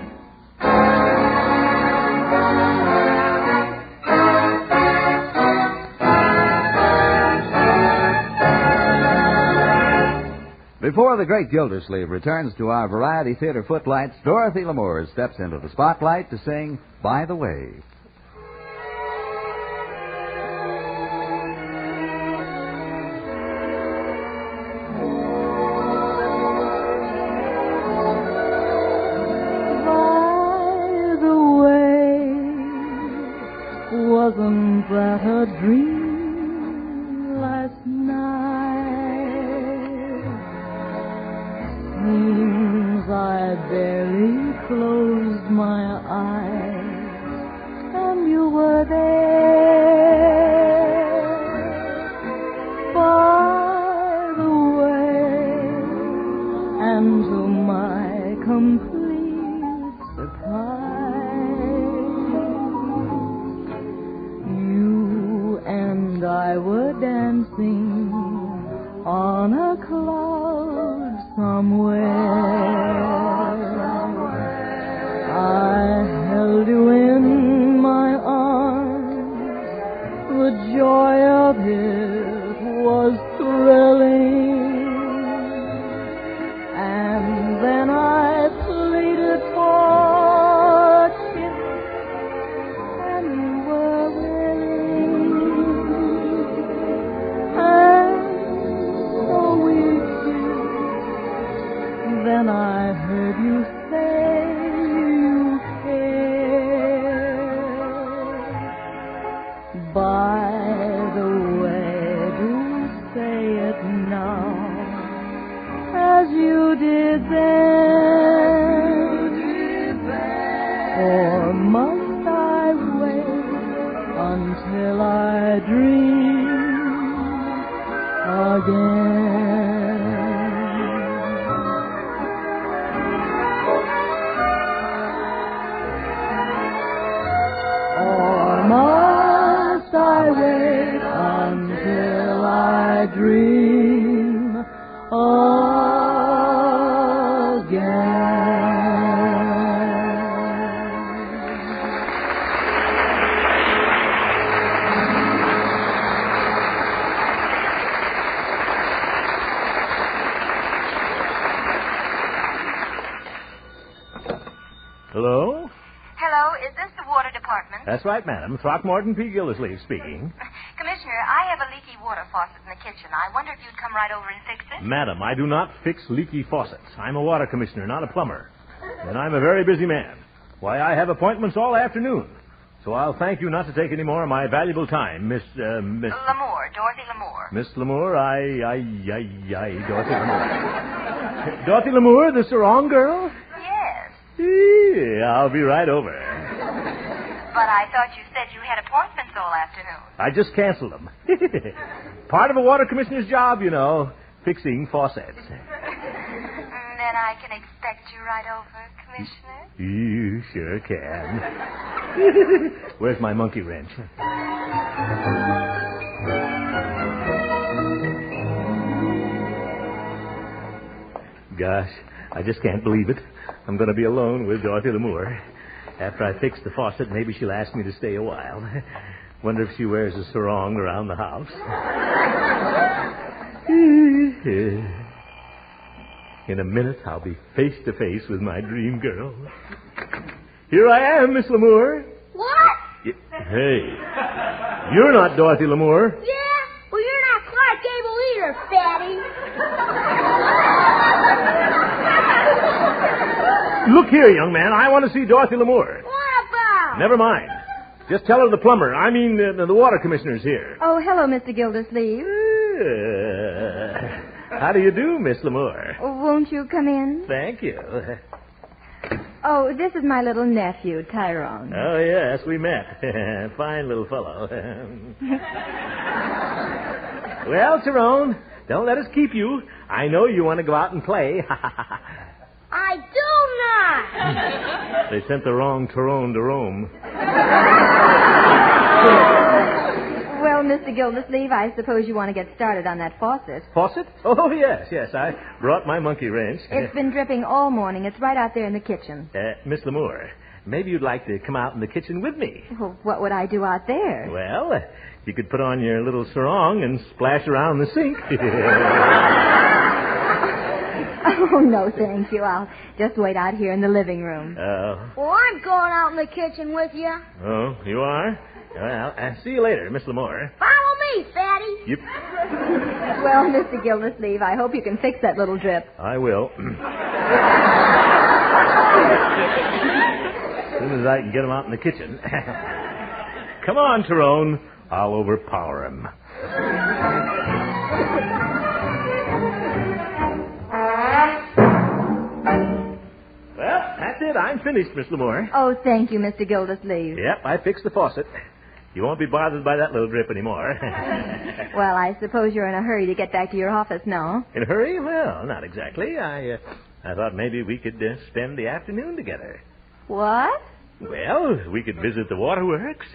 Before the great Gildersleeves returns to our variety theater footlights, Dorothy Lamour steps into the spotlight to sing By the Way. Wasn't that a dream last night? Seems I barely closed my eyes and you were there. By the way, and to my complete surprise, and I were dancing on a cloud somewhere. I held you in my arms. The joy of it was thrilling. And then I pleaded for a kiss, and you were willing. Then I heard you say you care. By the way, do say it now, as you did then. Or must I wait until I dream again? Must I wait until I dream Hello? Hello, is this the water department? That's right, madam. Throckmorton P. Gildersleeves speaking. Commissioner, I have a leaky water faucet in the kitchen. I wonder if you'd come right over and fix it? Madam, I do not fix leaky faucets. I'm a water commissioner, not a plumber. And I'm a very busy man. Why, I have appointments all afternoon. So I'll thank you not to take any more of my valuable time, Miss... Lamour, Dorothy Lamour. Miss Lamour, Dorothy Lamour. Dorothy Lamour, the sarong girl? Yes. I'll be right over. But I thought you said you had appointments all afternoon. I just canceled them. Part of a water commissioner's job, you know, fixing faucets. Then I can expect you right over, Commissioner? You sure can. Where's my monkey wrench? Gosh, I just can't believe it. I'm going to be alone with Dorothy Lamour. After I fix the faucet, maybe she'll ask me to stay a while. Wonder if she wears a sarong around the house. In a minute, I'll be face to face with my dream girl. Here I am, Miss Lamour. What? Hey, you're not Dorothy Lamour. Yeah? Well, you're not Clark Gable either, fatty. Look here, young man. I want to see Dorothy Lamour. What about? Never mind. Just tell her the plumber, the water commissioner's here. Oh, hello, Mr. Gildersleeves. How do you do, Miss Lamour? Won't you come in? Thank you. Oh, this is my little nephew, Tyrone. Oh, yes, we met. Fine little fellow. Well, Tyrone, don't let us keep you. I know you want to go out and play. I do not. They sent the wrong Tyrone to Rome. Well, Mr. Gildersleeve, I suppose you want to get started on that faucet. Faucet? Oh, yes. I brought my monkey wrench. It's been dripping all morning. It's right out there in the kitchen. Miss Lamour, maybe you'd like to come out in the kitchen with me. Well, what would I do out there? Well, you could put on your little sarong and splash around the sink. Oh, no, thank you. I'll just wait out here in the living room. Well, I'm going out in the kitchen with you. Oh, you are? Well, I'll see you later, Miss Lamour. Follow me, fatty. Yep. Well, Mr. Gildersleeve, I hope you can fix that little drip. I will. As soon as I can get him out in the kitchen. Come on, Tyrone. I'll overpower him. Well, that's it. I'm finished, Miss Lamour. Oh, thank you, Mr. Gildersleeve. Yep, I fixed the faucet. You won't be bothered by that little drip anymore. Well, I suppose you're in a hurry to get back to your office now. In a hurry? Well, not exactly. I thought maybe we could spend the afternoon together. What? Well, we could visit the waterworks.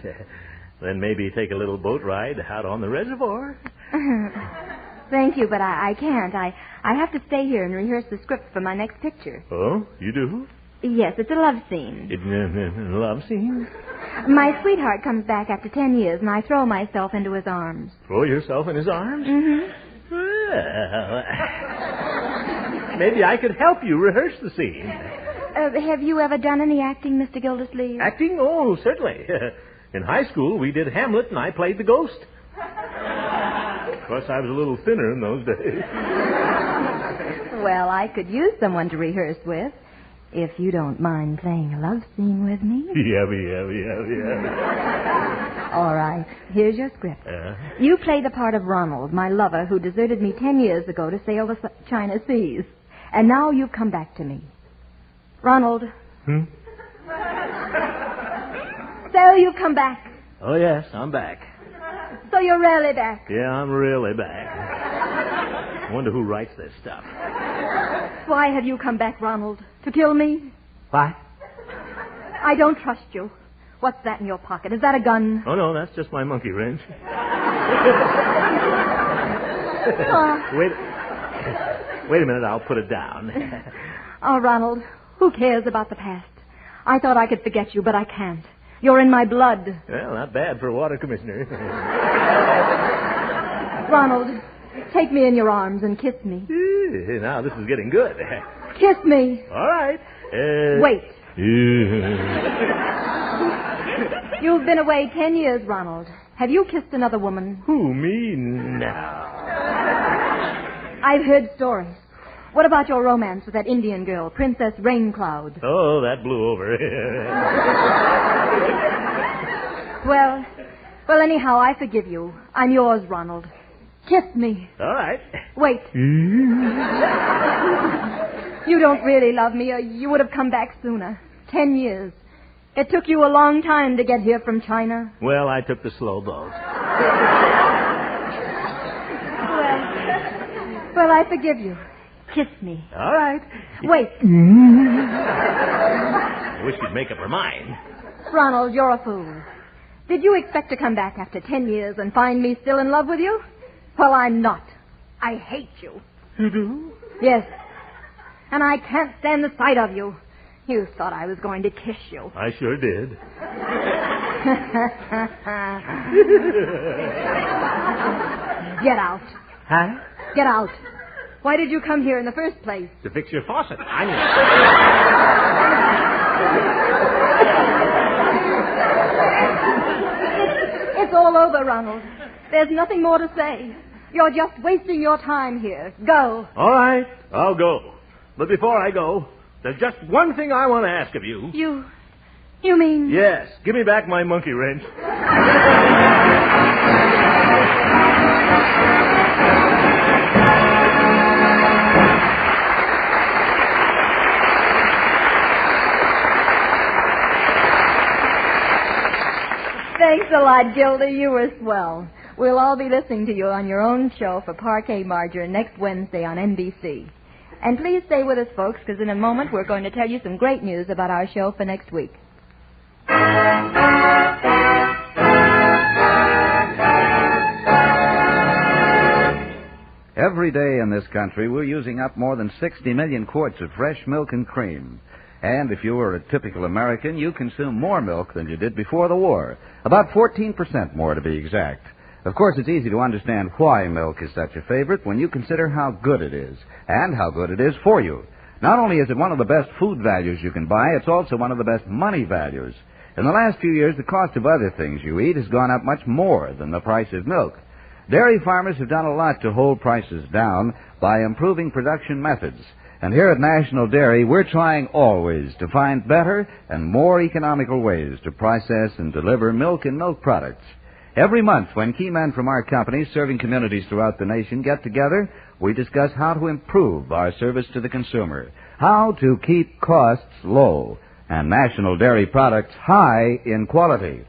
Then maybe take a little boat ride out on the reservoir. Thank you, but I can't. I have to stay here and rehearse the script for my next picture. Oh, you do? Yes, it's a love scene. A love scene? My sweetheart comes back after 10 years, and I throw myself into his arms. Throw yourself in his arms? Mm-hmm. Well, maybe I could help you rehearse the scene. Have you ever done any acting, Mr. Gildersleeve? Acting? Oh, certainly. In high school, we did Hamlet, and I played the ghost. Of course, I was a little thinner in those days. Well, I could use someone to rehearse with. If you don't mind playing a love scene with me. Yeah. All right. Here's your script. You play the part of Ronald, my lover, who deserted me 10 years ago to sail the China Seas. And now you've come back to me. Ronald. So you've come back. Oh, yes, I'm back. So you're really back. Yeah, I'm really back. I wonder who writes this stuff. Why have you come back, Ronald? To kill me? What? I don't trust you. What's that in your pocket? Is that a gun? Oh, no, that's just my monkey wrench. Wait a minute, I'll put it down. Oh, Ronald, who cares about the past? I thought I could forget you, but I can't. You're in my blood. Well, not bad for a water commissioner. Ronald, take me in your arms and kiss me. Now, this is getting good. Kiss me. All right. Wait. You've been away 10 years, Ronald. Have you kissed another woman? Who, me? No. I've heard stories. What about your romance with that Indian girl, Princess Raincloud? Oh, that blew over. Well, anyhow, I forgive you. I'm yours, Ronald. Kiss me. All right. Wait. You don't really love me, or you would have come back sooner. 10 years. It took you a long time to get here from China. Well, I took the slow boat. Well, I forgive you. Kiss me. All right. Wait. I wish you'd make up her mind. Ronald, you're a fool. Did you expect to come back after 10 years and find me still in love with you? Well, I'm not. I hate you. You do? Yes. And I can't stand the sight of you. You thought I was going to kiss you. I sure did. Get out. Huh? Get out. Why did you come here in the first place? To fix your faucet. I knew. It's all over, Ronald. There's nothing more to say. You're just wasting your time here. Go. All right, I'll go. But before I go, there's just one thing I want to ask of you. You mean... Yes, give me back my monkey wrench. Thanks a lot, Gildy. You were swell. We'll all be listening to you on your own show for Parquet Margarine next Wednesday on NBC. And please stay with us, folks, because in a moment we're going to tell you some great news about our show for next week. Every day in this country, we're using up more than 60 million quarts of fresh milk and cream. And if you are a typical American, you consume more milk than you did before the war. About 14% more, to be exact. Of course, it's easy to understand why milk is such a favorite when you consider how good it is, and how good it is for you. Not only is it one of the best food values you can buy, it's also one of the best money values. In the last few years, the cost of other things you eat has gone up much more than the price of milk. Dairy farmers have done a lot to hold prices down by improving production methods. And here at National Dairy, we're trying always to find better and more economical ways to process and deliver milk and milk products. Every month, when key men from our company serving communities throughout the nation get together, we discuss how to improve our service to the consumer, how to keep costs low, and National Dairy products high in quality.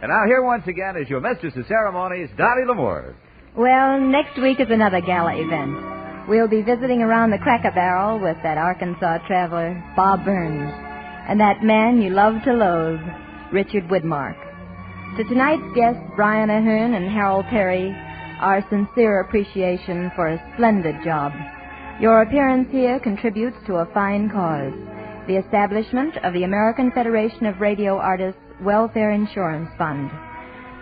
And now here once again is your mistress of ceremonies, Dottie L'Amour. Well, next week is another gala event. We'll be visiting around the Cracker Barrel with that Arkansas traveler, Bob Burns, and that man you love to loathe, Richard Widmark. To tonight's guests, Brian Ahern and Harold Perry, our sincere appreciation for a splendid job. Your appearance here contributes to a fine cause, the establishment of the American Federation of Radio Artists Welfare Insurance Fund.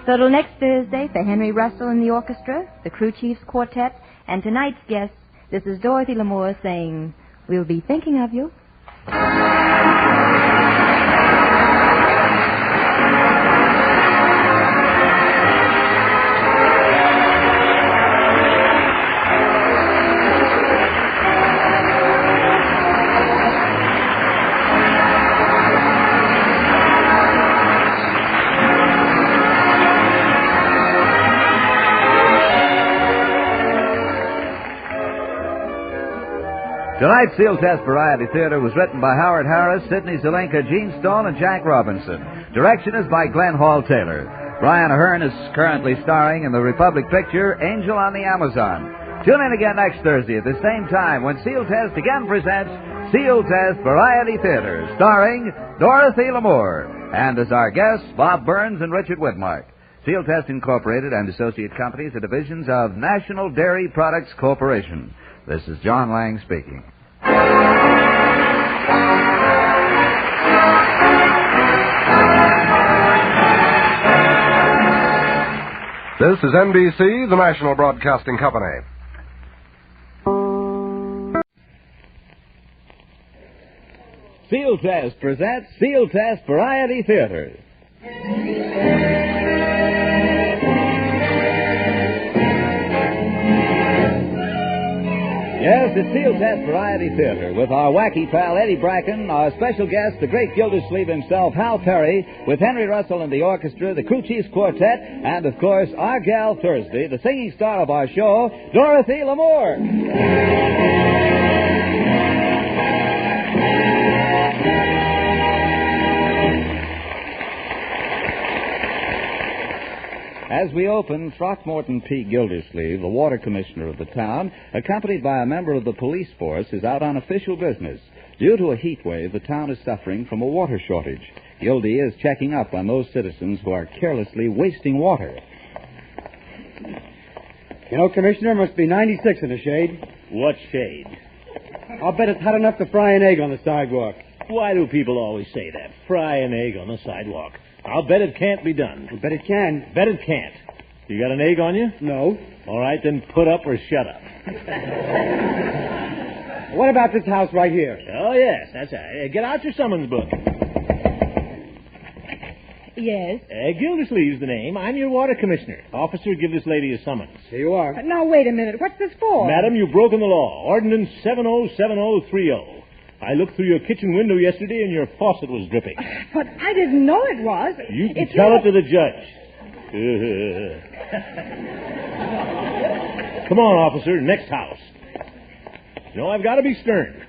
So till next Thursday, for Henry Russell and the orchestra, the Crew Chiefs Quartet, and tonight's guests, this is Dorothy L'Amour saying, we'll be thinking of you. Tonight's Sealtest Variety Theater was written by Howard Harris, Sidney Zelenka, Gene Stone, and Jack Robinson. Direction is by Glenn Hall Taylor. Brian Ahern is currently starring in the Republic picture Angel on the Amazon. Tune in again next Thursday at the same time when Sealtest again presents Sealtest Variety Theater, starring Dorothy L'Amour, and as our guests, Bob Burns and Richard Widmark. Sealtest Incorporated and associate companies are divisions of National Dairy Products Corporation. This is John Lang speaking. This is NBC, the National Broadcasting Company. Sealtest presents Sealtest Variety Theater. Yes, it's Sealtest Variety Theater with our wacky pal Eddie Bracken, our special guest, the great Gildersleeve himself, Hal Perry, with Henry Russell and the orchestra, the Crew Chiefs Quartet, and, of course, our gal Thursday, the singing star of our show, Dorothy L'Amour. As we open, Throckmorton P. Gildersleeve, the water commissioner of the town, accompanied by a member of the police force, is out on official business. Due to a heat wave, the town is suffering from a water shortage. Gildy is checking up on those citizens who are carelessly wasting water. You know, Commissioner, it must be 96 in the shade. What shade? I'll bet it's hot enough to fry an egg on the sidewalk. Why do people always say that? Fry an egg on the sidewalk. I'll bet it can't be done. I bet it can. Bet it can't. You got an egg on you? No. All right, then put up or shut up. What about this house right here? Oh, yes, that's right. Get out your summons book. Yes? Gildersleeves the name. I'm your water commissioner. Officer, give this lady a summons. Here you are. Now, wait a minute. What's this for? Madam, you've broken the law. Ordinance 707030. I looked through your kitchen window yesterday and your faucet was dripping. But I didn't know it was. You can tell it to the judge. Come on, officer. Next house. No, I've got to be stern.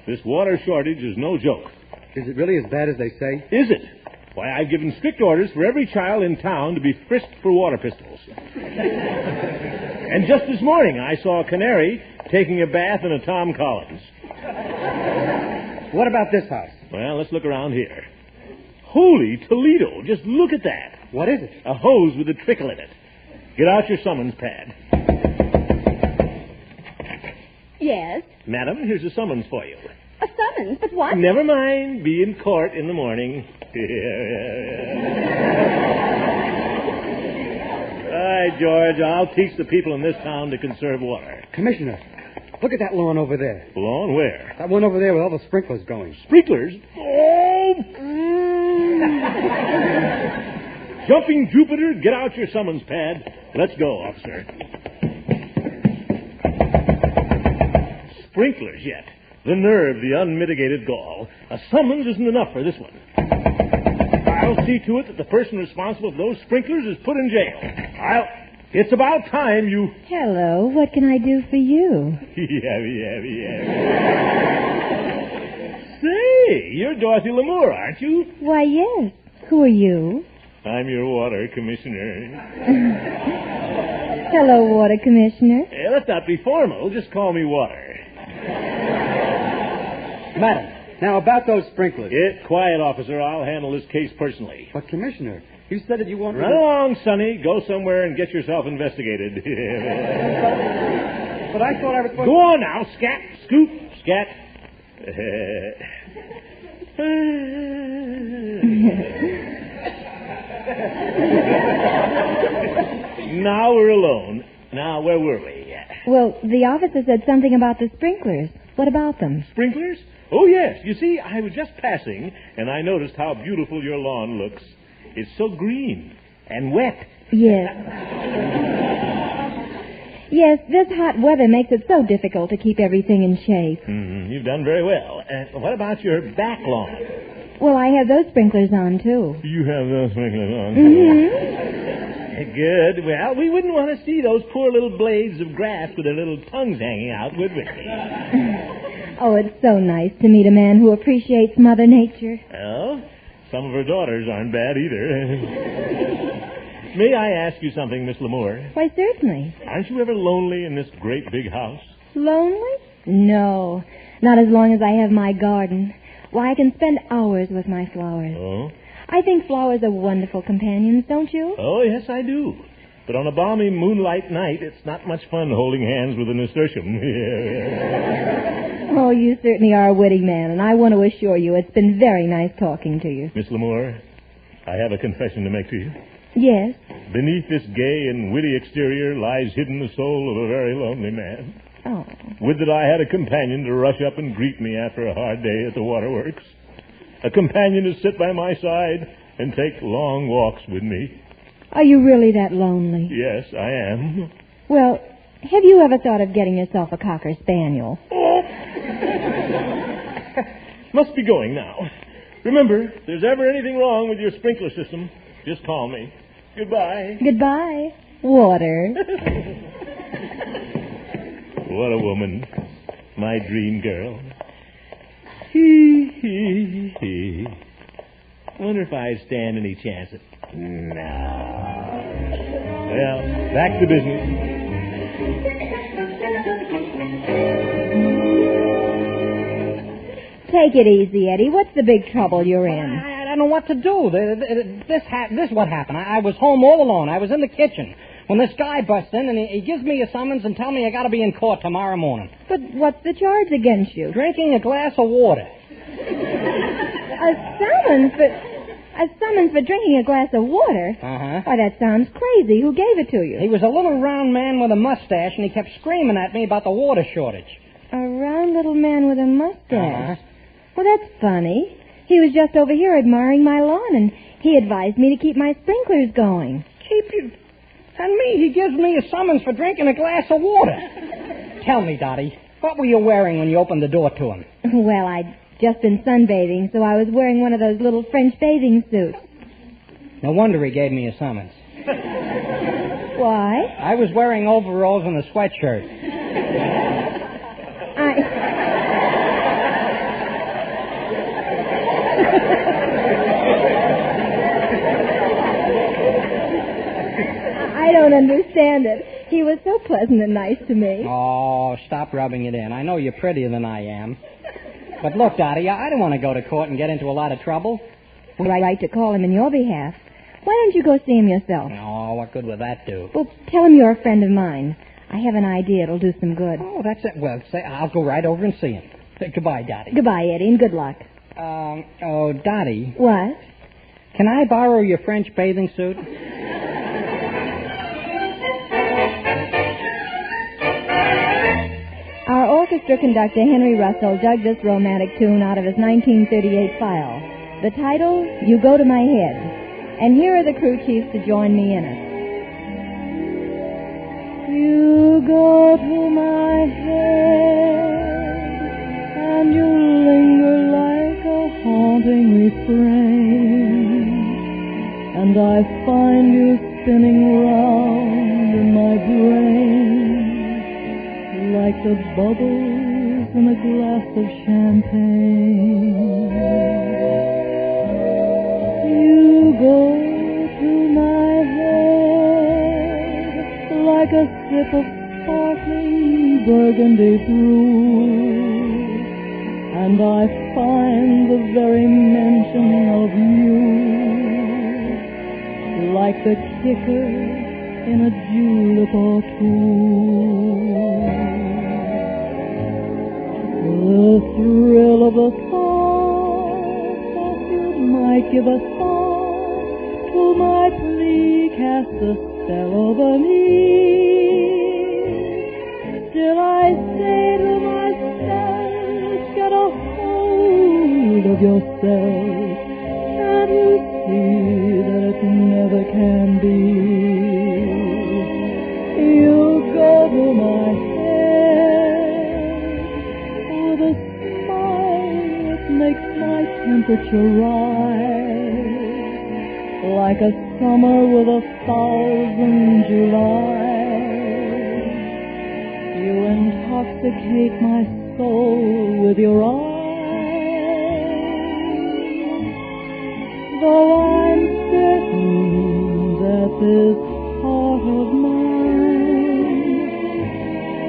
This water shortage is no joke. Is it really as bad as they say? Is it? Why, I've given strict orders for every child in town to be frisked for water pistols. And just this morning, I saw a canary taking a bath in a Tom Collins. What about this house? Well, let's look around here. Holy Toledo, just look at that. What is it? A hose with a trickle in it. Get out your summons pad. Yes? Madam, here's a summons for you. A summons? But what? Never mind. Be in court in the morning. All right, George, I'll teach the people in this town to conserve water. Commissioner, look at that lawn over there. Lawn where? That one over there with all the sprinklers going. Sprinklers? Oh! Jumping Jupiter, get out your summons pad. Let's go, officer. Sprinklers yet. The nerve, the unmitigated gall. A summons isn't enough for this one. I'll see to it that the person responsible for those sprinklers is put in jail. It's about time you... Hello, what can I do for you? Say, you're Dorothy Lamour, aren't you? Why, yes. Who are you? I'm your water commissioner. Hello, Water Commissioner. Let's not be formal. Just call me Water. Madam, now about those sprinklers. Quiet, officer. I'll handle this case personally. But, Commissioner, you said that you wanted Run along, Sonny. Go somewhere and get yourself investigated. But I thought I was... Go on now. Scat, scoot, scat. Now we're alone. Now, where were we? Well, the officer said something about the sprinklers. What about them? Sprinklers? Oh, yes. You see, I was just passing, and I noticed how beautiful your lawn looks. It's so green and wet. Yes. Yes, this hot weather makes it so difficult to keep everything in shape. Mm-hmm. You've done very well. What about your back lawn? Well, I have those sprinklers on, too. You have those sprinklers on? Mm-hmm. Good. Well, we wouldn't want to see those poor little blades of grass with their little tongues hanging out, would we? Oh, it's so nice to meet a man who appreciates Mother Nature. Well, some of her daughters aren't bad either. May I ask you something, Miss Lamour? Why, certainly. Aren't you ever lonely in this great big house? Lonely? No, not as long as I have my garden. Why, I can spend hours with my flowers. Oh? I think flowers are wonderful companions, don't you? Oh, yes, I do. But on a balmy moonlight night, it's not much fun holding hands with a nasturtium. Oh, you certainly are a witty man, and I want to assure you it's been very nice talking to you. Miss Lamour, I have a confession to make to you. Yes? Beneath this gay and witty exterior lies hidden the soul of a very lonely man. Oh. Would that I had a companion to rush up and greet me after a hard day at the waterworks. A companion to sit by my side and take long walks with me. Are you really that lonely? Yes, I am. Well, have you ever thought of getting yourself a Cocker Spaniel? Oh. Must be going now. Remember, if there's ever anything wrong with your sprinkler system, just call me. Goodbye. Goodbye, Water. What a woman. My dream girl. Wonder if I'd stand any chance at... No. Well, back to business. Take it easy, Eddie. What's the big trouble you're in? I don't know what to do. This what happened. I was home all alone. I was in the kitchen when this guy busts in and he gives me a summons and tells me I got to be in court tomorrow morning. But what's the charge against you? Drinking a glass of water. A summons for drinking a glass of water? Uh-huh. Why, that sounds crazy. Who gave it to you? He was a little round man with a mustache, and he kept screaming at me about the water shortage. A round little man with a mustache? Uh-huh. Well, that's funny. He was just over here admiring my lawn, and he advised me to keep my sprinklers going. And he gives me a summons for drinking a glass of water. Tell me, Dottie, what were you wearing when you opened the door to him? Well, I'd just been sunbathing, so I was wearing one of those little French bathing suits. No wonder he gave me a summons. Why? I was wearing overalls and a sweatshirt. I don't understand it. He was so pleasant and nice to me. Oh, stop rubbing it in. I know you're prettier than I am. But look, Dottie, I don't want to go to court and get into a lot of trouble. Well, I'd like to call him in your behalf. Why don't you go see him yourself? Oh, what good would that do? Well, tell him you're a friend of mine. I have an idea it'll do some good. Oh, that's it. Well, I'll go right over and see him. Goodbye, Dottie. Goodbye, Eddie, and good luck. Dottie. What? Can I borrow your French bathing suit? Our orchestra conductor, Henry Russell, dug this romantic tune out of his 1938 file. The title, You Go to My Head. And here are the crew chiefs to join me in it. You go to my head, and you linger like a haunting refrain, and I find you spinning round in my brain, like the bubbles in a glass of champagne. You go to my head like a sip of sparkling burgundy brew, and I find the very mention of you like the kicker in a julep or two. The thrill of the thought that you might give a thought to my plea cast a spell over me. Still I say to myself, get a hold of yourself. Can't you see that it never can be? You go to my head with a smile that makes my temperature rise, like a summer with 1,000 Julys. You intoxicate my soul with your eyes. Though I'm certain that this heart of mine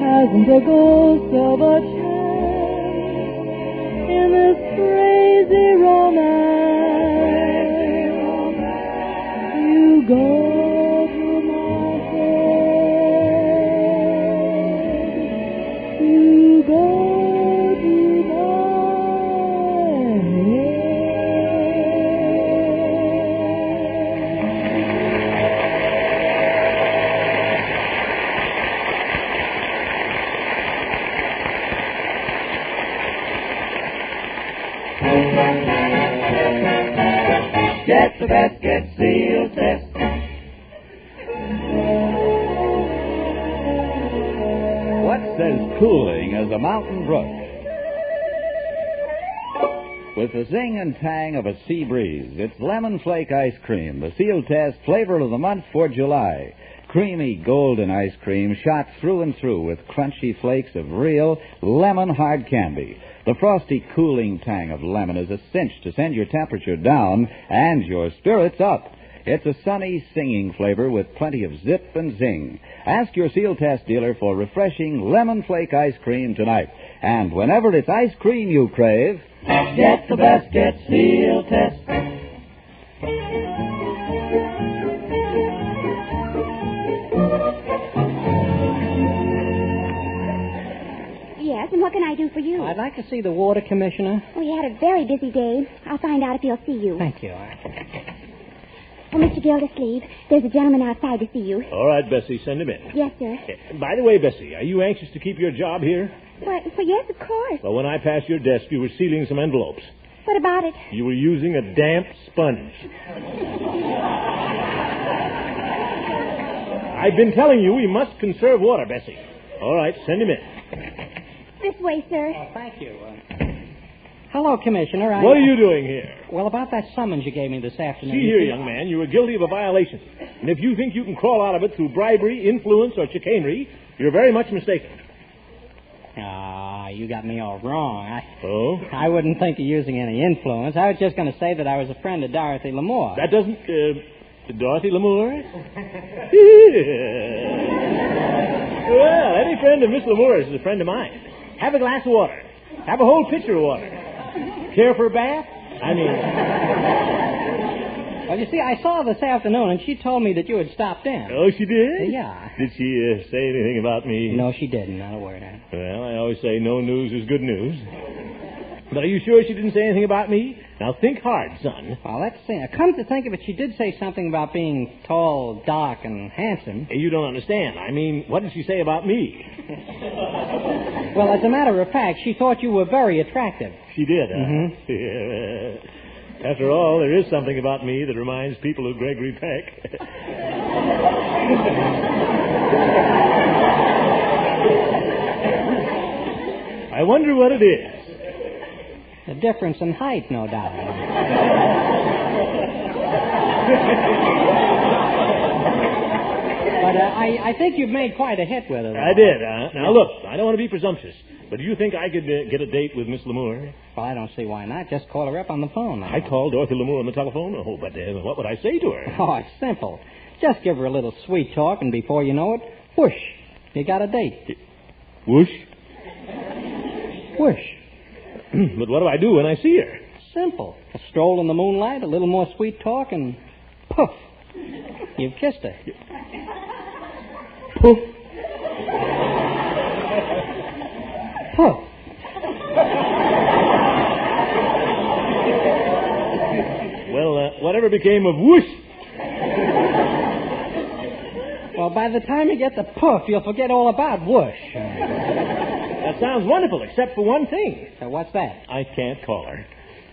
hasn't a ghost of a chance in this crazy romance. You go to my head. You go to my head. Get the best, get Sealtest. What's as cooling as a mountain brook? With the zing and tang of a sea breeze, it's lemon flake ice cream, the Sealtest flavor of the month for July. Creamy golden ice cream shot through and through with crunchy flakes of real lemon hard candy. The frosty, cooling tang of lemon is a cinch to send your temperature down and your spirits up. It's a sunny, singing flavor with plenty of zip and zing. Ask your Sealtest dealer for refreshing lemon flake ice cream tonight. And whenever it's ice cream you crave, get the best, get Sealtest. Yes, and what can I do for you? I'd like to see the water commissioner. We had a very busy day. I'll find out if he'll see you. Thank you. Oh, Mr. Gildersleeves, there's a gentleman outside to see you. All right, Bessie, send him in. Yes, sir. By the way, Bessie, are you anxious to keep your job here? Well, yes, of course. Well, when I passed your desk, you were sealing some envelopes. What about it? You were using a damp sponge. I've been telling you we must conserve water, Bessie. All right, send him in. This way, sir. Oh, thank you. Hello, Commissioner. What are you doing here? Well, about that summons you gave me this afternoon. See here, young man, you are guilty of a violation. And if you think you can crawl out of it through bribery, influence, or chicanery, you're very much mistaken. Ah, you got me all wrong. Oh? I wouldn't think of using any influence. I was just going to say that I was a friend of Dorothy Lamour. That doesn't, Dorothy Lamour? Well, any friend of Miss Lamour's is a friend of mine. Have a glass of water. Have a whole pitcher of water. Care for a bath? Well, you see, I saw her this afternoon, and she told me that you had stopped in. Oh, she did? Yeah. Did she say anything about me? No, she didn't. Not a word. Well, I always say no news is good news. But are you sure she didn't say anything about me? Now, think hard, son. Well, let's see. Come to think of it, she did say something about being tall, dark, and handsome. Hey, you don't understand. I mean, what did she say about me? Well, as a matter of fact, she thought you were very attractive. She did, huh? Mm-hmm. After all, there is something about me that reminds people of Gregory Peck. I wonder what it is. The difference in height, no doubt. But I think you've made quite a hit with her. I did. Now, look, I don't want to be presumptuous, but do you think I could get a date with Miss Lamour? Well, I don't see why not. Just call her up on the phone. Now. I called Dorothy Lamour on the telephone? Oh, but what would I say to her? Oh, it's simple. Just give her a little sweet talk, and before you know it, whoosh, you got a date. Whoosh? Whoosh. But what do I do when I see her? Simple. A stroll in the moonlight, a little more sweet talk, and poof, you've kissed her. Poof. Poof. Well, whatever became of whoosh? Well, by the time you get to poof, you'll forget all about whoosh. That sounds wonderful, except for one thing. So what's that? I can't call her.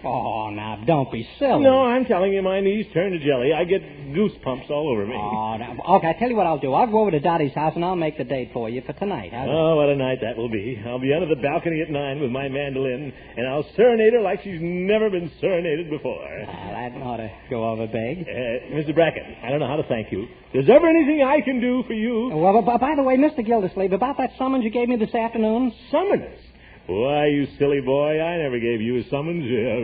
Oh, now, don't be silly. No, I'm telling you, my knees turn to jelly. I get goosebumps all over me. Oh, now, okay, I'll tell you what I'll do. I'll go over to Dottie's house, and I'll make the date for you for tonight. Oh, what a night that will be. I'll be under the balcony at 9 with my mandolin, and I'll serenade her like she's never been serenaded before. That ought to go over big. Mr. Brackett, I don't know how to thank you. Is there ever anything I can do for you? Well, by the way, Mr. Gildersleeves, about that summons you gave me this afternoon. Summons? Why, you silly boy, I never gave you a summons. Yeah.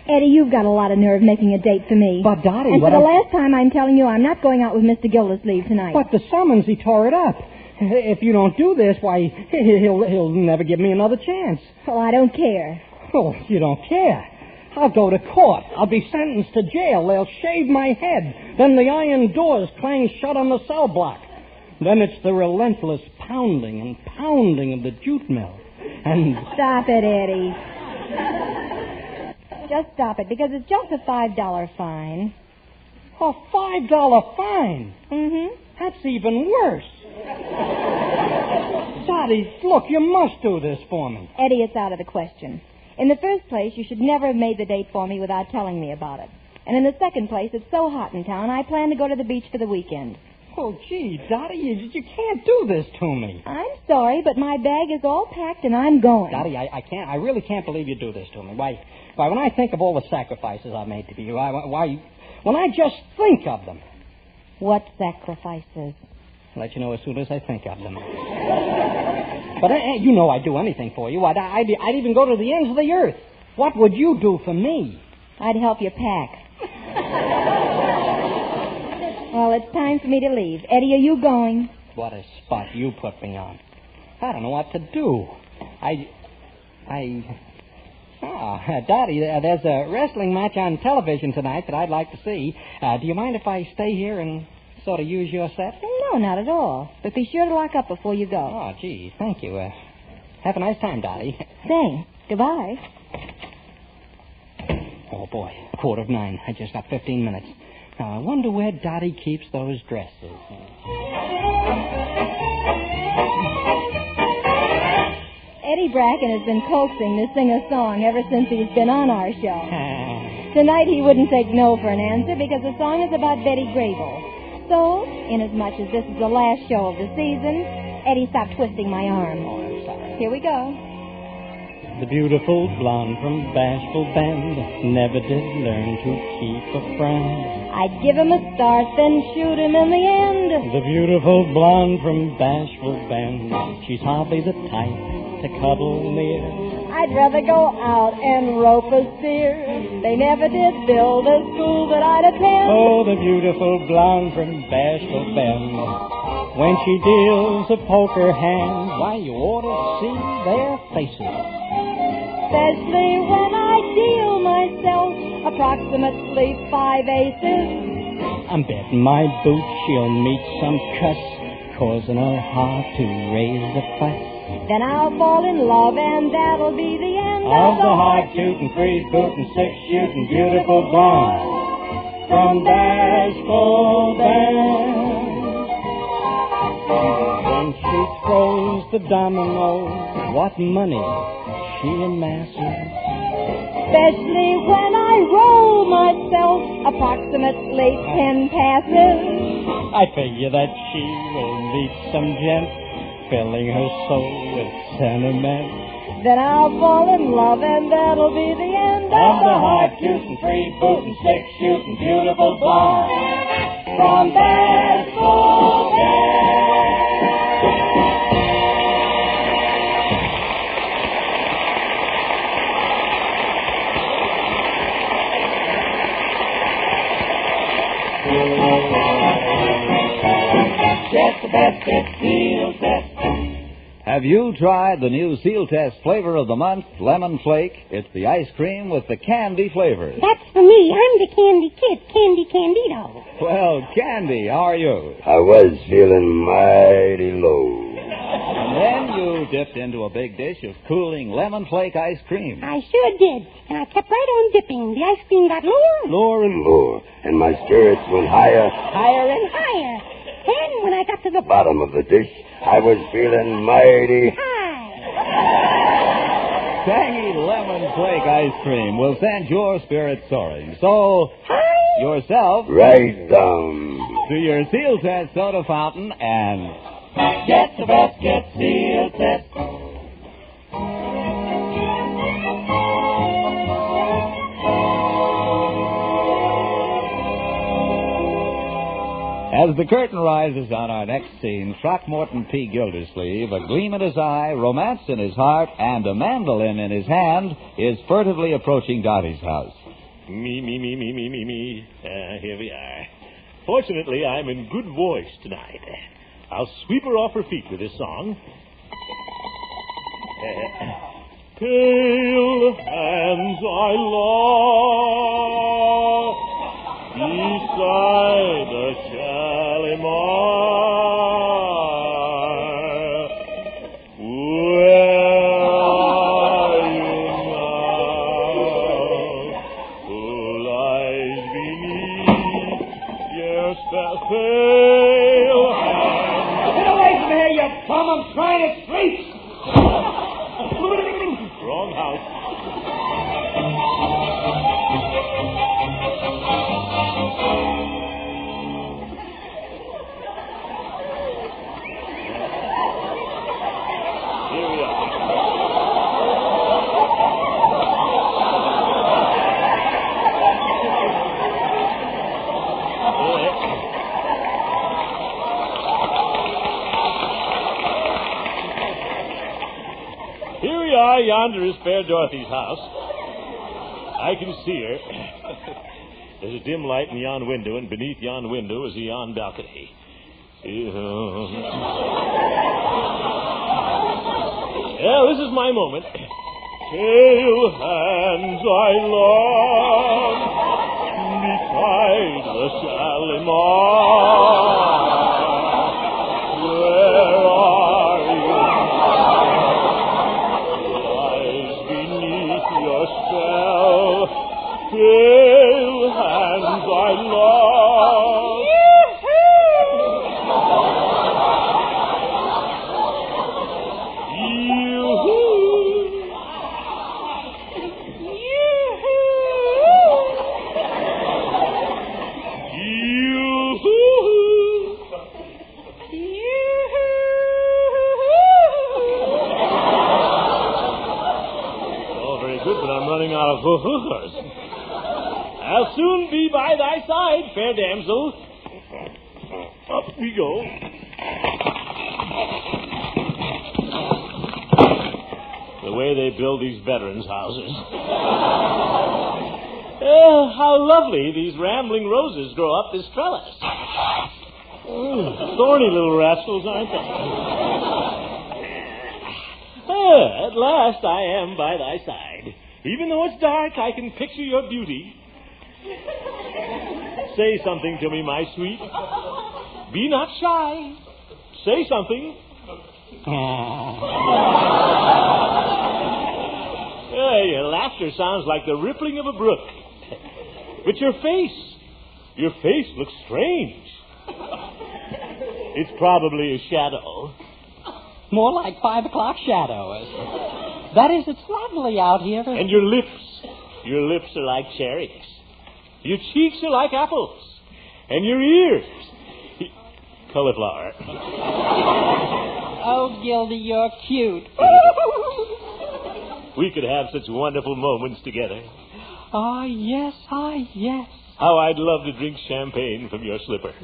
Eddie, you've got a lot of nerve making a date for me. But, Dottie, and for the last time, I'm telling you I'm not going out with Mr. Gildersleeves tonight. But the summons, he tore it up. If you don't do this, why, he'll never give me another chance. Well, I don't care. Oh, you don't care. I'll go to court. I'll be sentenced to jail. They'll shave my head. Then the iron doors clang shut on the cell block. Then it's the relentless pounding and pounding of the jute mill. And... Stop it, Eddie. Just stop it, because it's just a $5 fine. A $5 fine? Mm-hmm. That's even worse. Dottie, look, you must do this for me. Eddie, it's out of the question. In the first place, you should never have made the date for me without telling me about it. And in the second place, it's so hot in town, I plan to go to the beach for the weekend. Oh, gee, Dottie, you can't do this to me. I'm sorry, but my bag is all packed and I'm going. Dottie, I really can't believe you do this to me. Why, when I think of all the sacrifices I've made to you, when I just think of them. What sacrifices? I'll let you know as soon as I think of them. But you know I'd do anything for you. I'd even go to the ends of the earth. What would you do for me? I'd help you pack. Well, it's time for me to leave. Eddie, are you going? What a spot you put me on. I don't know what to do. Oh, Dottie, there's a wrestling match on television tonight that I'd like to see. Do you mind if I stay here and sort of use your set? No, not at all. But be sure to lock up before you go. Oh, gee, thank you. Have a nice time, Dottie. Thanks. Goodbye. Oh, boy, 9:15. I just got 15 minutes. Now, I wonder where Dottie keeps those dresses. Eddie Bracken has been coaxing to sing a song ever since he's been on our show. Tonight he wouldn't take no for an answer because the song is about Betty Grable. So, inasmuch as this is the last show of the season, Eddie, stop twisting my arm. Oh, I'm sorry. Here we go. The beautiful blonde from Bashful Bend never did learn to keep a friend. I'd give him a start, then shoot him in the end. The beautiful blonde from Bashful Bend, she's hardly the type to cuddle near. I'd rather go out and rope a steer. They never did build a school that I'd attend. Oh, the beautiful blonde from Bashful Bend, when she deals a poker hand, why, you ought to see their faces. Especially when I deal myself approximately 5 aces. I'm betting my boots she'll meet some cuss, causing her heart to raise a fuss. Then I'll fall in love and that'll be the end of the hard-shooting, free-booting, six-shooting, beautiful blonde from Bashful Bend. When she throws the domino, what money she amasses. Especially when I roll myself approximately 10 passes. I figure that she will meet some gent filling her soul with sentiment. Then I'll fall in love and that'll be the end of the hard-shooting, free-booting, six-shooting, beautiful blonde from Bashful Bend. Get the best, get Sealtest. Have you tried the new Sealtest flavor of the month, Lemon Flake? It's the ice cream with the candy flavor. That's for me. I'm the candy kid, Candy Candido. Well, Candy, how are you? I was feeling mighty low. And then you dipped into a big dish of cooling lemon flake ice cream. I sure did. And I kept right on dipping. The ice cream got lower and lower. And my spirits went higher. Higher and higher. Then when I got to the bottom of the dish, I was feeling mighty high. Tangy lemon flake ice cream will send your spirits soaring. So, high yourself right down to your Sealtest soda fountain and get the best, get Sealtest. As the curtain rises on our next scene, Throckmorton P. Gildersleeve, a gleam in his eye, romance in his heart, and a mandolin in his hand, is furtively approaching Dottie's house. Me. Here we are. Fortunately, I'm in good voice tonight. I'll sweep her off her feet with this song. Pale hands I love beside the Shalimar. Where are you now? Who lies beneath your pale hands? Get away from here, you bum! I'm trying to sleep! Wrong house. Here we are. Here we are. Yonder is fair Dorothy's house. I can see her. There's a dim light in yon window, and beneath yon window is a yon balcony. Well, this is my moment. pale hands I love beside the Shalimar. Where are you? Lies beneath your spell, pale hands I love. Out of hoo-hoos. I'll soon be by thy side, fair damsel. Up we go. The way they build these veterans' houses. How lovely these rambling roses grow up this trellis. Thorny little rascals, aren't they? At last I am by thy side. Even though it's dark, I can picture your beauty. Say something to me, my sweet. Be not shy. Say something. Your laughter sounds like the rippling of a brook. But your face looks strange. It's probably a shadow. More like 5 o'clock shadow. That is, it's lovely out here. And your lips are like cherries. Your cheeks are like apples. And your ears, cauliflower. Oh, Gildy, you're cute. We could have such wonderful moments together. Ah, yes. How I'd love to drink champagne from your slipper.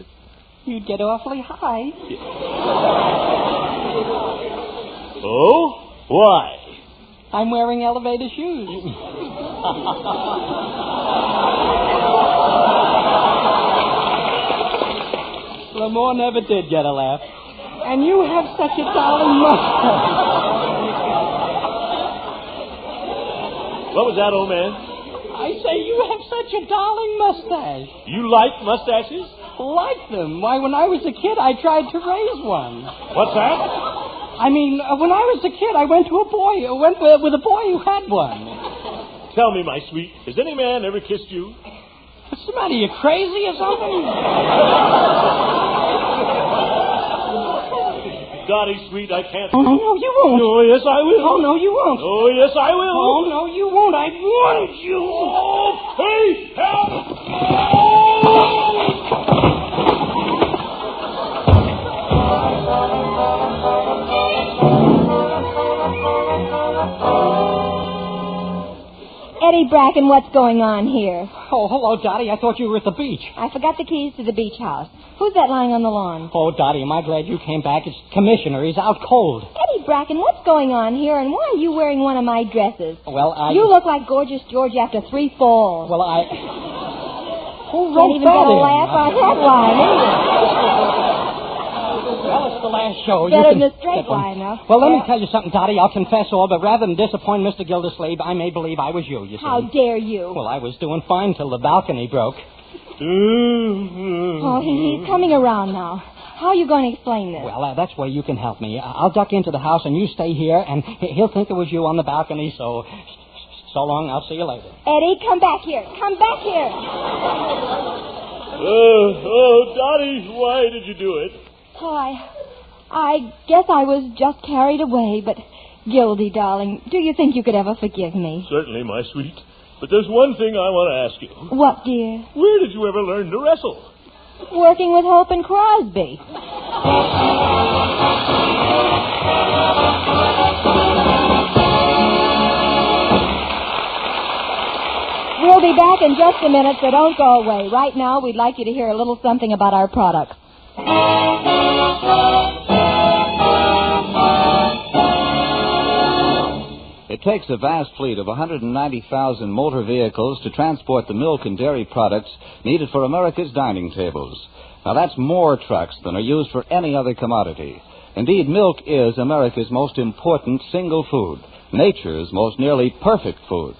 You'd get awfully high. Oh? Why? I'm wearing elevator shoes. Lamore never did get a laugh. And you have such a darling mustache. What was that, old man? I say you have such a darling mustache. You like mustaches? Like them? Why, when I was a kid, I tried to raise one. What's that? I mean, when I was a kid, I went with a boy who had one. Tell me, my sweet, has any man ever kissed you? What's the matter? You crazy or something? Dottie, sweet, I can't. Oh, no, you won't. Oh, yes, I will. Oh, no, you won't. Oh, yes, I will. Oh, no, you won't. I want you. Oh, hey, help! Eddie Bracken, what's going on here? Oh, hello, Dottie. I thought you were at the beach. I forgot the keys to the beach house. Who's that lying on the lawn? Oh, Dottie, am I glad you came back. It's Commissioner. He's out cold. Eddie Bracken, what's going on here, and why are you wearing one of my dresses? Well, You look like Gorgeous George after 3 falls. Well, Who can't even get a laugh on that line, either. Well, it's the last show. Better than a straight line, though. Well, let me tell you something, Dottie. I'll confess all, but rather than disappoint Mr. Gildersleeves, I may believe I was you see. How dare you? Well, I was doing fine till the balcony broke. Oh, he's coming around now. How are you going to explain this? Well, that's where you can help me. I'll duck into the house, and you stay here, and he'll think it was you on the balcony, so long. I'll see you later. Eddie, come back here. Come back here. Dottie, why did you do it? Oh, I guess I was just carried away, but Gildy, darling, do you think you could ever forgive me? Certainly, my sweet. But there's one thing I want to ask you. What, dear? Where did you ever learn to wrestle? Working with Hope and Crosby. We'll be back in just a minute, so don't go away. Right now, we'd like you to hear a little something about our products. It takes a vast fleet of 190,000 motor vehicles to transport the milk and dairy products needed for America's dining tables. Now, that's more trucks than are used for any other commodity. Indeed, milk is America's most important single food. nature's most nearly perfect food.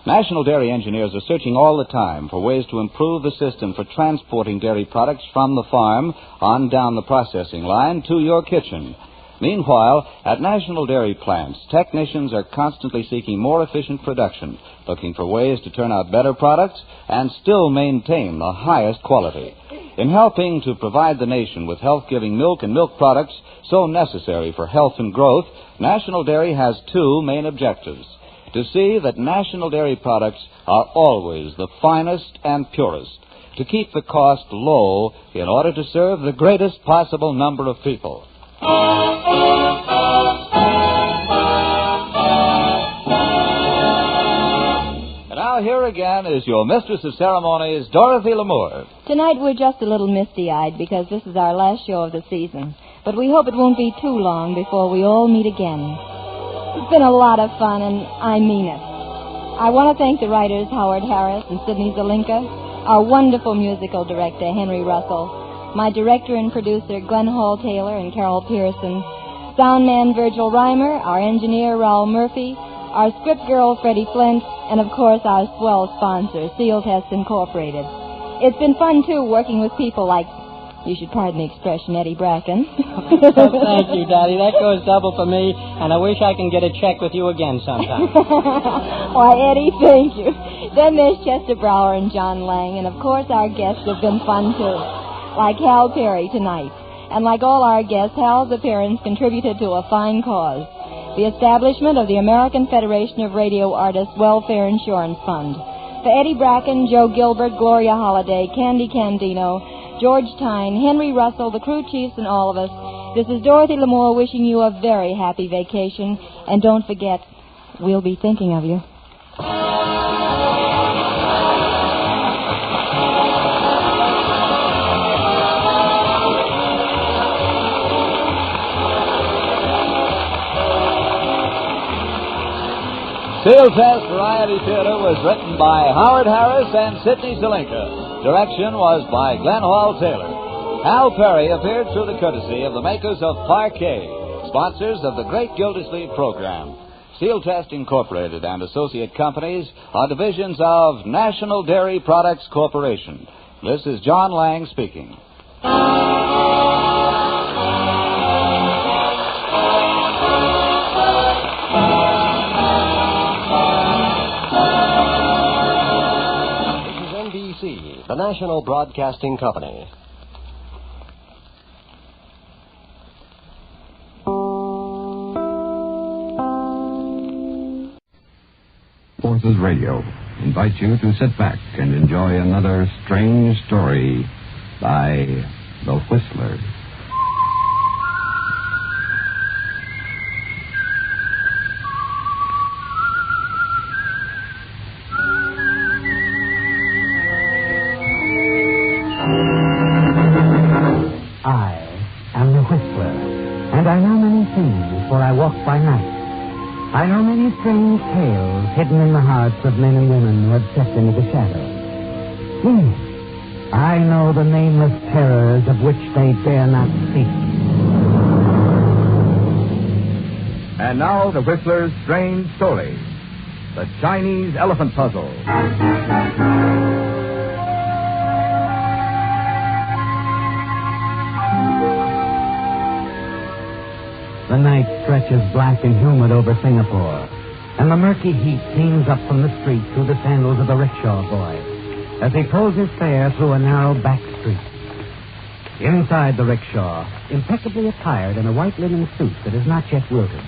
National Dairy engineers are searching all the time for ways to improve the system for transporting dairy products from the farm on down the processing line to your kitchen. Meanwhile, at National Dairy plants, technicians are constantly seeking more efficient production, looking for ways to turn out better products and still maintain the highest quality. In helping to provide the nation with health-giving milk and milk products so necessary for health and growth, National Dairy has two main objectives: to see that National Dairy products are always the finest and purest, to keep the cost low in order to serve the greatest possible number of people. And now here again is your mistress of ceremonies, Dorothy Lamour. Tonight we're just a little misty-eyed because this is our last show of the season. But we hope it won't be too long before we all meet again. It's been a lot of fun, and I mean it. I want to thank the writers Howard Harris and Sidney Zelinka, our wonderful musical director Henry Russell, my director and producer Glenn Hall Taylor and Carol Pearson, sound man Virgil Reimer, our engineer Raoul Murphy, our script girl Freddie Flint, and of course our swell sponsor, Sealtest Incorporated. It's been fun, too, working with people like, you should pardon the expression, Eddie Bracken. Thank you, Daddy. That goes double for me, and I wish I can get a check with you again sometime. Why, Eddie, thank you. Then there's Chester Brower and John Lang, and of course our guests have been fun, too, like Hal Perry tonight. And like all our guests, Hal's appearance contributed to a fine cause, the establishment of the American Federation of Radio Artists Welfare Insurance Fund. For Eddie Bracken, Joe Gilbert, Gloria Holliday, Candy Candino, George Tyne, Henry Russell, the crew chiefs, and all of us, this is Dorothy Lamour wishing you a very happy vacation. And don't forget, we'll be thinking of you. Sealtest Variety Theater was written by Howard Harris and Sidney Zelinka. Direction was by Glenn Hall Taylor. Hal Perry appeared through the courtesy of the makers of Parquet, sponsors of the great Gildersleeves program. Sealtest Incorporated and associate companies are divisions of National Dairy Products Corporation. This is John Lang speaking. The National Broadcasting Company. Forces Radio invites you to sit back and enjoy another strange story by The Whistler. By night. I know many strange tales hidden in the hearts of men and women who have stepped into the shadows. Yes, I know the nameless terrors of which they dare not speak. And now the Whistler's strange story, The Chinese Elephant Puzzle. The night stretches black and humid over Singapore, and the murky heat steams up from the street through the sandals of the rickshaw boy as he pulls his fare through a narrow back street. Inside the rickshaw, impeccably attired in a white linen suit that is not yet wilted,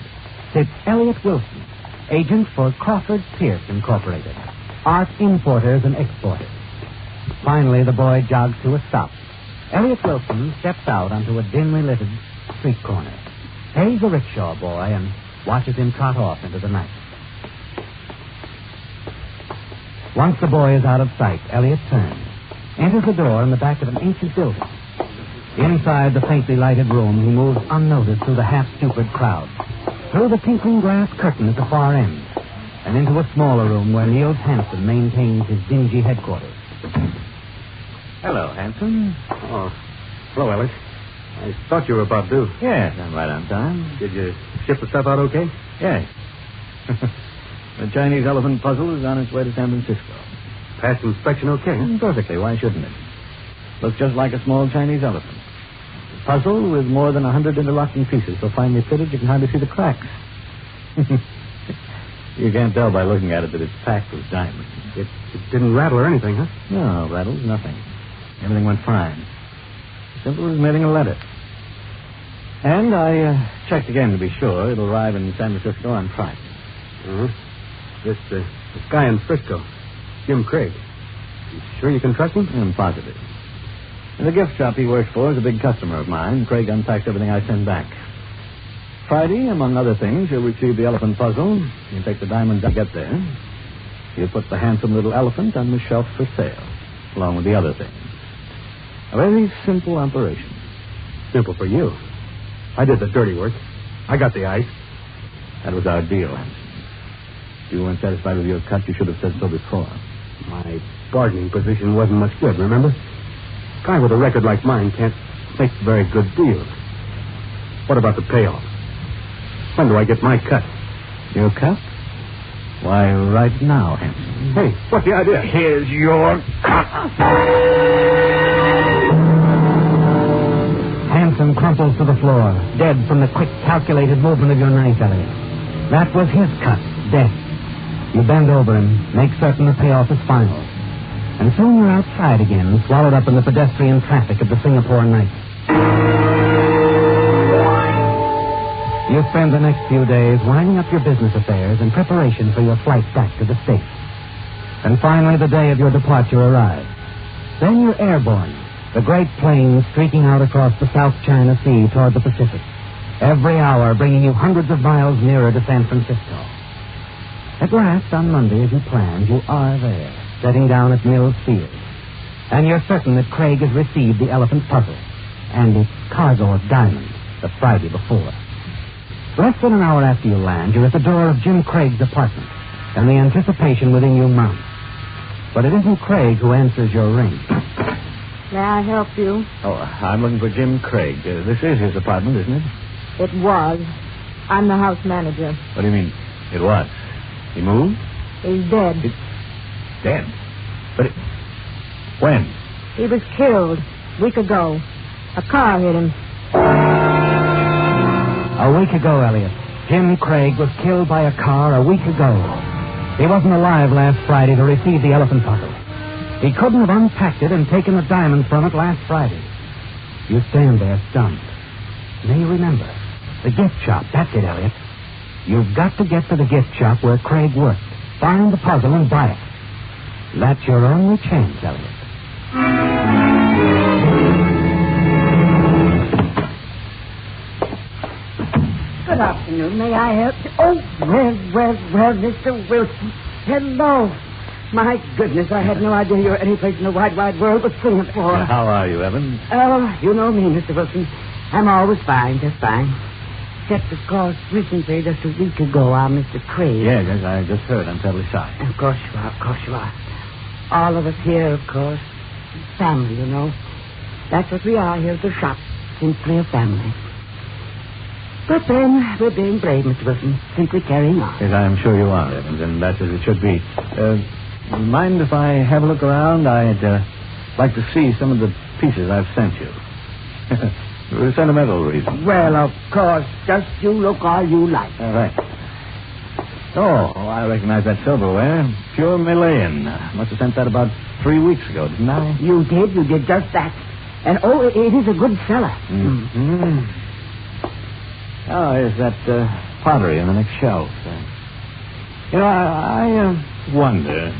sits Elliot Wilson, agent for Crawford Pierce Incorporated, art importers and exporters. Finally, the boy jogs to a stop. Elliot Wilson steps out onto a dimly lit street corner, pays the rickshaw boy, and watches him trot off into the night. Once the boy is out of sight, Elliot turns, enters the door in the back of an ancient building. Inside the faintly lighted room, he moves unnoticed through the half-stupid crowd, through the tinkling glass curtain at the far end, and into a smaller room where Niels Hansen maintains his dingy headquarters. Hello, Hansen. Oh, hello, Elliot. I thought you were about due. Yes, I'm right on time. Did you ship the stuff out okay? Yes. The Chinese elephant puzzle is on its way to San Francisco. Passed inspection okay, huh? Perfectly. Why shouldn't it? Looks just like a small Chinese elephant. A puzzle with more than 100 interlocking pieces so finely fitted you can hardly see the cracks. You can't tell by looking at it that it's packed with diamonds. It didn't rattle or anything, huh? No, rattles, nothing. Everything went fine. Simple as mailing a letter. And I checked again to be sure. It'll arrive in San Francisco on Friday. Uh-huh. This guy in Frisco, Jim Craig. You sure you can trust him? I'm positive. And the gift shop he works for is a big customer of mine. Craig unpacks everything I send back. Friday, among other things, you'll receive the elephant puzzle. You take the diamonds and get there. You put the handsome little elephant on the shelf for sale, along with the other things. A very simple operation. Simple for you. I did the dirty work. I got the ice. That was our deal, Hanson. If you weren't satisfied with your cut, you should have said so before. My bargaining position wasn't much good, remember? A guy with a record like mine can't make very good deals. What about the payoff? When do I get my cut? Your cut? Why, right now, Hanson. Hey, what's the idea? Here's your cut. Hanson crumples to the floor, dead from the quick, calculated movement of your knife, Elliot. That was his cut, death. You bend over him, make certain the payoff is final. And soon you're outside again, swallowed up in the pedestrian traffic of the Singapore night. You spend the next few days winding up your business affairs in preparation for your flight back to the States. And finally, the day of your departure arrives. Then you're airborne, the great plane streaking out across the South China Sea toward the Pacific, every hour bringing you hundreds of miles nearer to San Francisco. At last, on Monday, as you planned, you are there, setting down at Mills Field. And you're certain that Craig has received the elephant puzzle and its cargo of diamonds the Friday before. Less than an hour after you land, you're at the door of Jim Craig's apartment, and the anticipation within you mounts. But it isn't Craig who answers your ring. May I help you? Oh, I'm looking for Jim Craig. This is his apartment, isn't it? It was. I'm the house manager. What do you mean, it was? He moved? He's dead. It's dead? But when? He was killed a week ago. A car hit him. A week ago, Elliot, Jim Craig was killed by a car a week ago. He wasn't alive last Friday to receive the elephant puzzle. He couldn't have unpacked it and taken the diamonds from it last Friday. You stand there stunned. Now you remember. The gift shop. That's it, Elliot. You've got to get to the gift shop where Craig worked. Find the puzzle and buy it. That's your only chance, Elliot. Good afternoon. May I help you? Oh, well, Mr. Wilson. Hello. My goodness, I had no idea you were any place in the wide world but Singapore. How are you, Evan? Oh, you know me, Mr. Wilson. I'm always fine, just fine. Except, of course, recently, just a week ago, our Mr. Craig. Yes, I just heard. I'm terribly sorry. Of course you are. All of us here, of course. Family, you know. That's what we are here at the shop. Simply a family. But then, we're being brave, Mr. Wilson. Simply carrying on. Yes, I am sure you are, Evans, and that's as it should be. Mind if I have a look around? I'd like to see some of the pieces I've sent you. For a sentimental reason. Well, of course. Just you look all you like. All right. Oh, I recognize that silverware. Pure Malayan. Must have sent that about 3 weeks ago, didn't I? You did just that. And, it is a good seller. Mm-hmm. Oh, here's that pottery on the next shelf. I wonder.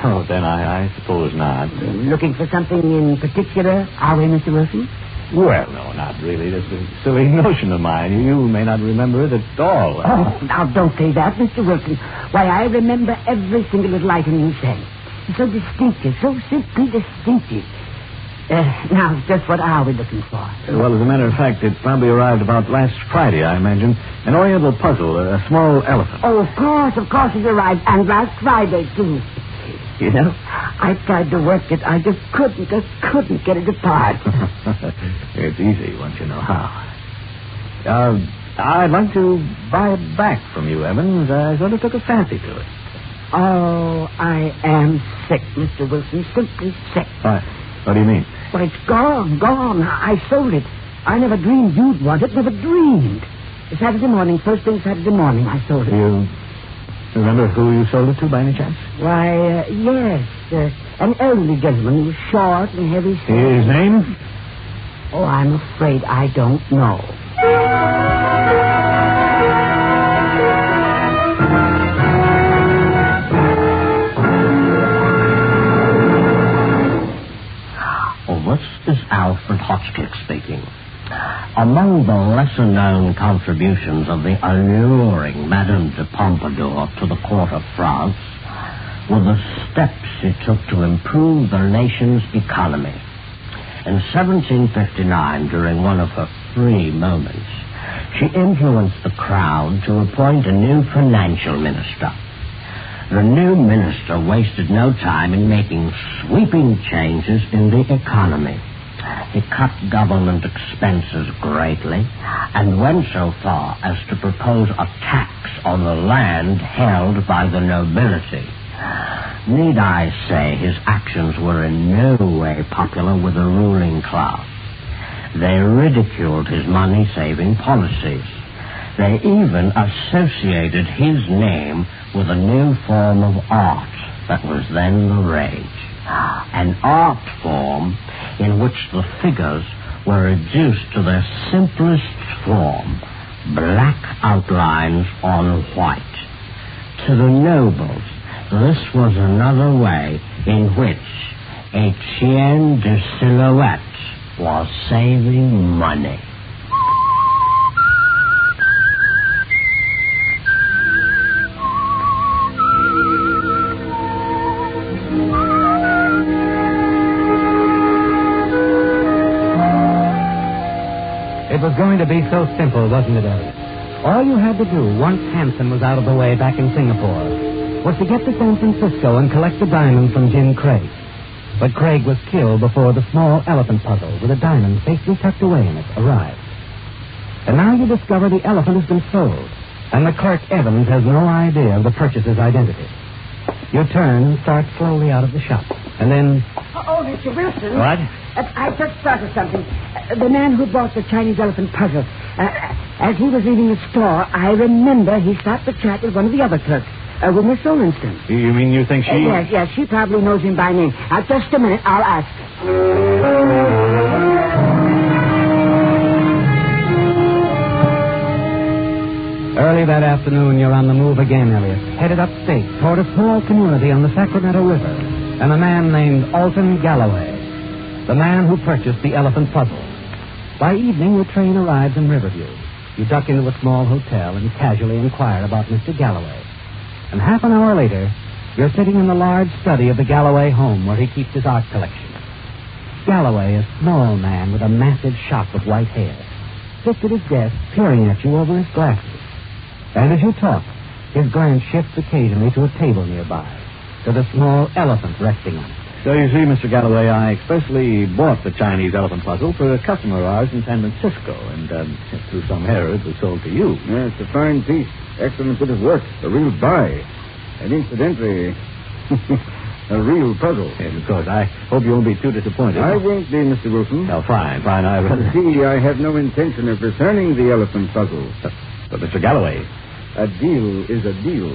Oh, then I suppose not. Looking for something in particular, are we, Mr. Wilson? Well, no, not really. That's a silly notion of mine. You may not remember it at all. Oh, now don't say that, Mr. Wilson. Why, I remember every single little item you sent. It's so distinctive, so simply distinctive. Now, just what are we looking for? Well, as a matter of fact, it probably arrived about last Friday, I imagine. An oriental puzzle, a small elephant. Oh, of course it arrived. And last Friday, too. You know, I tried to work it. I just couldn't get it apart. It's easy once you know how. I'd like to buy it back from you, Evans. I sort of took a fancy to it. Oh, I am sick, Mr. Wilson. Simply sick. What do you mean? Well, it's gone. I sold it. I never dreamed you'd want it. Never dreamed. Saturday morning, first thing Saturday morning, I sold it. You remember who you sold it to, by any chance? Why, yes. An elderly gentleman who was short and heavy. His name? Oh, I'm afraid I don't know. This is Alfred Hotchkiss speaking. Among the lesser-known contributions of the alluring Madame de Pompadour to the court of France were the steps she took to improve the nation's economy. In 1759, during one of her free moments, she influenced the crowd to appoint a new financial minister. The new minister wasted no time in making sweeping changes in the economy. He cut government expenses greatly and went so far as to propose a tax on the land held by the nobility. Need I say his actions were in no way popular with the ruling class. They ridiculed his money-saving policies. They even associated his name with a new form of art that was then the rage. An art form in which the figures were reduced to their simplest form, black outlines on white. To the nobles, this was another way in which a chien de silhouette was saving money. It was going to be so simple, wasn't it, Elliot? All you had to do, once Hanson was out of the way back in Singapore, was to get to San Francisco and collect the diamond from Jim Craig. But Craig was killed before the small elephant puzzle, with a diamond safely tucked away in it, arrived. And now you discover the elephant has been sold, and the clerk Evans has no idea of the purchaser's identity. You turn and start slowly out of the shop, and then... Oh, Mr. Wilson. What? I just thought of something. The man who bought the Chinese elephant puzzle, as he was leaving the store, I remember he stopped to chat with one of the other clerks, with Miss Olenston. You mean you think she... Yes, she probably knows him by name. Just a minute, I'll ask. Early that afternoon, you're on the move again, Elliot, headed upstate toward a small community on the Sacramento River, and a man named Alton Galloway, the man who purchased the elephant puzzle. By evening, your train arrives in Riverview. You duck into a small hotel and casually inquire about Mr. Galloway. And half an hour later, you're sitting in the large study of the Galloway home where he keeps his art collection. Galloway, a small man with a massive shock of white hair, sits at his desk peering at you over his glasses. And as you talk, his glance shifts occasionally to a table nearby, to the small elephant resting on it. So you see, Mr. Galloway, I expressly bought the Chinese elephant puzzle for a customer of ours in San Francisco, and through some error it was sold to you. Yeah, it's a fine piece. Excellent bit of work. A real buy. And incidentally, a real puzzle. Yes, of course. I hope you won't be too disappointed. I won't be, Mr. Wilson. Oh, fine. See, I have no intention of returning the elephant puzzle. But Mr. Galloway... A deal is a deal.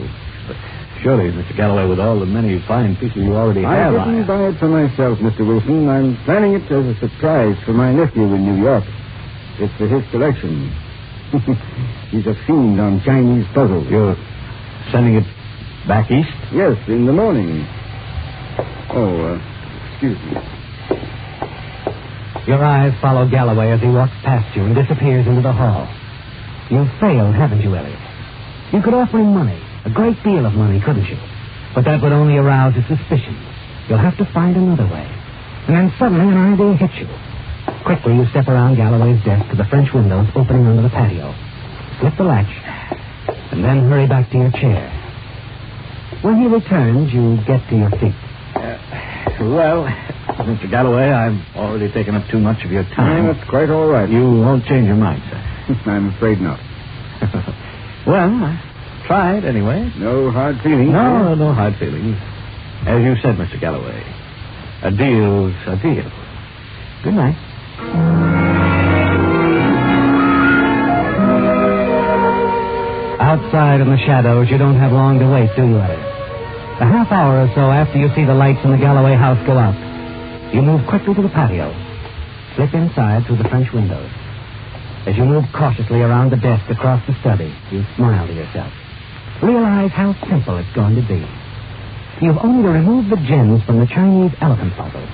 But surely, Mr. Galloway, with all the many fine pieces you already have... I didn't buy it for myself, Mr. Wilson. I'm planning it as a surprise for my nephew in New York. It's for his collection. He's a fiend on Chinese puzzles. You're sending it back east? Yes, in the morning. Oh, excuse me. Your eyes follow Galloway as he walks past you and disappears into the hall. You've failed, haven't you, Elliot? You could offer him money, a great deal of money, couldn't you? But that would only arouse his suspicions. You'll have to find another way. And then suddenly an idea hits you. Quickly, you step around Galloway's desk to the French windows opening onto the patio. Flip the latch, and then hurry back to your chair. When he returns, you get to your feet. Well, Mr. Galloway, I've already taken up too much of your time. That's quite all right. You won't change your mind, sir. I'm afraid not. Well, I tried anyway. No hard feelings? No hard feelings. As you said, Mr. Galloway, a deal's a deal. Good night. Outside in the shadows, you don't have long to wait, do you, Elliot? A half hour or so after you see the lights in the Galloway house go out, you move quickly to the patio, slip inside through the French windows. As you move cautiously around the desk across the study, you smile to yourself. Realize how simple it's going to be. You've only to remove the gems from the Chinese elephant puzzle,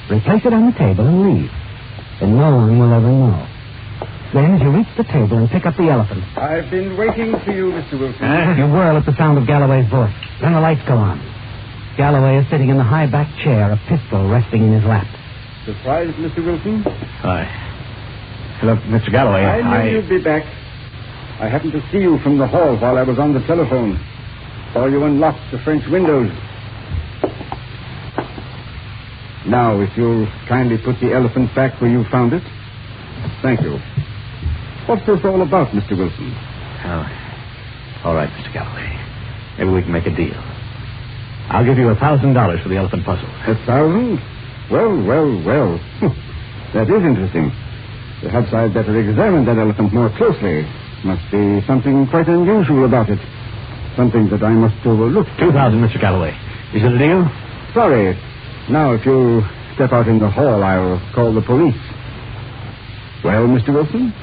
replace it on the table, and leave. And no one will ever know. Then, as you reach the table and pick up the elephant... I've been waiting for you, Mr. Wilson. You whirl at the sound of Galloway's voice. Then the lights go on. Galloway is sitting in the high-backed chair, a pistol resting in his lap. Surprised, Mr. Wilson? Look, Mr. Galloway, I knew you'd be back. I happened to see you from the hall while I was on the telephone. Saw you unlock the French windows. Now, if you'll kindly put the elephant back where you found it. Thank you. What's this all about, Mr. Wilson? Oh, all right, Mr. Galloway. Maybe we can make a deal. I'll give you $1,000 for the elephant puzzle. 1,000? Well. That is interesting. Perhaps I'd better examine that elephant more closely. Must be something quite unusual about it. Something that I must overlook. 2,000, Mr. Galloway. Is it a deal? Sorry. Now, if you'll step out in the hall, I'll call the police. Well, Mr. Wilson?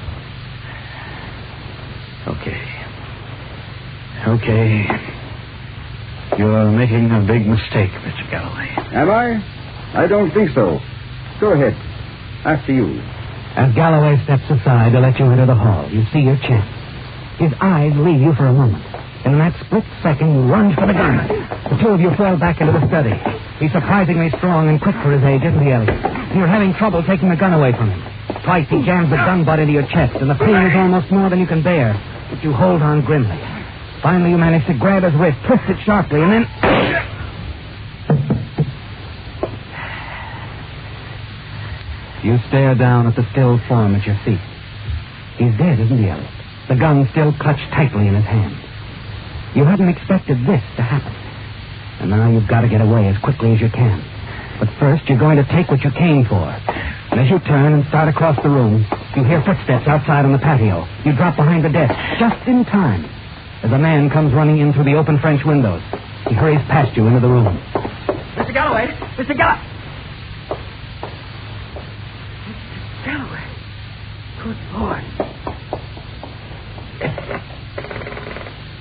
Okay. You're making a big mistake, Mr. Galloway. Am I? I don't think so. Go ahead. After you. As Galloway steps aside to let you enter the hall, you see your chance. His eyes leave you for a moment. In that split second, you lunge for the gun. The two of you fall back into the study. He's surprisingly strong and quick for his age, isn't he, Elliot? And you're having trouble taking the gun away from him. Twice he jams the gun butt into your chest, and the pain is almost more than you can bear. But you hold on grimly. Finally, you manage to grab his wrist, twist it sharply, and then... You stare down at the still form at your feet. He's dead, isn't he, Elliot? The gun still clutched tightly in his hand. You hadn't expected this to happen. And now you've got to get away as quickly as you can. But first, you're going to take what you came for. And as you turn and start across the room, you hear footsteps outside on the patio. You drop behind the desk, just in time, as a man comes running in through the open French windows. He hurries past you into the room. Mr. Galloway! Mr. Galloway! Good Lord.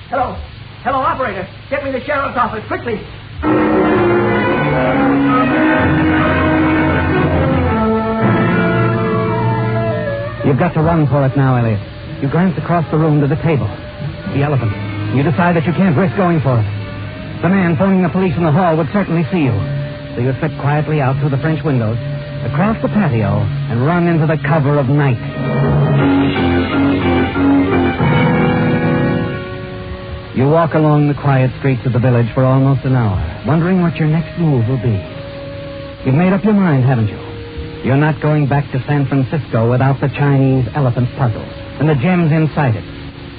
Hello, operator. Get me the sheriff's office, quickly. You've got to run for it now, Elliot. You glance across the room to the table. The elephant. You decide that you can't risk going for it. The man phoning the police in the hall would certainly see you. So you slip quietly out through the French windows, across the patio, and run into the cover of night. You walk along the quiet streets of the village for almost an hour, wondering what your next move will be. You've made up your mind, haven't you? You're not going back to San Francisco without the Chinese elephant puzzle and the gems inside it.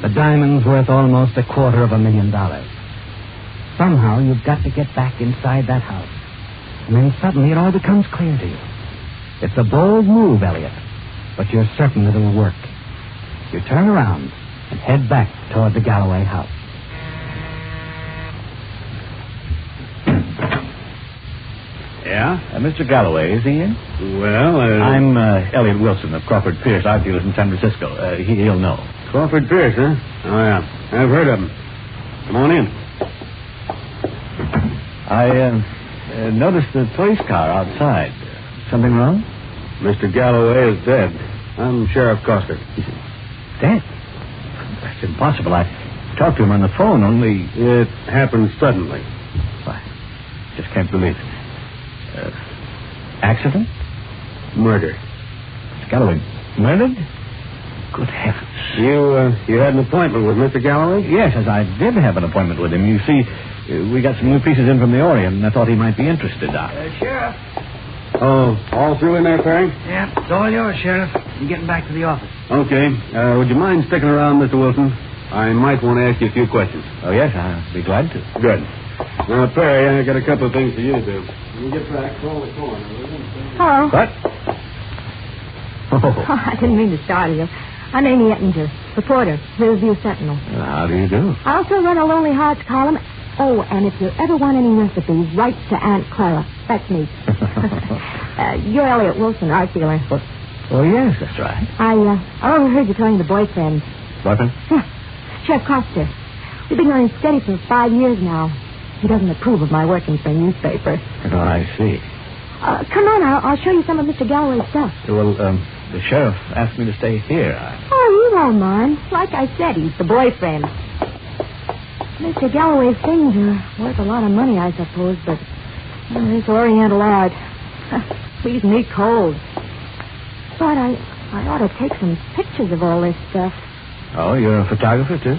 The diamonds worth almost $250,000. Somehow you've got to get back inside that house. And then suddenly it all becomes clear to you. It's a bold move, Elliot, but you're certain that it'll work. You turn around and head back toward the Galloway house. Yeah? Mr. Galloway, is he in? Well, I'm Elliot Wilson of Crawford Pierce, art dealers in San Francisco. He'll know. Crawford Pierce, huh? Oh, yeah. I've heard of him. Come on in. I noticed the police car outside. Something wrong? Mr. Galloway is dead. I'm Sheriff Coster. Dead? That's impossible. I talked to him on the phone, only... It happened suddenly. I just can't believe it. Accident? Murder. Mr. Galloway murdered? Good heavens. You had an appointment with Mr. Galloway? Yes, as I did have an appointment with him. You see, we got some new pieces in from the Orient, and I thought he might be interested. Sheriff. Oh, all through in there, Perry? Yeah, it's all yours, Sheriff. I'm getting back to the office. Okay. Would you mind sticking around, Mr. Wilson? I might want to ask you a few questions. Oh, yes, I'll be glad to. Good. Now, Perry, I got a couple of things for you to do. When you get back, call the corner. Hello. What? Oh, I didn't mean to startle you. I'm Amy Ettinger, reporter, Hillsview Sentinel. How do you do? I also run a Lonely Hearts column. Oh, and if you ever want any recipes, write to Aunt Clara. That's me. You're Elliot Wilson, art dealer. Oh, yes, that's right. I overheard you telling the boyfriend. Boyfriend? Chef Coster. We've been going steady for 5 years now. He doesn't approve of my working for a newspaper. Oh, I see. Come on, I'll show you some of Mr. Galloway's stuff. Well, the sheriff asked me to stay here. Oh, you won't mind. Like I said, he's the boyfriend. Mr. Galloway's things are worth a lot of money, I suppose, but this Oriental art leaves me cold. But I ought to take some pictures of all this stuff. Oh, you're a photographer, too?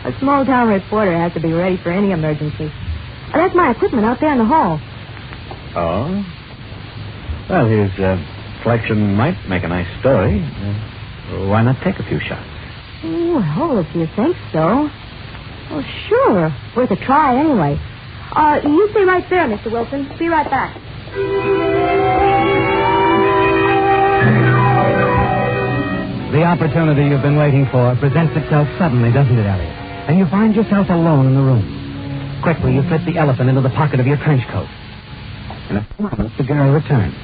A small-town reporter has to be ready for any emergency. That's my equipment out there in the hall. Oh? Well, his collection might make a nice story. Why not take a few shots? Well, if you think so. Well, sure. Worth a try anyway. You stay right there, Mr. Wilson. Be right back. The opportunity you've been waiting for presents itself suddenly, doesn't it, Elliot? And you find yourself alone in the room. Quickly, you slip the elephant into the pocket of your trench coat. In a few moments, the girl returns.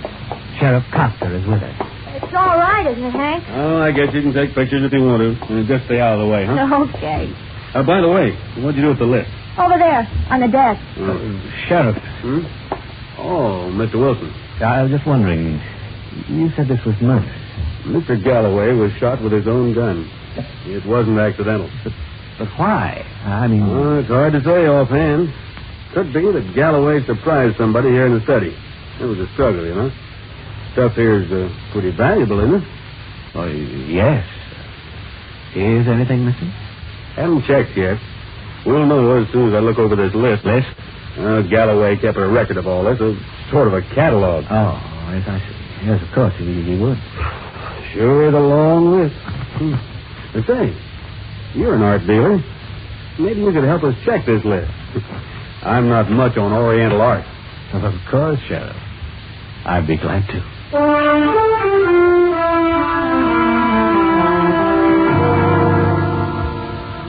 Sheriff Coster is with her. It's all right, isn't it, Hank? Oh, I guess you can take pictures if you want to. And just stay out of the way, huh? Okay. By the way, what'd you do with the list? Over there, on the desk. Sheriff. Oh, Mr. Wilson. I was just wondering, you said this was murder. Mr. Galloway was shot with his own gun. It wasn't accidental. But why? I mean... Oh, it's hard to say offhand. Could be that Galloway surprised somebody here in the study. There was a struggle, you know. Stuff here's pretty valuable, isn't it? Oh, yes. Is anything missing? Haven't checked yet. We'll know as soon as I look over this list. List? Galloway kept a record of all this, sort of a catalog. Oh, yes, I see. Yes, of course, he would. Sure is a long list. Say, you're an art dealer. Maybe you could help us check this list. I'm not much on Oriental art. Of course, Sheriff. I'd be glad to.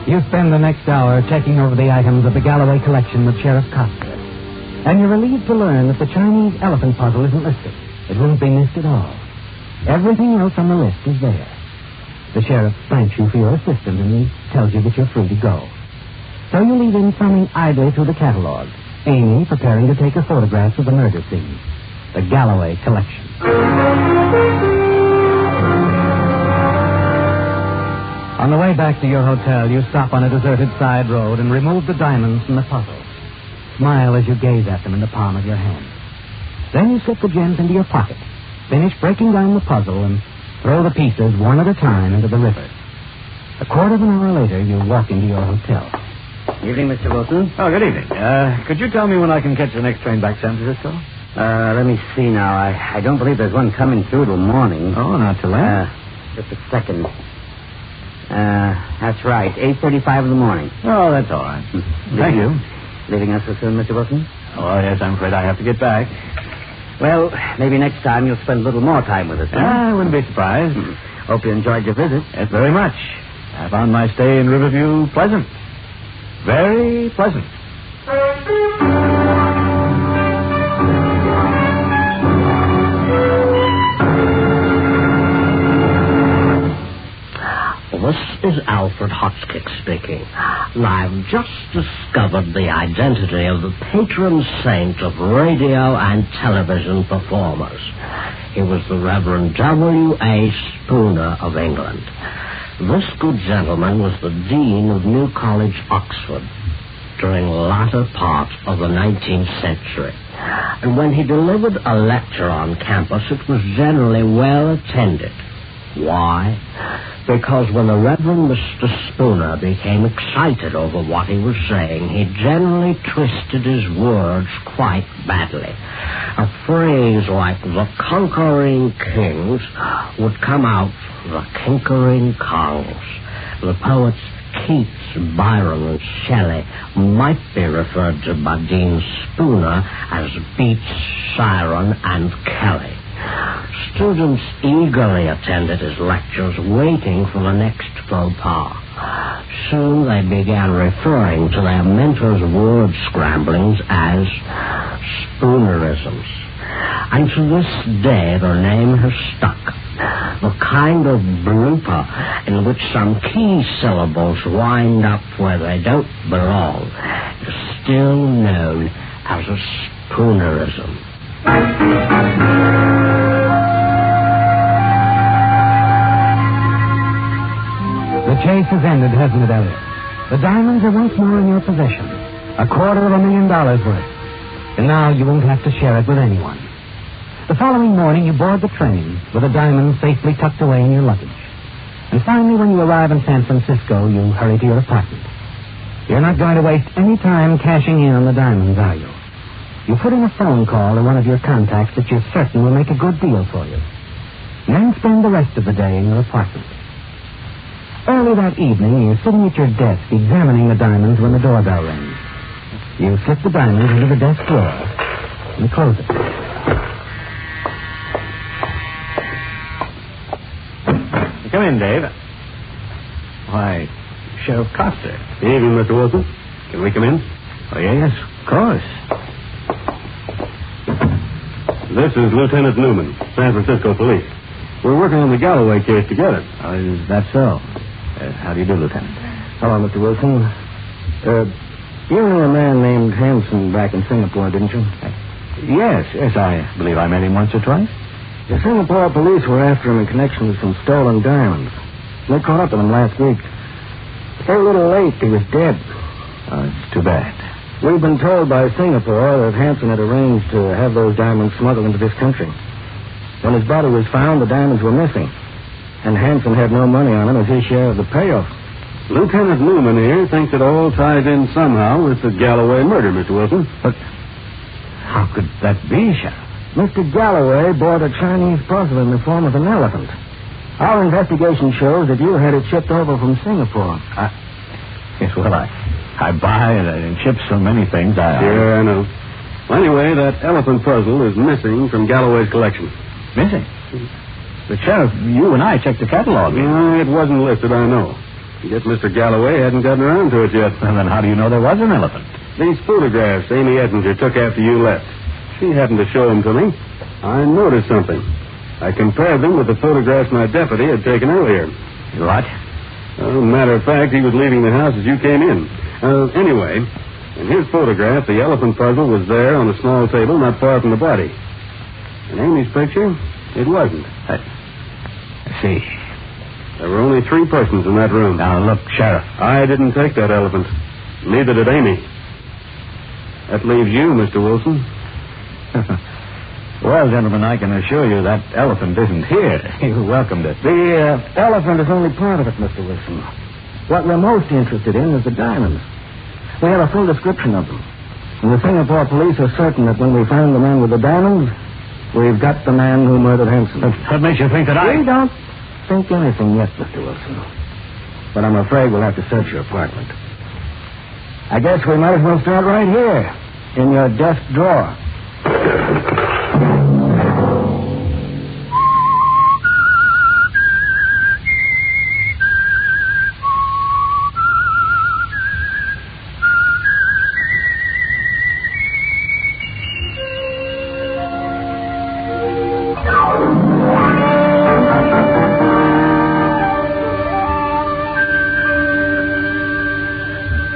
You spend the next hour checking over the items of the Galloway collection with Sheriff Coster. And you're relieved to learn that the Chinese elephant puzzle isn't listed. It won't be missed at all. Everything else on the list is there. The sheriff thanks you for your assistance, and he tells you that you're free to go. So you leave him thumbing idly through the catalog, Amy preparing to take her photographs of the murder scene. The Galloway collection. On the way back to your hotel, you stop on a deserted side road and remove the diamonds from the puzzle. Smile as you gaze at them in the palm of your hand. Then you slip the gems into your pocket, finish breaking down the puzzle, and throw the pieces one at a time into the river. A quarter of an hour later, you walk into your hotel. Evening, Mr. Wilson. Oh, good evening. Could you tell me when I can catch the next train back to San Francisco? Let me see now. I don't believe there's one coming through till morning. Oh, not till then? Just a second. That's right. 8:35 in the morning. Oh, that's all right. Thank you. Leaving us so soon, Mr. Wilson? Oh, yes, I'm afraid I have to get back. Well, maybe next time you'll spend a little more time with us, huh? I wouldn't be surprised. Hope you enjoyed your visit. Yes, very much. I found my stay in Riverview pleasant. Very pleasant. This is Alfred Hotchkiss speaking. I've just discovered the identity of the patron saint of radio and television performers. He was the Reverend W.A. Spooner of England. This good gentleman was the Dean of New College, Oxford, during the latter part of the 19th century. And when he delivered a lecture on campus, it was generally well attended. Why? Because when the Reverend Mr. Spooner became excited over what he was saying, he generally twisted his words quite badly. A phrase like the conquering kings would come out the kinkering kongs. The poet's Keats, Byron, and Shelley might be referred to by Dean Spooner as Beats, Siren, and Kelly. Students eagerly attended his lectures, waiting for the next faux pas. Soon they began referring to their mentor's word scramblings as Spoonerisms. And to this day, the name has stuck. The kind of blooper in which some key syllables wind up where they don't belong is still known as a Spoonerism. The chase has ended, hasn't it, Elliot? The diamonds are once more in your possession. $250,000 worth. And now you won't have to share it with anyone. The following morning, you board the train with the diamonds safely tucked away in your luggage. And finally, when you arrive in San Francisco, you hurry to your apartment. You're not going to waste any time cashing in on the diamonds, are you? You put in a phone call to one of your contacts that you're certain will make a good deal for you. And then spend the rest of the day in your apartment. Early that evening, you're sitting at your desk examining the diamonds when the doorbell rings. You slip the diamonds into the desk drawer and close it. Come in, Dave. Why, Sheriff Coster. Evening, Mr. Wilson. Can we come in? Oh, yes, of course. This is Lieutenant Newman, San Francisco Police. We're working on the Galloway case together. Oh, is that so? How do you do, Lieutenant? Hello, Mr. Wilson. You knew a man named Hanson back in Singapore, didn't you? Yes, I believe I met him once or twice. The Singapore police were after him in connection with some stolen diamonds. They caught up with him last week. They're a little late. He was dead. Oh, it's too bad. We've been told by Singapore that Hanson had arranged to have those diamonds smuggled into this country. When his body was found, the diamonds were missing. And Hanson had no money on him as his share of the payoff. Lieutenant Newman here thinks it all ties in somehow with the Galloway murder, Mr. Wilson. But how could that be, Sheriff? Mr. Galloway bought a Chinese puzzle in the form of an elephant. Our investigation shows that you had it shipped over from Singapore. Yes, well, I buy and ship so many things. Yeah, I know. Well, anyway, that elephant puzzle is missing from Galloway's collection. Missing? But, Sheriff, you and I checked the catalog. It wasn't listed, I know. Yet Mr. Galloway hadn't gotten around to it yet. Well, then how do you know there was an elephant? These photographs Amy Ettinger took after you left. She happened to show them to me. I noticed something. I compared them with the photographs my deputy had taken earlier. What? Matter of fact, he was leaving the house as you came in. Anyway, in his photograph, the elephant puzzle was there on a small table not far from the body. In Amy's picture, it wasn't. I see. There were only 3 persons in that room. Now, look, Sheriff. I didn't take that elephant. Neither did Amy. That leaves you, Mr. Wilson. Well, gentlemen, I can assure you that elephant isn't here. You welcomed it. The elephant is only part of it, Mr. Wilson. What we're most interested in is the diamonds. We have a full description of them. And the Singapore police are certain that when we find the man with the diamonds, we've got the man who murdered Hanson. What makes you think that We don't think anything yet, Mr. Wilson. But I'm afraid we'll have to search your apartment. I guess we might as well start right here, in your desk drawer.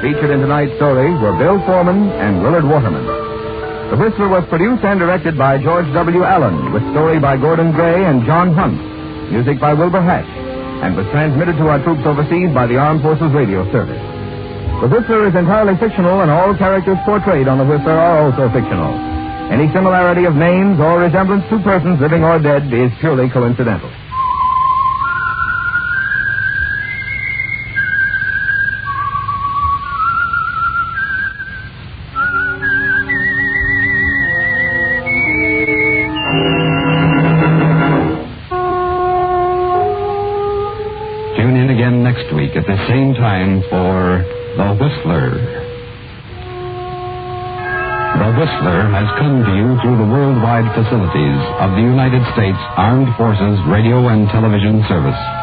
Featured in tonight's story were Bill Foreman and Willard Waterman. The Whistler was produced and directed by George W. Allen, with story by Gordon Gray and John Hunt, music by Wilbur Hatch, and was transmitted to our troops overseas by the Armed Forces Radio Service. The Whistler is entirely fictional, and all characters portrayed on the Whistler are also fictional. Any similarity of names or resemblance to persons living or dead is purely coincidental. Tune in again next week week at the same time for The Whistler. The Whistler has come to you through the worldwide facilities of the United States Armed Forces Radio and Television Service.